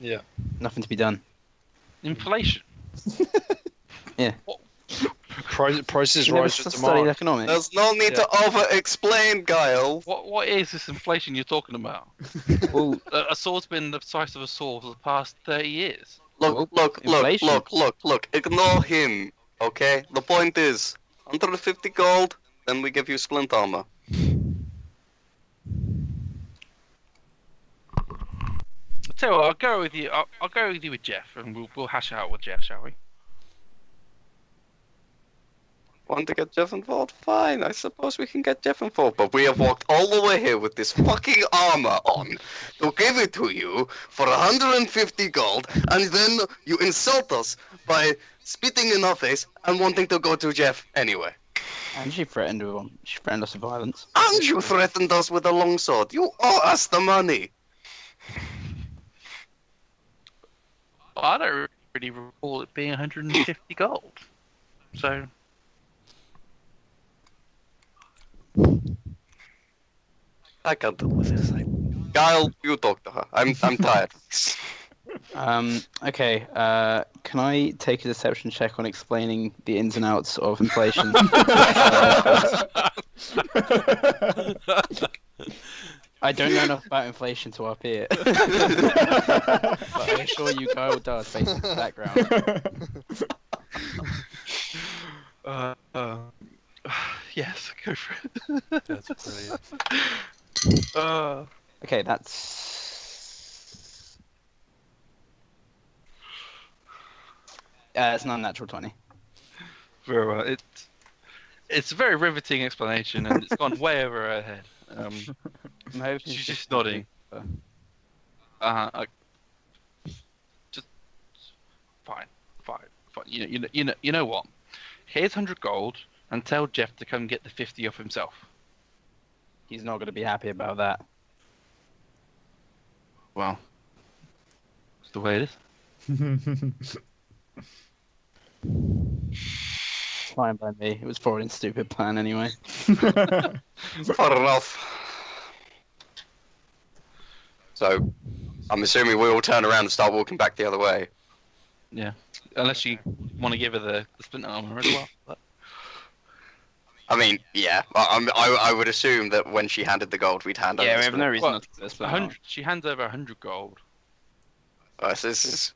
Speaker 7: Yeah.
Speaker 4: Nothing to be done.
Speaker 2: Inflation.
Speaker 4: Yeah.
Speaker 2: What?
Speaker 7: Prices
Speaker 4: You never
Speaker 7: rise with
Speaker 4: studied
Speaker 7: demand.
Speaker 4: economics.
Speaker 1: There's no need to over-explain, Guile.
Speaker 2: What is this inflation you're talking about?
Speaker 4: Well,
Speaker 2: A sword's been the price of a sword for the past 30 years.
Speaker 1: Look,
Speaker 4: inflation.
Speaker 1: look. Ignore him, okay? The point is, 150 gold, then we give you splint armor.
Speaker 2: Tell you what, I'll go with you. I'll go with you with Jeff, and we'll hash it out with Jeff, shall we?
Speaker 1: Want to get Jeff involved? Fine, I suppose we can get Jeff involved. But we have walked all the way here with this fucking armor on to give it to you for 150 gold, and then you insult us by spitting in our face and wanting to go to Jeff anyway.
Speaker 4: and she threatened us with violence.
Speaker 1: And you threatened us with a longsword. You owe us the money.
Speaker 2: I don't really recall it being 150 gold. So.
Speaker 1: I can't deal with this. Guile, you talk to her. I'm tired.
Speaker 4: Okay. Can I take a deception check on explaining the ins and outs of inflation? I don't know enough about inflation to up here, but I assure you, Guile does based on his background.
Speaker 2: Yes, go for it.
Speaker 6: That's brilliant.
Speaker 4: Okay, that's it's not a natural 20.
Speaker 2: Very well. It's a very riveting explanation, and it's gone way over her head.
Speaker 4: I'm hoping
Speaker 2: She's just nodding. Just fine. You know what? Here's 100 gold, and tell Jeff to come get the 50 off himself.
Speaker 4: He's not going to be happy about that.
Speaker 2: Well, it's the way it is.
Speaker 4: Fine by me. It was Thoradin's stupid plan anyway.
Speaker 1: Fair enough. So, I'm assuming we all turn around and start walking back the other way.
Speaker 2: Yeah, unless you want to give her the splint armor as well. But...
Speaker 1: I mean, yeah. I would assume that when she handed the gold, we'd hand over
Speaker 4: Yeah,
Speaker 1: the
Speaker 4: we have no reason
Speaker 2: Well,
Speaker 4: not to do this.
Speaker 2: 100. She hands over 100 gold.
Speaker 1: So this is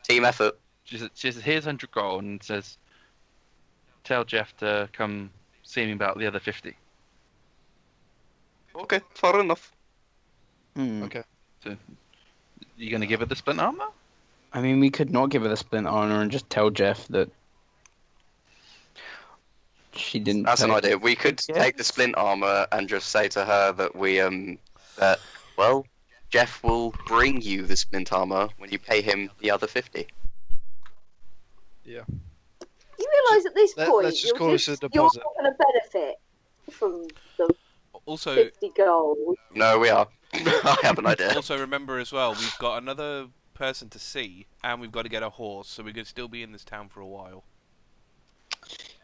Speaker 1: team effort.
Speaker 2: She says, "Here's 100 gold," and says, "Tell Jeff to come see me about the other 50."
Speaker 1: Okay, fair enough.
Speaker 7: Okay.
Speaker 2: So, you gonna give her the splint armor?
Speaker 4: I mean, we could not give her the splint armor and just tell Jeff that she didn't.
Speaker 1: That's an
Speaker 4: pay.
Speaker 1: idea. We could
Speaker 4: Yeah.
Speaker 1: take the splint armor and just say to her that well, Jeff will bring you the splint armor when you pay him the other 50.
Speaker 5: You realise at this point
Speaker 7: let's just call this a
Speaker 5: you're
Speaker 7: deposit.
Speaker 5: not going to benefit from the
Speaker 6: Also,
Speaker 5: 50 gold.
Speaker 1: No, we are. I have an idea.
Speaker 6: also remember as well, we've got another person to see, and we've got to get a horse, so we could still be in this town for a while.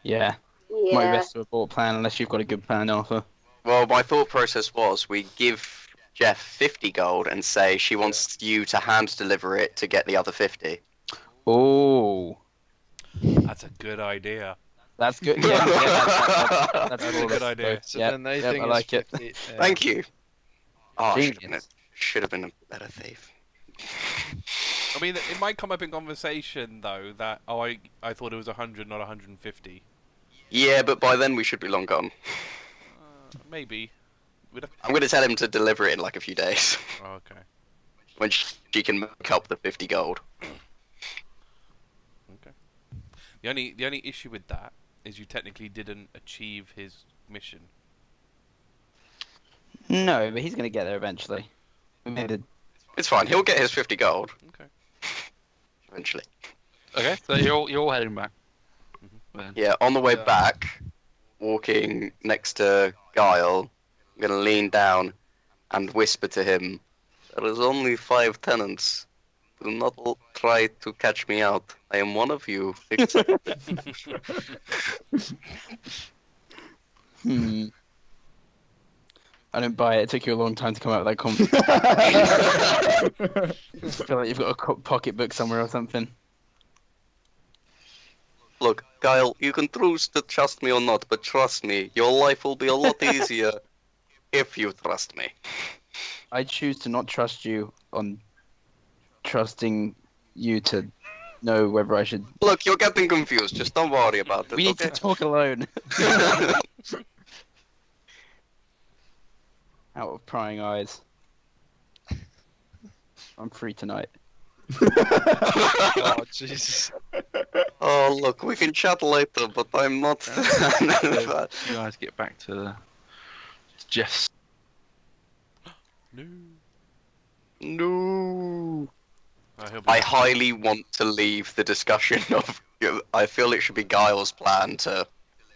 Speaker 4: Yeah. Might be
Speaker 5: Yeah.
Speaker 4: best to abort plan unless you've got a good plan, Arthur.
Speaker 1: Well, my thought process was we give Jeff 50 gold and say she wants you to hand deliver it to get the other 50.
Speaker 4: Oh,
Speaker 6: That's a good idea.
Speaker 4: that's good. Yeah, that's
Speaker 6: That's a good idea.
Speaker 7: So
Speaker 4: Yep,
Speaker 7: then they
Speaker 4: yep,
Speaker 7: think
Speaker 4: I like
Speaker 7: it's
Speaker 4: it.
Speaker 7: 50, yeah.
Speaker 1: Thank you. Oh,
Speaker 4: Genius.
Speaker 1: should have been a better thief.
Speaker 6: I mean, it might come up in conversation though that I thought it was 100, not 150.
Speaker 1: Yeah, but by then we should be long gone.
Speaker 6: Maybe. We'd have...
Speaker 1: I'm going to tell him to deliver it in like a few days.
Speaker 6: Oh, okay.
Speaker 1: When she can make up the 50 gold.
Speaker 6: Okay. The only issue with that is you technically didn't achieve his mission.
Speaker 4: No, but he's going to get there eventually. We made it.
Speaker 1: It's fine, he'll get his 50 gold.
Speaker 6: Okay.
Speaker 1: Eventually.
Speaker 2: Okay, so you're all heading back. Then.
Speaker 1: Yeah, on the way
Speaker 7: Yeah.
Speaker 1: back, walking next to Guile, I'm going to lean down and whisper to him, "There is only 5 tenants. Do not try to catch me out. I am one of you. Fix it."
Speaker 4: I don't buy it. It took you a long time to come out with that comment. I feel like you've got a pocketbook somewhere or something.
Speaker 1: Look, Guile, you can choose to trust me or not, but trust me, your life will be a lot easier if you trust me.
Speaker 4: I choose to not trust you on trusting you to know whether I should.
Speaker 1: Look, you're getting confused. Just don't worry about it.
Speaker 4: We need to talk alone. Out of prying eyes. I'm free tonight.
Speaker 7: Oh, Jesus.
Speaker 1: Oh, look, we can chat later, but I'm not.
Speaker 2: You guys get back to Jeff's.
Speaker 6: No.
Speaker 1: No.
Speaker 6: He'll be
Speaker 1: I highly want to leave the discussion of. I feel it should be Guile's plan to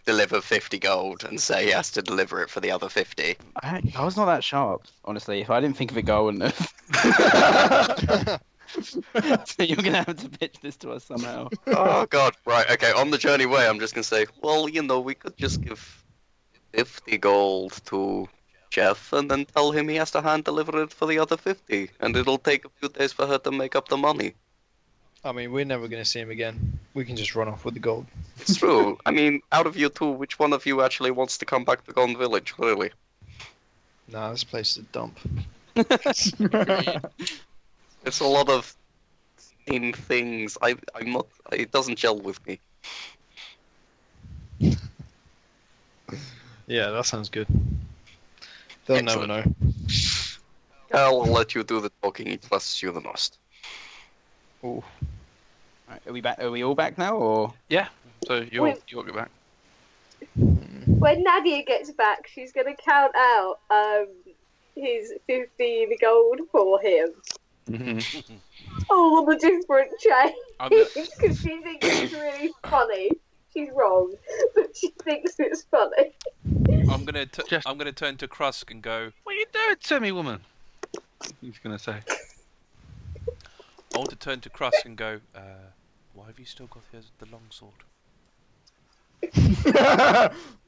Speaker 1: deliver 50 gold and say he has to deliver it for the other 50.
Speaker 4: I was not that sharp, honestly. If I didn't think of it, I wouldn't have. So you're gonna have to pitch this to us somehow.
Speaker 1: Oh god, right, okay, on the journey way I'm just gonna say, well, you know, we could just give 50 gold to Jeff and then tell him he has to hand deliver it for the other 50, and it'll take a few days for her to make up the money.
Speaker 7: I mean, we're never going to see him again. We can just run off with the gold.
Speaker 1: It's true. I mean, out of you two, which one of you actually wants to come back to Gone Village, really?
Speaker 7: Nah, this place is a dump.
Speaker 1: It's a lot of same things. I'm not. It doesn't gel with me.
Speaker 7: Yeah, that sounds good. They'll
Speaker 1: Excellent.
Speaker 7: never know.
Speaker 1: I'll let you do the talking. He trusts you the most.
Speaker 7: Ooh.
Speaker 4: Right, are we back? Are we all back now, or?
Speaker 2: Yeah. So you'll get back.
Speaker 5: When Nadia gets back, she's going to count out his 15 gold for him.
Speaker 2: Mm-hmm.
Speaker 5: All on a different chain.
Speaker 6: I'm gonna-
Speaker 5: Because she thinks it's really funny. She's wrong, but she thinks it's funny.
Speaker 6: I'm gonna turn to Krusk and go.
Speaker 2: What are you doing to me, woman? He's gonna say.
Speaker 6: I want to turn to Krusk and go. Why have you still got the long sword?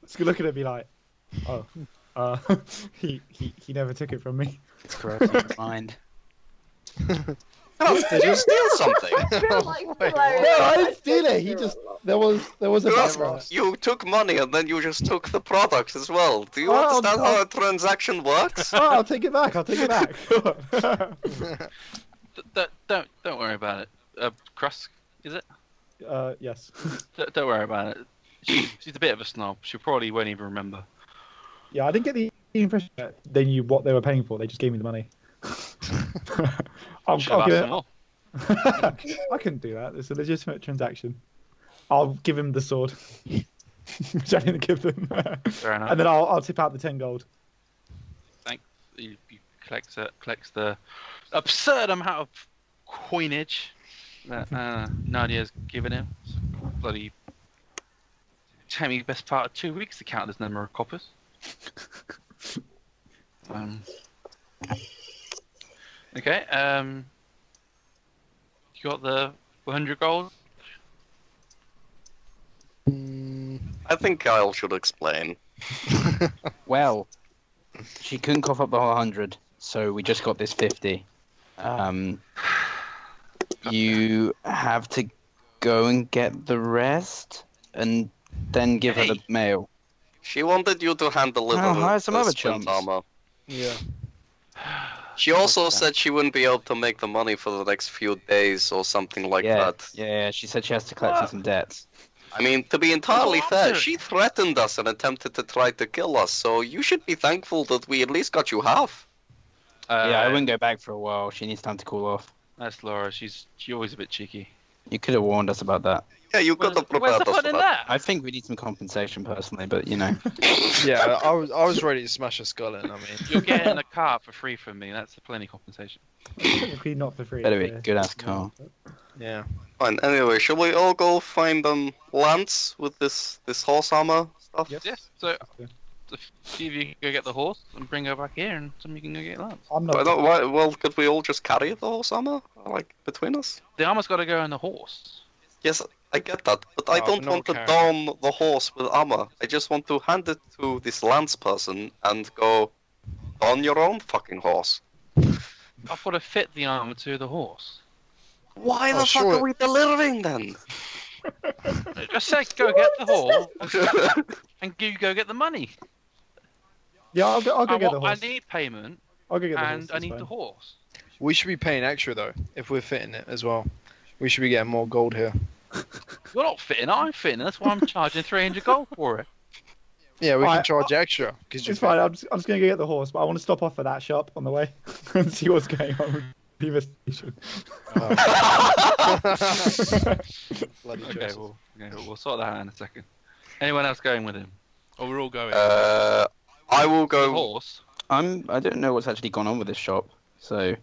Speaker 3: It's good looking at me like, oh, he never took it from me.
Speaker 4: It's correct in his mind.
Speaker 1: Oh, did you steal something?
Speaker 5: I feel like
Speaker 7: Wait,
Speaker 5: blowing
Speaker 3: No, I
Speaker 5: my
Speaker 3: didn't steal it. He
Speaker 5: sister
Speaker 3: just
Speaker 5: a lot.
Speaker 3: there was a
Speaker 1: Yes,
Speaker 3: background.
Speaker 1: you took money and then you just took the product as well. Do you
Speaker 3: Oh,
Speaker 1: understand
Speaker 3: no.
Speaker 1: how a transaction works?
Speaker 3: Oh, I'll take it back. I'll take it back.
Speaker 2: Don't worry about it. Krusk, is it?
Speaker 3: Yes.
Speaker 2: Don't worry about it. She's a bit of a snob. She probably won't even remember.
Speaker 3: Yeah, I didn't get the impression that they knew what they were paying for. They just gave me the money. I'll
Speaker 2: Should have
Speaker 3: give
Speaker 2: asked
Speaker 3: it.
Speaker 2: them all.
Speaker 3: I couldn't do that. It's a legitimate transaction. I'll give him the sword, which I didn't give them,
Speaker 2: Fair enough.
Speaker 3: and then I'll tip out the 10 gold.
Speaker 2: You collects the absurd amount of coinage that Nadia's given him. Bloody took me best part of 2 weeks to count this number of coppers. Okay. You got the 100 gold.
Speaker 1: I think Guile should explain.
Speaker 4: Well, she couldn't cough up the whole 100, so we just got this 50. You have to go and get the rest, and then give her the mail.
Speaker 1: She wanted you to hand deliver
Speaker 4: Oh, hire some
Speaker 1: the
Speaker 4: other
Speaker 1: splint
Speaker 4: chumps.
Speaker 1: armor.
Speaker 7: Yeah.
Speaker 1: She also said she wouldn't be able to make the money for the next few days or something like
Speaker 4: Yeah,
Speaker 1: that.
Speaker 4: yeah. She said she has to collect some debts.
Speaker 1: I mean, to be entirely
Speaker 2: What?
Speaker 1: fair, she threatened us and attempted to try to kill us, so you should be thankful that we at least got you half.
Speaker 4: Yeah, I wouldn't go back for a while. She needs time to cool off.
Speaker 2: That's Laura. She's always a bit cheeky.
Speaker 4: You could have warned us about that.
Speaker 1: Yeah, you could have
Speaker 2: Where's
Speaker 1: prepared
Speaker 2: the
Speaker 1: us
Speaker 2: fun
Speaker 1: for
Speaker 2: in
Speaker 1: that.
Speaker 2: that?
Speaker 4: I think we need some compensation personally, but you know.
Speaker 7: Yeah, I was ready to smash a skull in. I mean,
Speaker 2: You're getting a car for free from me. That's plenty compensation.
Speaker 3: Technically not for free.
Speaker 4: Better be
Speaker 3: yeah.
Speaker 4: good ass car.
Speaker 7: yeah.
Speaker 1: Fine, anyway, shall we all go find Lance with this horse armor stuff?
Speaker 3: Yep.
Speaker 2: Yes. So,
Speaker 3: Yeah.
Speaker 2: see if you can go get the horse and bring her back here, and some you can go get Lance.
Speaker 3: I'm
Speaker 1: Why
Speaker 3: not.
Speaker 1: not, well, could we all just carry the horse armor, like, between us?
Speaker 2: The armor's got to go on the horse.
Speaker 1: Yes, I get that, but I
Speaker 7: Oh,
Speaker 1: don't
Speaker 7: but
Speaker 1: want to
Speaker 7: not
Speaker 1: don the horse with armor. I just want to hand it to this Lance person and go, on your own fucking horse.
Speaker 2: I've got to fit the armor to the horse.
Speaker 1: Why
Speaker 7: Oh,
Speaker 1: the fuck
Speaker 7: sure.
Speaker 1: are we delivering then?
Speaker 2: Just say, go get the horse, and you go get the money.
Speaker 3: Yeah, I'll go get the
Speaker 2: I
Speaker 3: horse.
Speaker 2: need payment,
Speaker 3: I'll go get the horse.
Speaker 2: and I need the horse.
Speaker 7: We should be paying extra though if we're fitting it as well. We should be getting more gold here.
Speaker 2: You're not fitting, I'm fitting. That's why I'm charging 300 gold for it.
Speaker 7: Yeah, we
Speaker 3: Alright,
Speaker 7: can charge extra because
Speaker 3: It's fine. I'm just going to get the horse, but I want to stop off at that shop on the way and see what's going on with the investigation.
Speaker 2: Okay, we'll sort that out in a second. Anyone else going with him?
Speaker 6: Oh, we're all going.
Speaker 1: I will
Speaker 2: The
Speaker 1: go.
Speaker 2: horse.
Speaker 4: I don't know what's actually gone on with this shop, so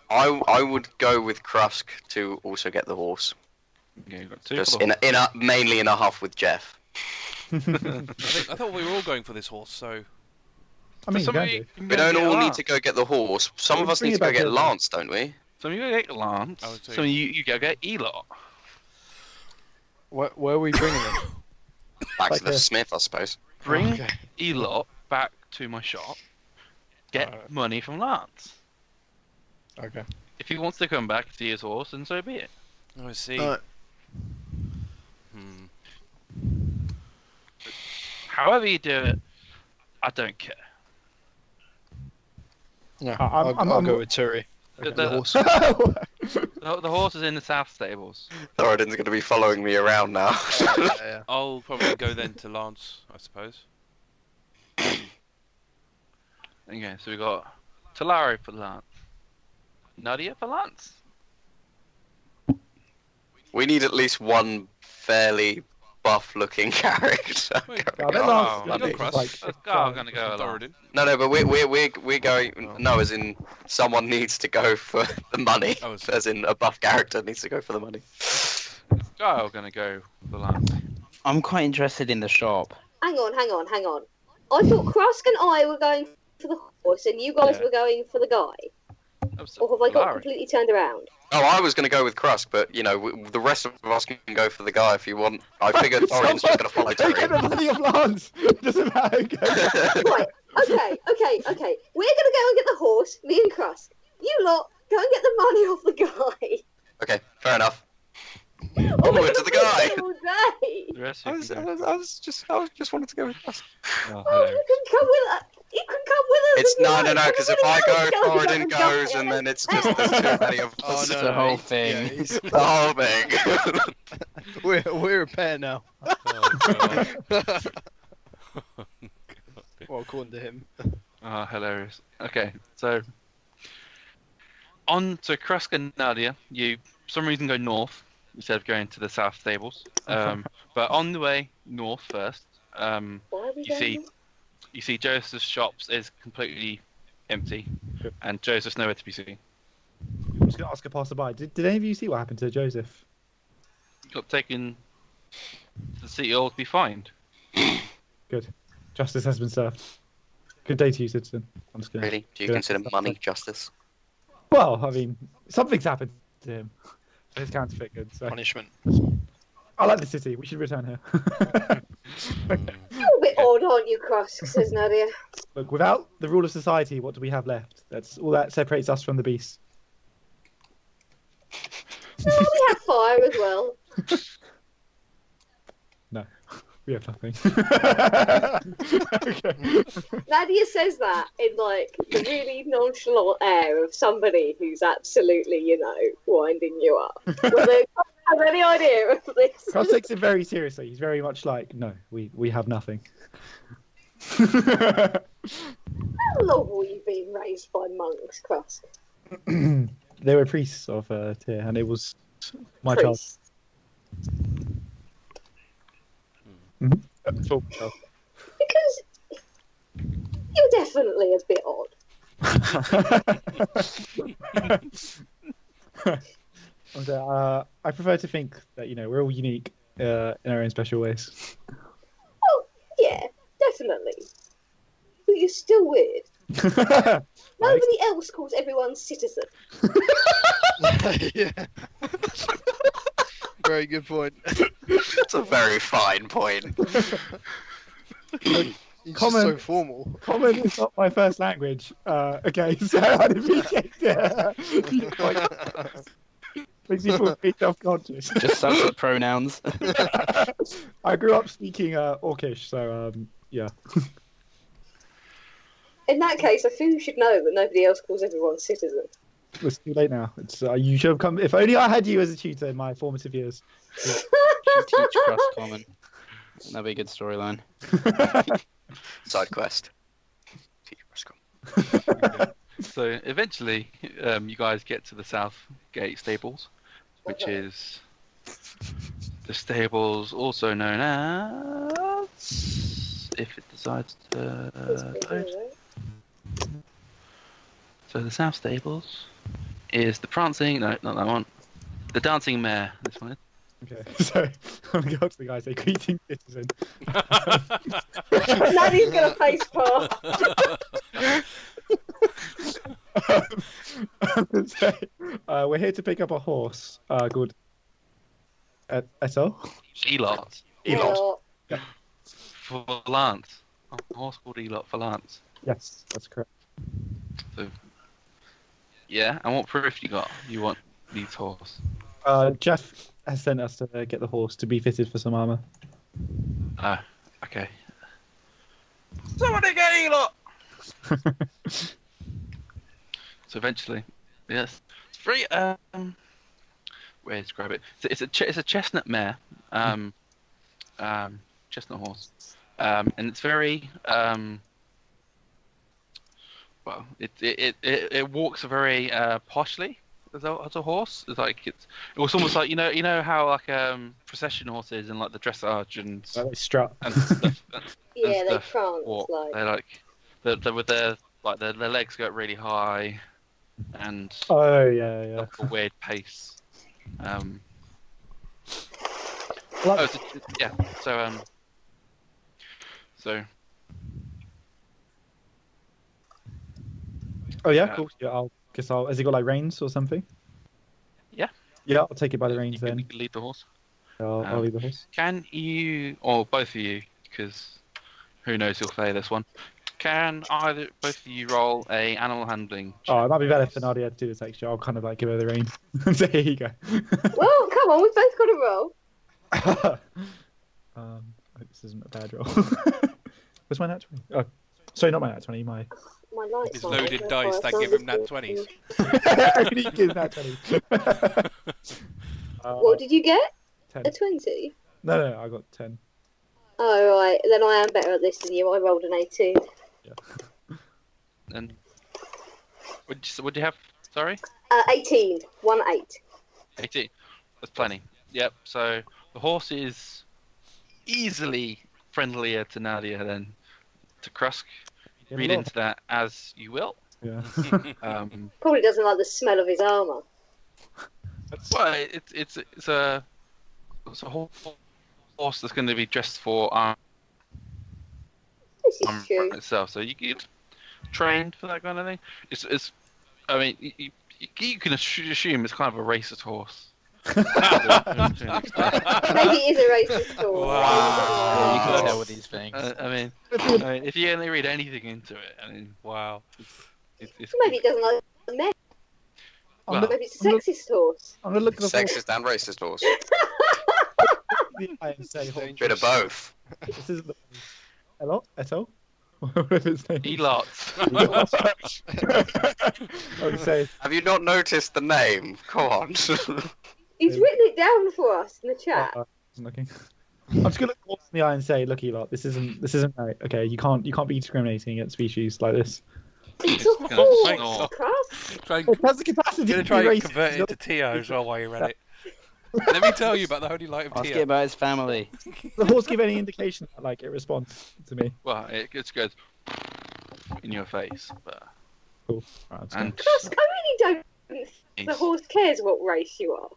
Speaker 1: I would go with Krusk to also get the horse.
Speaker 2: Okay, you've got two
Speaker 1: Just
Speaker 2: for the
Speaker 1: mainly in a huff with Jeff.
Speaker 6: I thought we were all going for this horse, so...
Speaker 3: I mean,
Speaker 2: Some
Speaker 3: you
Speaker 2: of
Speaker 3: can
Speaker 2: you
Speaker 3: do.
Speaker 2: can
Speaker 1: We
Speaker 2: go
Speaker 1: don't
Speaker 2: get
Speaker 1: all need
Speaker 2: Lance.
Speaker 1: to go get the horse. Some of us
Speaker 3: Bring
Speaker 1: need
Speaker 3: it
Speaker 1: to go
Speaker 3: back
Speaker 1: get
Speaker 3: here.
Speaker 1: Lance, don't we?
Speaker 2: Some of you go get Lance.
Speaker 6: I would say-
Speaker 2: Some of you go get Elot.
Speaker 7: Where are we bringing them?
Speaker 1: Back
Speaker 3: Like
Speaker 1: to the
Speaker 3: this.
Speaker 1: Smith, I suppose.
Speaker 2: Bring
Speaker 7: Okay.
Speaker 2: Elot back to my shop. Get
Speaker 7: Alright.
Speaker 2: money from Lance.
Speaker 7: Okay.
Speaker 2: If he wants to come back to see his horse, then so be it.
Speaker 6: Oh, I see.
Speaker 7: Alright.
Speaker 2: However you do it, I don't care.
Speaker 7: Yeah,
Speaker 3: I'm-
Speaker 7: I'll
Speaker 3: I'm-
Speaker 7: go with Turi.
Speaker 2: The-
Speaker 7: The horse.
Speaker 2: The horse is in the south stables.
Speaker 1: Thoradin's going to be following me around now.
Speaker 7: Yeah.
Speaker 6: I'll probably go then to Lance, I suppose.
Speaker 2: Okay, so we got Talari for Lance. Nadia for Lance.
Speaker 1: We need at least one fairly buff-looking character.
Speaker 6: Wait,
Speaker 3: I bet
Speaker 2: Oh,
Speaker 3: Lance
Speaker 2: you
Speaker 3: is
Speaker 6: got Krusk.
Speaker 3: like,
Speaker 2: Let's go. I'm gonna go along.
Speaker 6: Thoradin.
Speaker 1: No, but we're going. No, as in someone needs to go for the money.
Speaker 6: Oh, so-
Speaker 1: As in a buff character needs to go for the money.
Speaker 2: I'm gonna go for Lance.
Speaker 4: I'm quite interested in the shop.
Speaker 5: Hang on. I thought Krusk and I were going for the horse, and you guys
Speaker 2: Yeah.
Speaker 5: were going for the guy. Or have I got
Speaker 2: Talari.
Speaker 5: completely turned around?
Speaker 1: Oh, I was going to go with Krusk, but you know, the rest of us can go for the guy if you want. I figured Thoradin's just going to follow
Speaker 3: Take the
Speaker 1: Terry.
Speaker 3: money of Lance. Doesn't matter.
Speaker 5: Right. Okay. We're gonna go and get the horse, me and Krusk. You lot go and get the money off the guy.
Speaker 1: Okay, fair enough.
Speaker 5: We're
Speaker 1: Onward to
Speaker 5: gonna
Speaker 1: the
Speaker 5: be
Speaker 1: guy.
Speaker 5: here all day.
Speaker 2: The rest
Speaker 1: I
Speaker 2: of
Speaker 1: was
Speaker 2: you can go.
Speaker 1: I was just wanted to go with Krusk.
Speaker 2: Oh,
Speaker 5: Oh,
Speaker 2: hello.
Speaker 5: you can come with us. You can come with us.
Speaker 1: It's
Speaker 5: if you
Speaker 1: no,
Speaker 5: like.
Speaker 1: because if I
Speaker 5: Everybody
Speaker 1: go,
Speaker 5: else
Speaker 1: Thoradin goes, and then it's just there's too many of
Speaker 7: Oh,
Speaker 1: us.
Speaker 7: no,
Speaker 4: the whole thing.
Speaker 7: Yeah, he's-
Speaker 1: The whole thing.
Speaker 7: we're a pair now.
Speaker 6: Oh, God.
Speaker 7: Well, according to him.
Speaker 2: Oh, hilarious. Okay, so on to Krusk and Nadia. You, for some reason, go north instead of going to the south stables. But on the way north first,
Speaker 5: Why are we
Speaker 2: you see,
Speaker 5: going?
Speaker 2: you see Joseph's shops is completely empty, and Joseph's nowhere to be seen.
Speaker 3: I'm just going to ask a passerby. Did any of you see what happened to Joseph?
Speaker 2: Got taken to the city hall to be fined.
Speaker 3: Good. Justice has been served. Good day to you, citizen. I'm just going
Speaker 1: Really? Do you
Speaker 3: Yeah.
Speaker 1: consider money justice?
Speaker 3: Well, I mean, something's happened to him. For his counterfeit goods. So.
Speaker 7: Punishment.
Speaker 3: I like the city. We should return here.
Speaker 5: You're a bit odd, aren't you, Krusk? Says Nadia.
Speaker 3: Look, without the rule of society, what do we have left? That's all that separates us from the beast.
Speaker 5: Oh, we have fire as well.
Speaker 3: No, we have nothing. Okay.
Speaker 5: Nadia says that in like the really nonchalant air of somebody who's absolutely, winding you up. Well, they don't have any idea of this.
Speaker 3: Cross takes it very seriously. He's very much like, no, we have nothing.
Speaker 5: How long were you being raised by monks, Krusk?
Speaker 3: They were priests of Tyr, and it was my child.
Speaker 5: Priests.
Speaker 3: For myself.
Speaker 5: Because you're definitely a bit odd.
Speaker 3: I prefer to think that we're all unique in our own special ways.
Speaker 5: Oh, yeah, definitely. But you're still weird. Nobody else calls everyone citizen.
Speaker 7: Yeah. Very good point.
Speaker 1: That's a very fine point.
Speaker 7: He's just
Speaker 3: Common.
Speaker 7: so formal.
Speaker 3: Common is not my first language. Okay, so I didn't appreciate it. Makes you feel very self-conscious.
Speaker 4: Just sucks at pronouns.
Speaker 3: I grew up speaking Orcish, so yeah.
Speaker 5: In that case, I feel you should know that nobody else calls everyone citizen.
Speaker 3: It's too late now. It's you should have come. If only I had you as a tutor in my formative years.
Speaker 4: Should teach Krusk common. That'd be a good storyline.
Speaker 1: Side quest. Teach Krusk.
Speaker 2: So eventually, you guys get to the South Gate stables, which is the stables also known as, if it decides to load. So the South stables is the prancing, no, not that one, the dancing mare, this one is.
Speaker 3: Okay, so I'm going to go up to the guy and say, greeting citizen.
Speaker 5: Nadia's gonna face palm.
Speaker 3: We're here to pick up a horse called Eto.
Speaker 2: Elot.
Speaker 5: Elot.
Speaker 2: For Lance. A horse called Elot for Lance.
Speaker 3: Yes, that's correct.
Speaker 2: So, yeah, and what proof you got? You want these horse?
Speaker 3: Jeff has sent us to get the horse to be fitted for some armor.
Speaker 2: Oh, okay. Somebody get Elot! So eventually, yes, it's very way to describe it. It's a chestnut mare, chestnut horse, and it's very well. It walks very poshly as a horse. It's like it was almost like you know how like procession horses and like the dressage and
Speaker 3: They strut.
Speaker 2: and stuff.
Speaker 5: Yeah, they
Speaker 2: stuff
Speaker 5: prance
Speaker 2: walk.
Speaker 5: like.
Speaker 2: They like with their legs go up really high, and
Speaker 3: Oh yeah.
Speaker 2: like a weird pace.
Speaker 3: Like-
Speaker 2: Yeah. So
Speaker 3: Oh yeah, cool. Yeah, has he got like reins or something?
Speaker 2: Yeah.
Speaker 3: Yeah, I'll take it by the reins
Speaker 2: you
Speaker 3: then.
Speaker 2: can lead the horse.
Speaker 3: I'll lead the horse.
Speaker 2: Can you, or both of you, because who knows who'll play this one? Can either both of you roll a animal handling?
Speaker 3: Oh, it might be better for Nadia to do this extra. I'll kind of like give her the reins and say, here you go.
Speaker 5: Well, come on, we've both got to roll.
Speaker 3: This isn't a bad roll. Where's my nat 20? Oh, sorry, not my nat 20. My
Speaker 5: lights
Speaker 6: His
Speaker 5: on,
Speaker 6: loaded
Speaker 5: that's
Speaker 6: dice,
Speaker 5: why
Speaker 6: they
Speaker 5: I
Speaker 6: give him
Speaker 5: can't
Speaker 6: nat 20s.
Speaker 3: Only gives nat 20.
Speaker 5: What did you get?
Speaker 3: 10.
Speaker 5: A 20?
Speaker 3: No, I got 10.
Speaker 5: Oh, right. Then I am better at this than you. I rolled an 18.
Speaker 3: Yeah.
Speaker 2: And what'd you have? Sorry.
Speaker 5: 18. 1-8.
Speaker 2: 18. That's plenty. Yep. So the horse is easily friendlier to Nadia than to Krusk.
Speaker 3: Yeah,
Speaker 2: Read
Speaker 3: a lot.
Speaker 2: into that as you will.
Speaker 3: Yeah.
Speaker 5: Probably doesn't like the smell of his armour.
Speaker 2: Well, it's a horse that's going to be dressed for armor
Speaker 5: This is true.
Speaker 2: itself. So you get trained for that kind of thing. It's I mean, you can assume it's kind of a racist horse.
Speaker 5: Maybe it is a racist horse.
Speaker 4: Yeah, you can tell with these things.
Speaker 2: I mean, if you only read anything into it, I mean,
Speaker 6: Wow.
Speaker 2: it's
Speaker 5: Maybe it doesn't like men.
Speaker 2: Well,
Speaker 5: Maybe it's a sexist horse.
Speaker 3: I'm gonna look at the horse
Speaker 1: Sexist and racist horse.
Speaker 3: and say, hold
Speaker 1: Bit of both.
Speaker 3: This is the Eto? Whatever its name is.
Speaker 2: Elot.
Speaker 3: I would say,
Speaker 1: Have you not noticed the name? Come on.
Speaker 5: He's written it down for us in the chat.
Speaker 3: I'm looking. I'm just gonna look horse in the eye and say, look, Elot, this isn't right. Okay, you can't be discriminating against species like this.
Speaker 5: It's a
Speaker 2: gonna
Speaker 5: horse,
Speaker 2: snore.
Speaker 5: Krusk.
Speaker 6: Try and,
Speaker 3: It has the capacity
Speaker 6: gonna
Speaker 3: to
Speaker 6: try
Speaker 3: be
Speaker 6: and
Speaker 3: racist.
Speaker 6: convert it into Tio as well while you're at it. Let me tell you about the holy light of
Speaker 4: Ask it
Speaker 6: Tio.
Speaker 4: about his family.
Speaker 3: The horse give any indication that like it responds to me?
Speaker 2: Well, it just goes in your face, but
Speaker 3: Cool. Right, I'm just gonna-
Speaker 2: and
Speaker 5: Krusk, I really don't think the horse cares what race you are.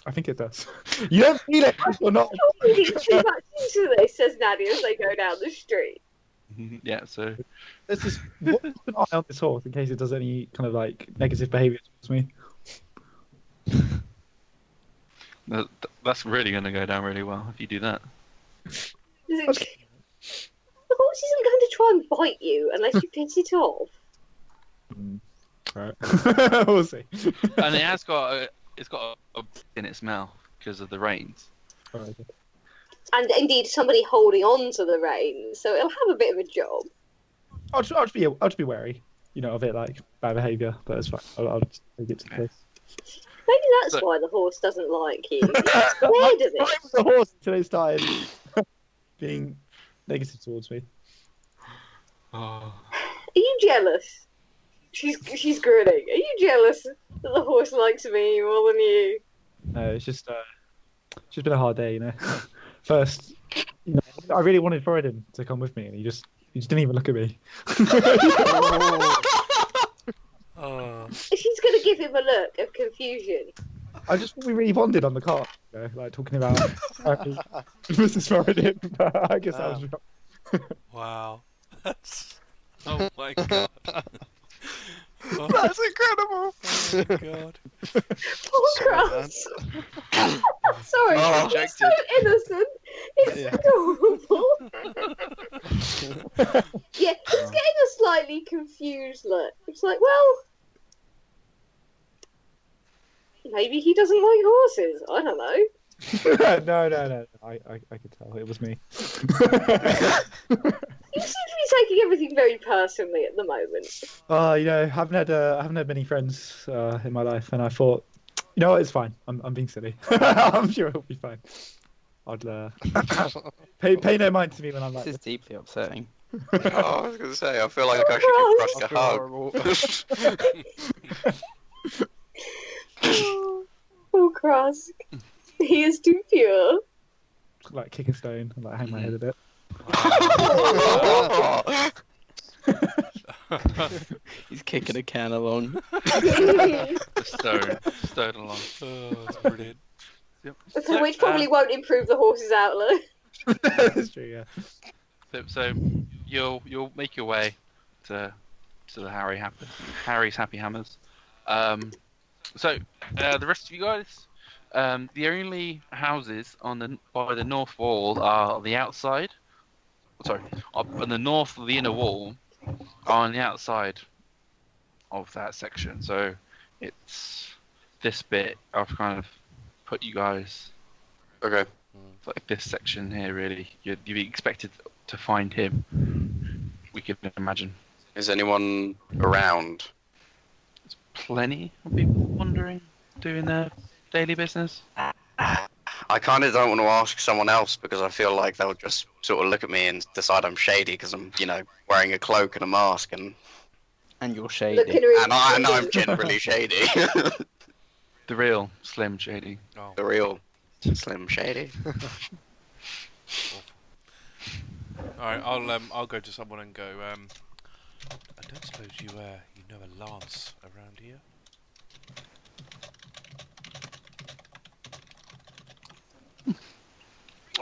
Speaker 3: I think it does. You don't feel it or not.
Speaker 5: You're reading too much into this, says Nadia as they go down the street.
Speaker 2: yeah. So
Speaker 3: Let's just keep an eye on this horse in case it does any kind of like negative behaviour towards me.
Speaker 2: that's really going to go down really well if you do that.
Speaker 5: The horse isn't going to try and bite you unless you piss it off.
Speaker 3: Right. We'll see.
Speaker 2: And it has got it's got a in its mouth because of the rains.
Speaker 3: Oh, okay.
Speaker 5: And indeed, somebody holding on to the reins, so it'll have a bit of a job.
Speaker 3: I'll just be wary, of it, like bad behaviour, but it's fine. I'll just take it to the place.
Speaker 5: Maybe that's why the horse doesn't like you. He's scared of it.
Speaker 3: The horse until it started being negative towards me.
Speaker 5: Are you jealous? She's grinning. Are you jealous that the horse likes me more than you?
Speaker 3: No, it's just been a hard day, First, I really wanted Thoradin to come with me, and he just didn't even look at me.
Speaker 5: She's gonna give him a look of confusion.
Speaker 3: I just thought we really bonded on the car, like talking about Mrs. Thoradin, but I guess that was wrong.
Speaker 6: Wow. Oh my god. Oh.
Speaker 7: That's incredible.
Speaker 6: Oh my god.
Speaker 5: Poor Krusk. Sorry, it's so innocent. It's adorable. Yeah, he's getting a slightly confused look. It's like, well, maybe he doesn't like horses. I don't know.
Speaker 3: No. I could tell it was me.
Speaker 5: You seem to be taking everything very personally at the moment.
Speaker 3: I haven't had many friends in my life, and I thought, it's fine. I'm being silly. I'm sure it'll be fine. I'd pay no mind to me when I'm like
Speaker 4: This is deeply upsetting.
Speaker 1: I was going to say, I feel like I should give Krusk a hug.
Speaker 5: Oh, Krusk. He is too pure.
Speaker 3: Like kick a stone and hang my head a bit.
Speaker 4: He's kicking a can along.
Speaker 2: Stone along.
Speaker 6: Oh, that's brilliant.
Speaker 2: Yep.
Speaker 5: Which probably won't improve the horse's outlook.
Speaker 3: That's true, yeah.
Speaker 2: So you'll make your way to the Harry's Happy Hammers. So the rest of you guys, the only houses by the north wall are the outside. Sorry, on the north of the inner wall are on the outside of that section. So it's this bit. I've kind of put you guys.
Speaker 1: Okay.
Speaker 2: Like this section here, really. You'd be expected to find him. We can imagine.
Speaker 1: Is anyone around?
Speaker 2: There's plenty of people wandering, doing their daily business.
Speaker 1: I kind of don't want to ask someone else because I feel like they'll just sort of look at me and decide I'm shady because I'm, wearing a cloak and a mask and
Speaker 4: you're shady.
Speaker 1: and I'm generally shady.
Speaker 2: The real Slim Shady.
Speaker 6: Oh.
Speaker 1: The real Slim Shady.
Speaker 6: Alright, I'll go to someone and go, I don't suppose you know a lance around here?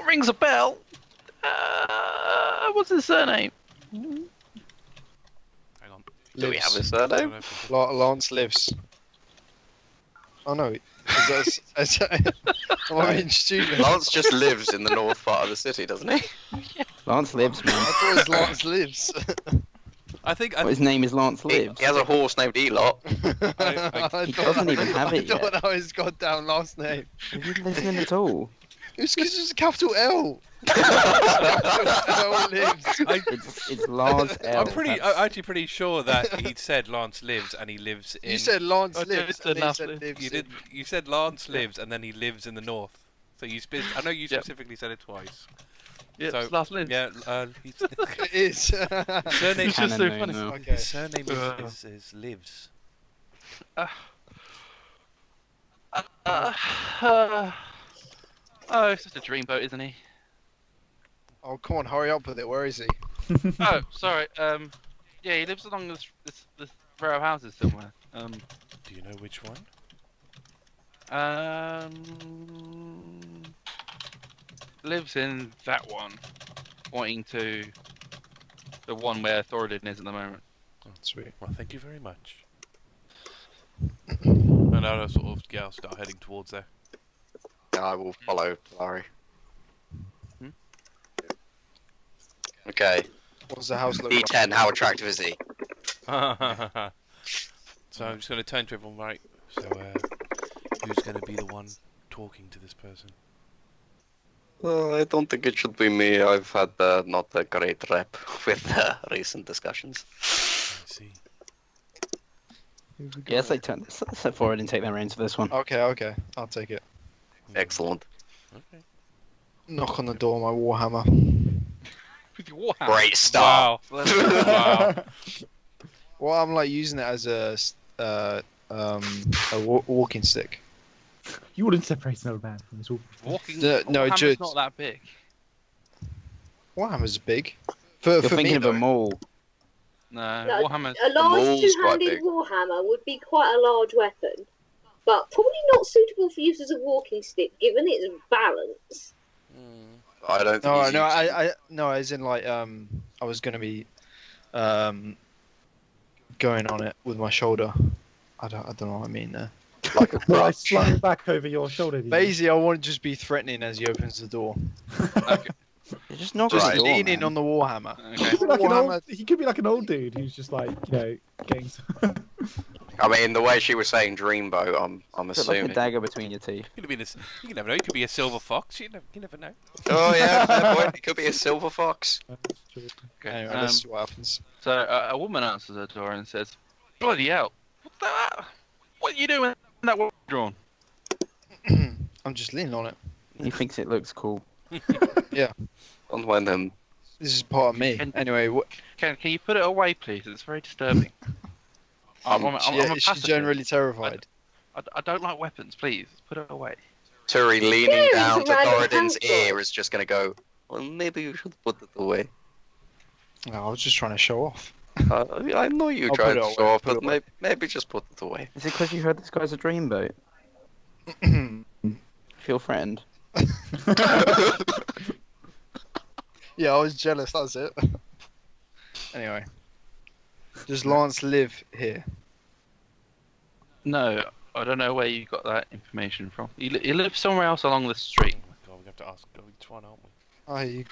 Speaker 2: Rings a bell. What's his surname?
Speaker 6: Hang on.
Speaker 1: Do we have his surname?
Speaker 7: Lance lives. Oh no. Am I being stupid?
Speaker 1: Lance just lives in the north part of the city, doesn't he?
Speaker 4: Lance lives, man.
Speaker 7: I thought it was Lance lives.
Speaker 6: I think
Speaker 4: His name is Lance lives.
Speaker 1: He has a horse named Elot.
Speaker 4: He doesn't even have it
Speaker 7: I
Speaker 4: yet.
Speaker 7: thought that was his goddamn last name.
Speaker 4: Are you listening at all?
Speaker 7: It's because it's a capital L. L lives.
Speaker 4: It's Lance L.
Speaker 6: I'm actually pretty sure that he said Lance lives and he lives in.
Speaker 7: You said Lance
Speaker 2: Oh,
Speaker 7: lives.
Speaker 2: said
Speaker 7: And
Speaker 2: Lance
Speaker 7: he said
Speaker 2: lives.
Speaker 7: lives.
Speaker 6: You did. You said Lance lives and then he lives in the north. So I know you specifically said it twice.
Speaker 2: Yeah,
Speaker 6: So,
Speaker 2: it's last Lynn.
Speaker 6: Yeah.
Speaker 7: It is.
Speaker 6: Surname.
Speaker 2: It's just so
Speaker 4: Canon
Speaker 2: funny.
Speaker 4: now.
Speaker 7: Okay.
Speaker 6: His surname is lives.
Speaker 2: Oh, it's just a dreamboat, isn't he?
Speaker 7: Oh, come on, hurry up with it. Where is he?
Speaker 2: Oh, sorry. Yeah, he lives along this row of houses somewhere.
Speaker 6: Do you know which one?
Speaker 2: Lives in that one, pointing to the one where Thoradin is at the moment.
Speaker 6: Oh,
Speaker 7: Sweet.
Speaker 6: well, thank you very much. And I'll start heading towards there.
Speaker 1: I will follow Talari.
Speaker 6: Hmm?
Speaker 1: Okay.
Speaker 7: What does the house look like?
Speaker 1: D10, how attractive is he?
Speaker 6: So I'm just going to turn to everyone, right? So, who's going to be the one talking to this person?
Speaker 1: Well, I don't think it should be me. I've had not a great rep with recent discussions.
Speaker 6: I see.
Speaker 4: Yeah, let's step forward and take their reins for this one.
Speaker 7: Okay, I'll take it.
Speaker 1: Excellent.
Speaker 6: Okay.
Speaker 7: Knock on the door, my warhammer.
Speaker 2: With your warhammer.
Speaker 1: Great start.
Speaker 6: Wow. Wow.
Speaker 7: Well, I'm like using it as a walking stick.
Speaker 3: You wouldn't separate an old man from his walking.
Speaker 2: Walking.
Speaker 7: No,
Speaker 2: Warhammer's
Speaker 7: just
Speaker 2: not that big.
Speaker 7: Warhammer's big. For
Speaker 4: You're
Speaker 7: me,
Speaker 4: thinking of a
Speaker 7: though.
Speaker 4: maul.
Speaker 2: No,
Speaker 5: No,
Speaker 2: Warhammer's.
Speaker 5: A large
Speaker 1: maul's quite
Speaker 5: two-handed
Speaker 1: big.
Speaker 5: warhammer would be quite a large weapon, but probably not suitable for use as a walking stick, given its balance.
Speaker 1: I don't think
Speaker 7: No,
Speaker 1: he's
Speaker 7: no,
Speaker 1: using-
Speaker 7: no, as in like I was gonna be going on it with my shoulder. I don't know what I mean there.
Speaker 1: like a
Speaker 3: Well, I
Speaker 1: crutch.
Speaker 3: slung back over your shoulder. did you?
Speaker 7: Basically, I want to just be threatening as he opens the door.
Speaker 2: Okay.
Speaker 4: You're just not
Speaker 7: Just
Speaker 1: Right.
Speaker 7: leaning on the warhammer.
Speaker 3: He could, be like an old, he could be like an old dude who's just like, getting some...
Speaker 1: I mean, the way she was saying dreamboat, I'm
Speaker 4: Put like a
Speaker 1: assuming.
Speaker 4: dagger between your teeth.
Speaker 6: You never know. You could be a silver fox. You never know.
Speaker 1: Oh yeah, fair point. It could be a silver fox.
Speaker 2: Okay.
Speaker 7: Anyway, let's see what happens.
Speaker 2: So a woman answers her door and says, "Bloody hell! What are you doing in that wall drawn?"
Speaker 7: I'm just leaning on it.
Speaker 4: He thinks it looks cool.
Speaker 1: On when
Speaker 7: This is part of me.
Speaker 2: And-
Speaker 7: Anyway,
Speaker 2: Can you put it away, please? It's very disturbing. I'm a
Speaker 7: is she
Speaker 2: pacifist.
Speaker 7: generally terrified?
Speaker 2: I don't like weapons. Please put it away.
Speaker 1: Turi leaning
Speaker 5: Yeah,
Speaker 1: down
Speaker 5: he's
Speaker 1: to
Speaker 5: a random
Speaker 1: Thoradin's
Speaker 5: counsellor.
Speaker 1: ear is just gonna go, well, maybe you should put it away.
Speaker 7: No, I was just trying to show off.
Speaker 1: I know you
Speaker 7: I'll
Speaker 1: tried
Speaker 7: put it
Speaker 1: to
Speaker 7: away,
Speaker 1: show off,
Speaker 7: put it
Speaker 1: but
Speaker 7: away.
Speaker 1: maybe just put it away.
Speaker 4: Is it because you heard this guy's a dreamboat? Feel threatened?
Speaker 7: Yeah, I was jealous. That's it. Anyway, does Lance live here?
Speaker 2: No, I don't know where you got that information from. He lives somewhere else along the street.
Speaker 6: Oh my god, we have to ask each one, aren't we?
Speaker 7: Oh, you...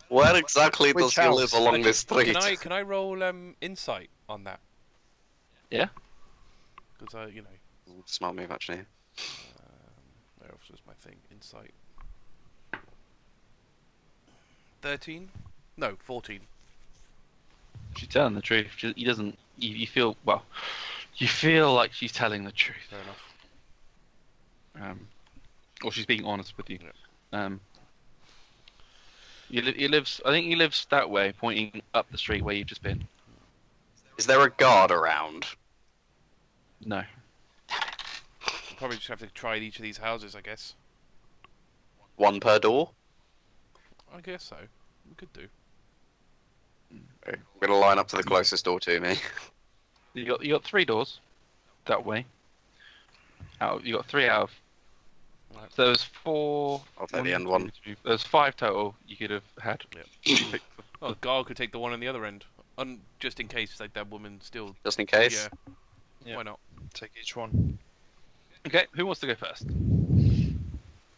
Speaker 1: Where exactly
Speaker 7: Which
Speaker 1: does he
Speaker 7: house?
Speaker 1: live along this street?
Speaker 6: Can I roll insight on that?
Speaker 2: Yeah.
Speaker 6: Because
Speaker 1: Smart move, actually.
Speaker 6: where else was my thing? Insight. 13? No, 14.
Speaker 2: She's telling the truth. He doesn't. You feel well. You feel like she's telling the truth.
Speaker 6: Fair enough.
Speaker 2: Or she's being honest with you. He lives. I think he lives that way, pointing up the street where you've just been.
Speaker 1: Is there a guard around?
Speaker 2: No.
Speaker 6: We'll probably just have to try each of these houses, I guess.
Speaker 1: One per door?
Speaker 6: I guess so. We could do.
Speaker 1: Okay, I'm gonna line up to the closest door to me.
Speaker 2: You got 3 doors that way. You got 3 out of.
Speaker 6: Right.
Speaker 2: So there's 4.
Speaker 1: I'll take the end one.
Speaker 2: There's 5 total you could have had.
Speaker 6: Yep. Oh, the guard could take the one on the other end, just in case that woman still.
Speaker 1: Just in case.
Speaker 6: Yeah.
Speaker 7: Yeah.
Speaker 6: Why not?
Speaker 7: Take each one.
Speaker 2: Okay, who wants to go first?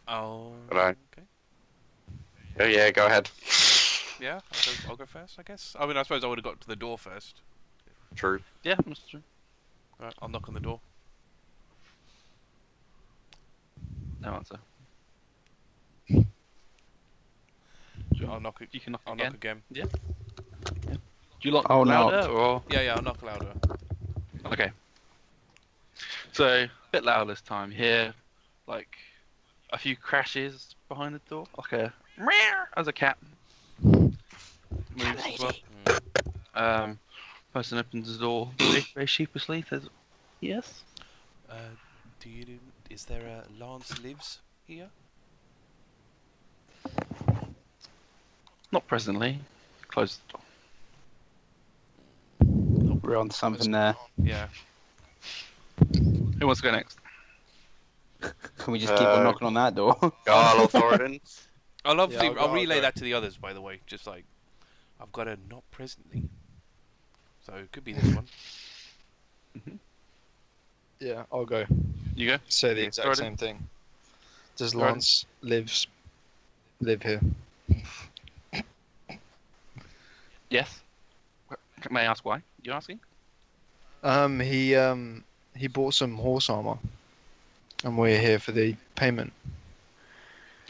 Speaker 6: Oh.
Speaker 1: Right.
Speaker 6: Okay.
Speaker 1: Oh yeah, go ahead.
Speaker 6: Yeah, I'll go first, I guess. I mean, I suppose I would have got to the door first.
Speaker 1: True.
Speaker 2: Yeah, that's true.
Speaker 6: Right, I'll knock on the door.
Speaker 2: No answer.
Speaker 6: I'll knock.
Speaker 2: You can knock
Speaker 6: I'll
Speaker 2: again.
Speaker 6: knock again.
Speaker 2: Do you knock
Speaker 4: Oh,
Speaker 2: louder or?
Speaker 6: Yeah, I'll knock louder.
Speaker 2: Okay. So a bit louder this time. Hear like a few crashes behind the door, like a meow as a cat moves as well. Person opens the door very sheepishly. Says, "Yes."
Speaker 6: Is there a Lance lives here?
Speaker 2: Not presently. Close the door.
Speaker 4: We're on something there.
Speaker 6: Yeah.
Speaker 2: Who wants to go next?
Speaker 4: Can we just keep on knocking on that door?
Speaker 1: Guile or Thoradin?
Speaker 6: I'll relay that to the others, by the way. Just like, I've got a not presently. So it could be this one.
Speaker 7: Yeah, I'll go.
Speaker 2: You go.
Speaker 7: Say the exact
Speaker 2: Thoradin?
Speaker 7: same thing. Does
Speaker 2: Thoradin?
Speaker 7: Lance live here?
Speaker 2: Yes. May I ask why? You asking?
Speaker 7: He bought some horse armor. And we're here for the payment.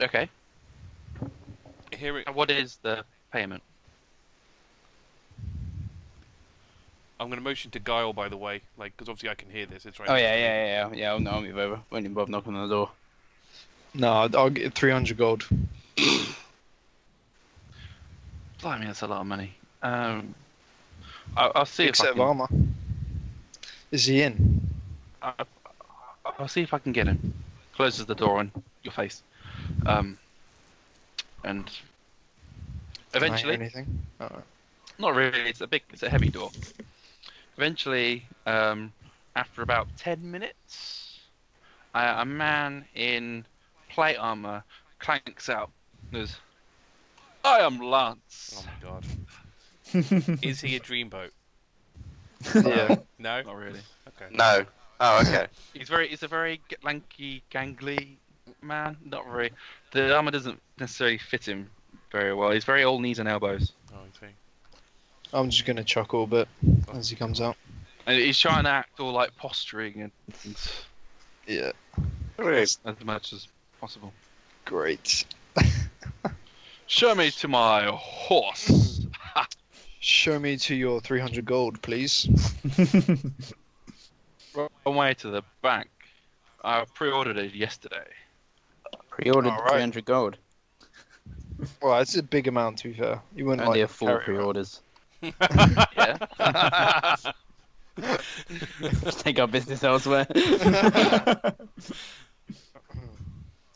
Speaker 2: Okay.
Speaker 6: Here it,
Speaker 2: And what is the payment?
Speaker 6: I'm going to motion to Guile, by the way, because obviously I can hear this. It's right.
Speaker 4: Oh
Speaker 6: next
Speaker 4: yeah,
Speaker 6: to me.
Speaker 4: yeah. I'll move over. Won't even bother knocking on the door.
Speaker 7: No, I'll get 300 gold.
Speaker 2: Blimey, that's a lot of money. I'll see
Speaker 7: Big set
Speaker 2: if
Speaker 7: of armor. Is he in?
Speaker 2: I'll see if I can get him. Closes the door on your face. And
Speaker 7: Can I hear
Speaker 2: eventually,
Speaker 7: anything? Alright.
Speaker 2: not really. It's a heavy door. Eventually, after about 10 minutes, a man in plate armor clanks out. Goes, I am Lance.
Speaker 6: Oh my god. Is he a dreamboat?
Speaker 7: Yeah.
Speaker 6: No.
Speaker 2: Not really.
Speaker 6: Okay.
Speaker 1: No. Oh, okay.
Speaker 2: He's a very lanky, gangly man. Not very. The armor doesn't necessarily fit him very well. He's very old knees and elbows,
Speaker 6: Oh, I see.
Speaker 7: I'm just gonna chuckle a bit as he comes out.
Speaker 2: and he's trying to act all like posturing and
Speaker 7: Yeah.
Speaker 2: as much as possible.
Speaker 7: Great.
Speaker 2: Show me to my horse.
Speaker 7: Show me to your 300 gold, please.
Speaker 2: Run away to the bank. I pre-ordered it yesterday.
Speaker 4: Pre-ordered
Speaker 7: Alright.
Speaker 4: 300 gold.
Speaker 7: Well, it's a big amount to be fair. You wouldn't
Speaker 4: Only
Speaker 7: like
Speaker 4: a 4
Speaker 7: carry it
Speaker 4: pre-orders.
Speaker 2: Yeah.
Speaker 4: Take our business elsewhere.
Speaker 7: around.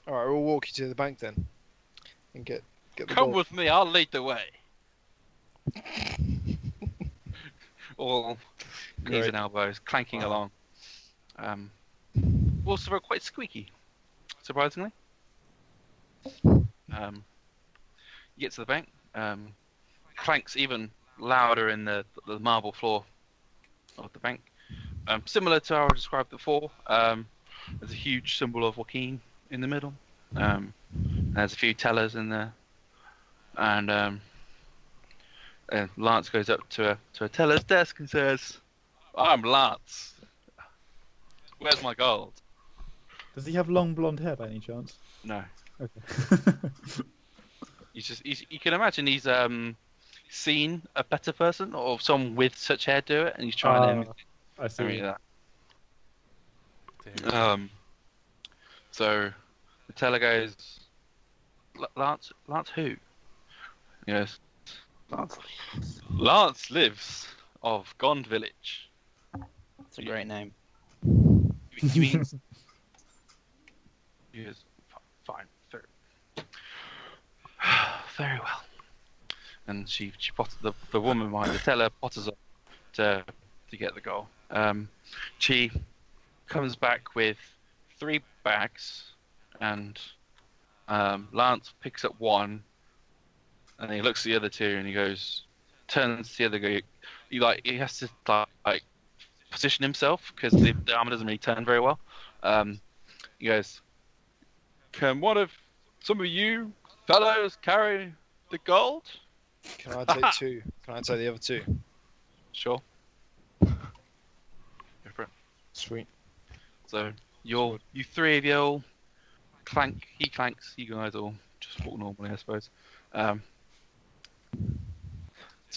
Speaker 7: Alright, we'll walk you to the bank then. And get the
Speaker 2: Come
Speaker 7: gold.
Speaker 2: with me. I'll lead the way. All knees
Speaker 7: Great.
Speaker 2: and elbows, clanking along. Also, we're quite squeaky, surprisingly. You get to the bank. Clanks even louder in the marble floor of the bank. Similar to how I described before. There's a huge symbol of Joaquin in the middle. There's a few tellers in there, and Lance goes up to a teller's desk and says, "I'm Lance. Where's my gold?"
Speaker 3: Does he have long blonde hair by any chance?
Speaker 2: No.
Speaker 3: Okay.
Speaker 2: You can imagine he's seen a better person or someone with such hair do it, and he's trying to
Speaker 3: I see.
Speaker 2: emulate that.
Speaker 6: Damn.
Speaker 2: So the teller goes, Lance who? He goes, Lance lives of Gond Village.
Speaker 4: It's a great name.
Speaker 2: You mean? He goes, fine, very well. And she potters, the woman behind the teller potters up to get the goal. She comes back with 3 bags, and Lance picks up one, and he looks at the other 2, and he goes, turns to the other guy. He has to like position himself because the armor doesn't really turn very well. He goes, "Can some of you fellows carry the gold?"
Speaker 7: Can I take 2? Can I take the other 2?
Speaker 2: Sure. Go for it.
Speaker 7: Sweet.
Speaker 2: So you 3 of you all clank. He clanks. You guys all just walk normally, I suppose.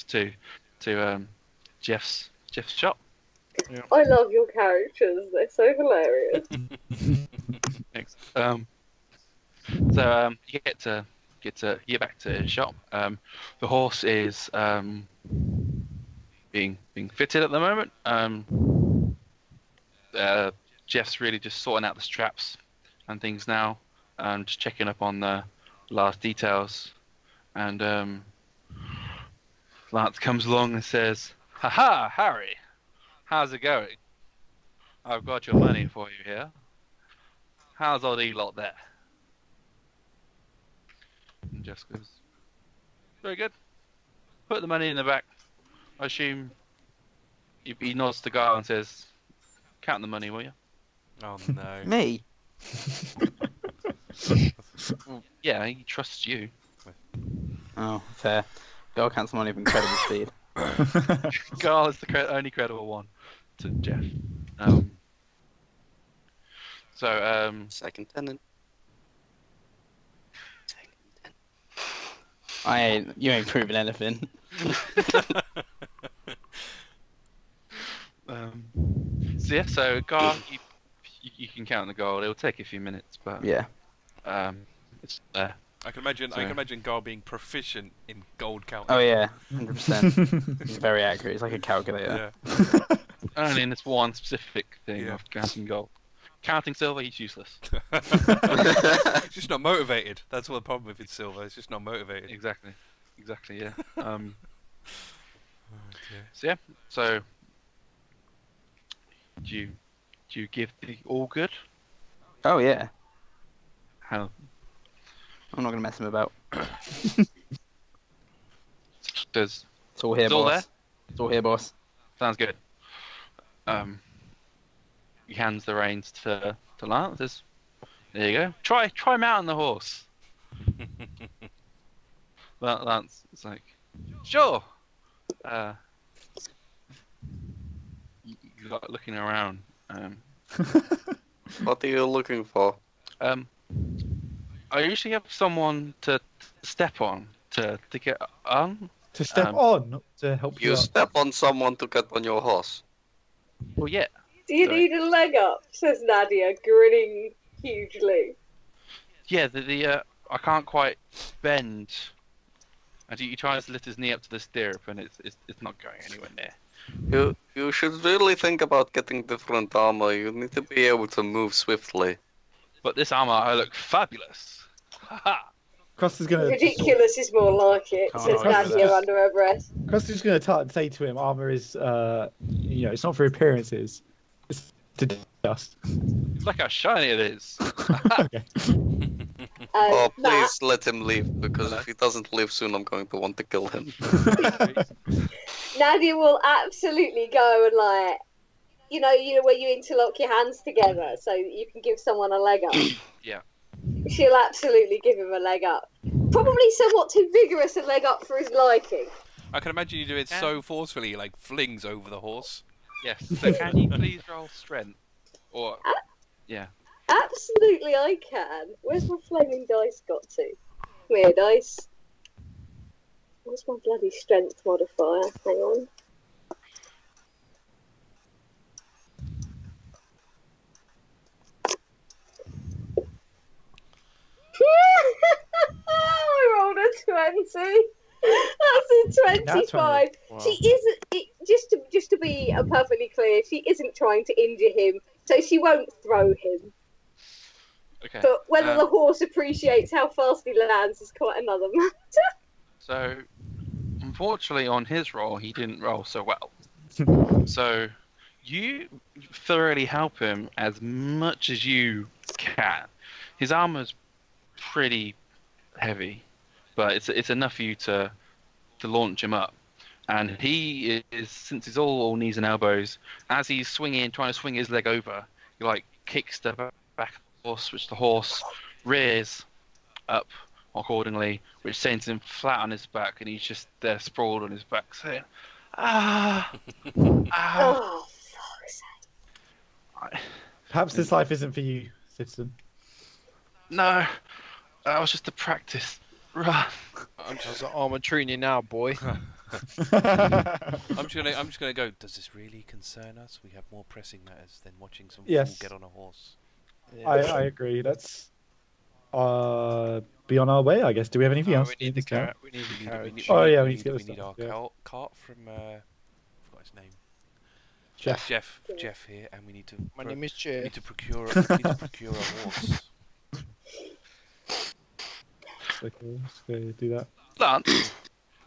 Speaker 2: To Jeff's shop.
Speaker 5: I love your characters. They're so hilarious.
Speaker 2: Thanks. So you get back to his shop. The horse is being fitted at the moment. Jeff's really just sorting out the straps and things now, just checking up on the last details. And Lance comes along and says, "Ha, Harry, how's it going? I've got your money for you here. How's old Elot there?" And Jeff goes, "Very good. Put the money in the back. I assume." He nods to Guile and says, "Count the money, will you?"
Speaker 6: Oh no.
Speaker 4: Me?
Speaker 2: Well, yeah, he trusts you.
Speaker 4: Oh, fair. Girl counts money with incredible speed.
Speaker 2: Guile is the only credible one to Jeff. So,
Speaker 1: Second tenant.
Speaker 4: You ain't proving anything.
Speaker 2: so Gar, you can count the gold. It'll take a few minutes, but
Speaker 4: Yeah.
Speaker 2: it's there.
Speaker 6: I can imagine Gar being proficient in gold counting.
Speaker 4: Oh yeah, 100%. It's very accurate. It's like a calculator.
Speaker 6: Yeah.
Speaker 2: Only in this one specific thing
Speaker 6: Yeah.
Speaker 2: of counting gold. Counting silver, he's useless.
Speaker 6: It's just not motivated. That's what the problem with it's silver. It's just not motivated.
Speaker 2: Exactly, yeah.
Speaker 6: Oh, dear.
Speaker 2: So yeah, so do you give the all good?
Speaker 4: Oh yeah.
Speaker 2: How?
Speaker 4: I'm not gonna mess him about.
Speaker 2: Does
Speaker 4: It's all here,
Speaker 2: it's all
Speaker 4: boss.
Speaker 2: there?
Speaker 4: It's all here, boss.
Speaker 2: Sounds good. He hands the reins to Lance. Says, there you go. Try mounting the horse. Lance is like, sure. You got looking around.
Speaker 1: What are you looking for?
Speaker 2: I usually have someone to step on to get on.
Speaker 3: To step on to help you.
Speaker 1: You
Speaker 3: up.
Speaker 1: step on someone to get on your horse.
Speaker 2: Well, yeah.
Speaker 5: Do you need a leg up? Says Nadia, grinning hugely.
Speaker 2: Yeah, the I can't quite bend. And he tries to lift his knee up to the stirrup, and it's not going anywhere near.
Speaker 1: You should really think about getting different armor. You need to be able to move swiftly.
Speaker 2: But this armor, I look fabulous. Haha.
Speaker 3: Costa's gonna.
Speaker 5: Ridiculous is more like it,
Speaker 4: Can't
Speaker 5: says
Speaker 4: argue with
Speaker 5: Nadia
Speaker 4: that.
Speaker 5: under her breath.
Speaker 3: Costa's gonna say to him, "Armor is, it's not for appearances. It's to dust."
Speaker 2: Look how shiny it is.
Speaker 3: Okay.
Speaker 1: Oh,
Speaker 5: Matt,
Speaker 1: please let him leave, because if he doesn't leave soon, I'm going to want to kill him.
Speaker 5: Nadia will absolutely go and you know where you interlock your hands together so you can give someone a leg up.
Speaker 2: Yeah.
Speaker 5: She'll absolutely give him a leg up. Probably somewhat too vigorous a leg up for his liking.
Speaker 6: I can imagine you do it so forcefully, he, like flings over the horse.
Speaker 2: Yes. So can you please roll strength? Or yeah.
Speaker 5: Absolutely, I can. Where's my flaming dice got to? Come here, dice. Where's my bloody strength modifier? Hang on. I rolled a 20. That's a 25.
Speaker 3: Wow.
Speaker 5: She isn't. Just to be perfectly clear, she isn't trying to injure him, so she won't throw him.
Speaker 2: Okay.
Speaker 5: But whether the horse appreciates how fast he lands is quite another matter.
Speaker 2: So, unfortunately, on his roll, he didn't roll so well. So, you thoroughly help him as much as you can. His armor's pretty heavy, but it's enough for you to launch him up. And he is, since he's all knees and elbows, as he's swinging, trying to swing his leg over, he like kicks the back of the horse, which the horse rears up accordingly, which sends him flat on his back, and he's just there sprawled on his back saying, ah, ah.
Speaker 5: Oh, fuck's sake.
Speaker 3: Perhaps this life isn't for you, citizen.
Speaker 2: No, that was just a practice run.
Speaker 7: I'm just armor training now, boy.
Speaker 6: I'm just gonna go. Does this really concern us? We have more pressing matters than watching some fool
Speaker 3: Yes.
Speaker 6: get on a horse.
Speaker 3: I agree. Let's be on our way, I guess. Do we have anything else?
Speaker 7: We need the
Speaker 3: carrot.
Speaker 7: carrot. We need the carrot.
Speaker 3: Oh, yeah, we need to get
Speaker 6: we
Speaker 3: this
Speaker 6: need our
Speaker 3: stuff, yeah.
Speaker 6: cart from I forgot his name.
Speaker 3: Jeff.
Speaker 6: Jeff here, and we need to.
Speaker 7: My name is
Speaker 6: we
Speaker 7: Jeff.
Speaker 6: need to procure. We need to procure a horse.
Speaker 3: Okay, let's go do that.
Speaker 2: Lance,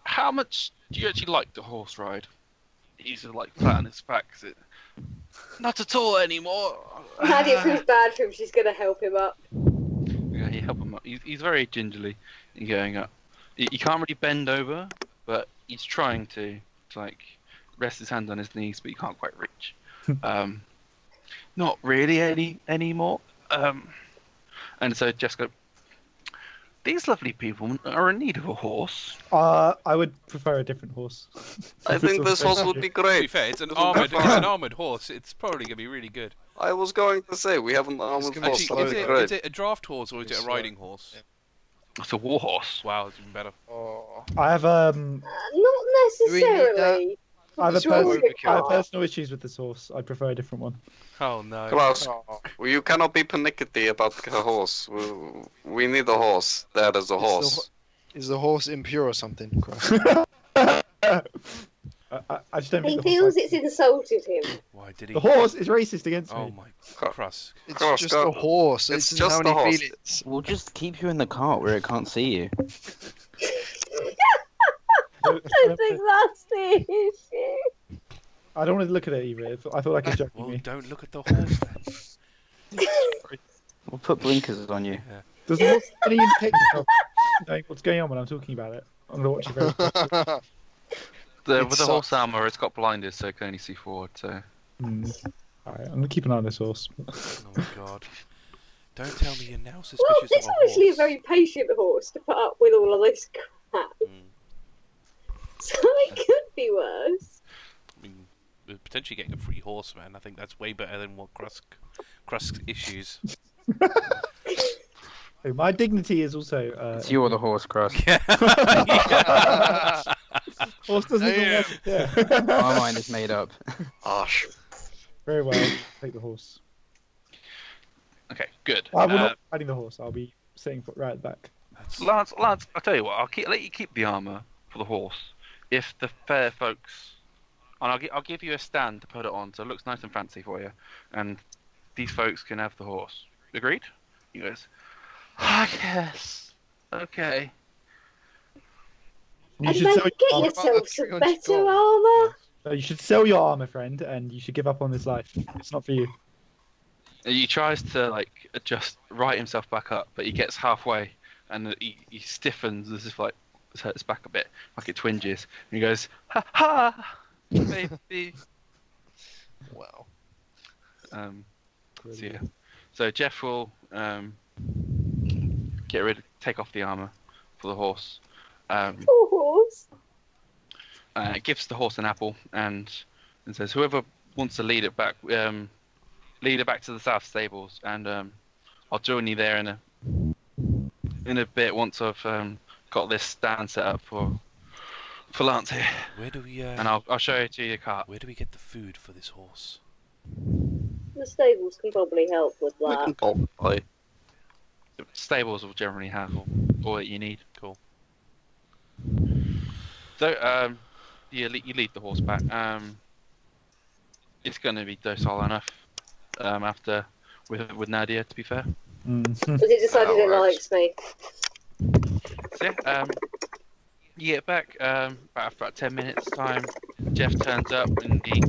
Speaker 2: how much do you actually like the horse ride? He's like flat on his back. Is it? Not at all anymore.
Speaker 5: Nadia feels bad for him. She's going to help him up.
Speaker 2: Yeah, you help him up. He's very gingerly going up. He can't really bend over, but he's trying to like rest his hands on his knees, but he can't quite reach. Not really anymore. And so Jessica, These lovely people are in need of a horse.
Speaker 3: I would prefer a different horse.
Speaker 1: I think this horse would be
Speaker 6: To be
Speaker 1: great.
Speaker 6: fair, it's an
Speaker 1: This would be
Speaker 6: armored
Speaker 1: fun.
Speaker 6: horse. It's probably gonna be really good.
Speaker 1: I was going to say, we have an armored
Speaker 7: gonna be
Speaker 1: horse.
Speaker 6: Actually,
Speaker 1: That would be great.
Speaker 6: is it a draft horse or is it a riding horse?
Speaker 2: It's a war horse.
Speaker 6: Wow, it's even better.
Speaker 7: Oh.
Speaker 3: I have
Speaker 5: Not
Speaker 7: we need
Speaker 5: necessarily.
Speaker 3: I have,
Speaker 5: It's wrong with the
Speaker 3: I have
Speaker 5: car.
Speaker 3: personal issues with this horse. I'd prefer a different one.
Speaker 6: Oh no.
Speaker 1: Krusk,
Speaker 7: Oh.
Speaker 1: you cannot be pernickety about a horse. We need a horse. That is a horse.
Speaker 7: Is the horse impure or something?
Speaker 3: I just don't
Speaker 5: He
Speaker 3: think the
Speaker 5: feels
Speaker 3: horse,
Speaker 5: it's insulted him.
Speaker 6: Why did he?
Speaker 3: the horse is racist against
Speaker 6: Oh
Speaker 3: me.
Speaker 6: my Krusk.
Speaker 7: It's
Speaker 1: Krusk,
Speaker 7: just a horse.
Speaker 1: It's
Speaker 7: It doesn't
Speaker 1: just
Speaker 7: have
Speaker 1: a
Speaker 7: any
Speaker 1: horse.
Speaker 7: feelings.
Speaker 4: We'll just keep you in the cart where it can't see you.
Speaker 5: I think that's the issue.
Speaker 3: I don't want to look at it either. I thought like it was joking
Speaker 6: Well,
Speaker 3: me.
Speaker 6: don't look at the horse then.
Speaker 4: We'll put blinkers on you.
Speaker 3: Does the horse have any indication of knowing what's going on when I'm talking about it? I'm gonna watch it very closely.
Speaker 2: With the
Speaker 7: sucks.
Speaker 2: horse armor, it's got blinders, so it can only see forward. So
Speaker 3: Alright, I'm gonna keep an eye on this horse.
Speaker 6: Oh my god. Don't tell me you're now
Speaker 5: Well,
Speaker 6: suspicious
Speaker 5: it's
Speaker 6: of a
Speaker 5: obviously a
Speaker 6: horse.
Speaker 5: very patient horse to put up with all of this crap. So it could be worse.
Speaker 6: I mean, we're potentially getting a free horse, man. I think that's way better than what Krusk's issues.
Speaker 3: Hey, my dignity is also.
Speaker 4: It's you or the horse, Krusk.
Speaker 3: Horse doesn't even
Speaker 7: Damn.
Speaker 3: work. Yeah.
Speaker 4: My mind is made up.
Speaker 1: Gosh.
Speaker 3: Very well. Take the horse.
Speaker 2: okay, good.
Speaker 3: I will not be riding the horse. I'll be sitting right at the back.
Speaker 2: Lance, I'll tell you what. Let you keep the armor for the horse. If the fair folks, and I'll give you a stand to put it on, so it looks nice and fancy for you, and these folks can have the horse. Agreed? He goes, yes. Okay.
Speaker 3: You
Speaker 5: And
Speaker 3: should,
Speaker 5: maybe
Speaker 3: sell
Speaker 5: get
Speaker 3: your armor.
Speaker 5: yourself some
Speaker 7: 300
Speaker 5: better
Speaker 7: gold.
Speaker 5: armor.
Speaker 3: You should sell your armor, friend, and you should give up on this life. It's not for you.
Speaker 2: He tries to just right himself back up, but he gets halfway and he stiffens as if his hurts back a bit, like it twinges. And he goes, ha ha, baby.
Speaker 7: Wow.
Speaker 2: So yeah. So Jeff will take off the armor for the horse.
Speaker 5: Poor horse.
Speaker 2: Gives the horse an apple and says, whoever wants to lead it back to the south stables, and I'll join you there in a bit once I've got this stand set up for Lance here,
Speaker 6: Where do we?
Speaker 2: and I'll show you to your cart.
Speaker 6: Where do we get the food for this horse?
Speaker 5: The stables can probably help with
Speaker 1: We
Speaker 5: that.
Speaker 1: can probably.
Speaker 2: The stables will generally have all that you need.
Speaker 6: Cool.
Speaker 2: So you lead the horse back. It's going to be docile enough after with Nadia, to be fair.
Speaker 3: Mm.
Speaker 5: But it decided it
Speaker 1: works.
Speaker 5: likes me.
Speaker 2: So yeah, you get back about 10 minutes time. Jeff turns up and he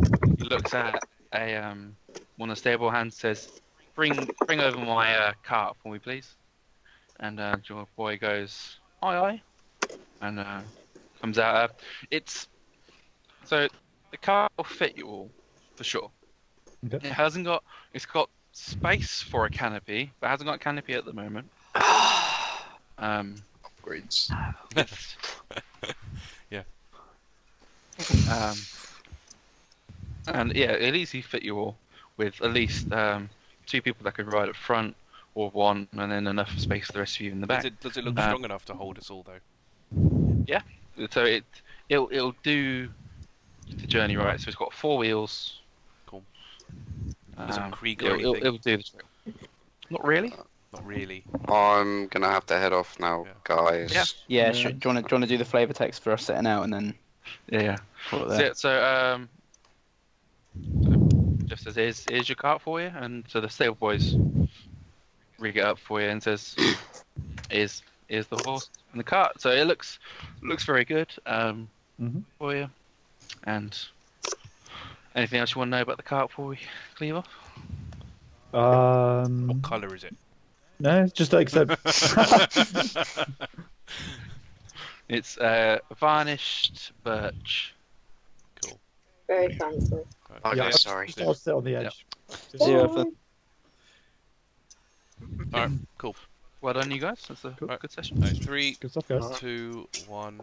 Speaker 2: looks at one of the stable hands, says, "Bring over my cart for me, please." And your boy goes, "Aye, aye," and comes out. So the cart will fit you all for sure.
Speaker 3: Okay.
Speaker 2: It's got space for a canopy, but it hasn't got a canopy at the moment.
Speaker 7: Upgrades.
Speaker 6: Yeah.
Speaker 2: And yeah, it'll easily fit you all with at least 2 people that could ride up front, or 1, and then enough space for the rest of you in the back.
Speaker 6: Does it look strong enough to hold us all though?
Speaker 2: Yeah. So it'll do the journey right. So it's got 4 wheels.
Speaker 6: Cool. Doesn't creak or
Speaker 2: it'll
Speaker 6: anything?
Speaker 2: do the trick. Not really.
Speaker 6: Not really.
Speaker 1: I'm gonna have to head off now,
Speaker 6: Yeah.
Speaker 1: guys.
Speaker 2: Yeah.
Speaker 4: Yeah, do you want to do the flavour text for us setting out and then
Speaker 2: Yeah.
Speaker 4: put it there?
Speaker 2: So just as here's your cart for you, and so the stable boys rig it up for you and says, "Here's the horse and the cart." So it looks very good for you. And anything else you want to know about the cart before we leave off?
Speaker 6: What colour is it?
Speaker 3: No, it's just like said.
Speaker 2: It's varnished birch.
Speaker 6: Cool.
Speaker 5: Very fancy.
Speaker 1: Okay,
Speaker 3: Yeah.
Speaker 1: sorry.
Speaker 3: I'll sit on the edge.
Speaker 4: Yeah,
Speaker 5: Bye.
Speaker 6: Alright, cool.
Speaker 2: Well done, you guys. That's a
Speaker 3: Cool.
Speaker 2: good session.
Speaker 6: Right, 3,
Speaker 3: Good stuff, guys.
Speaker 6: 2, 1.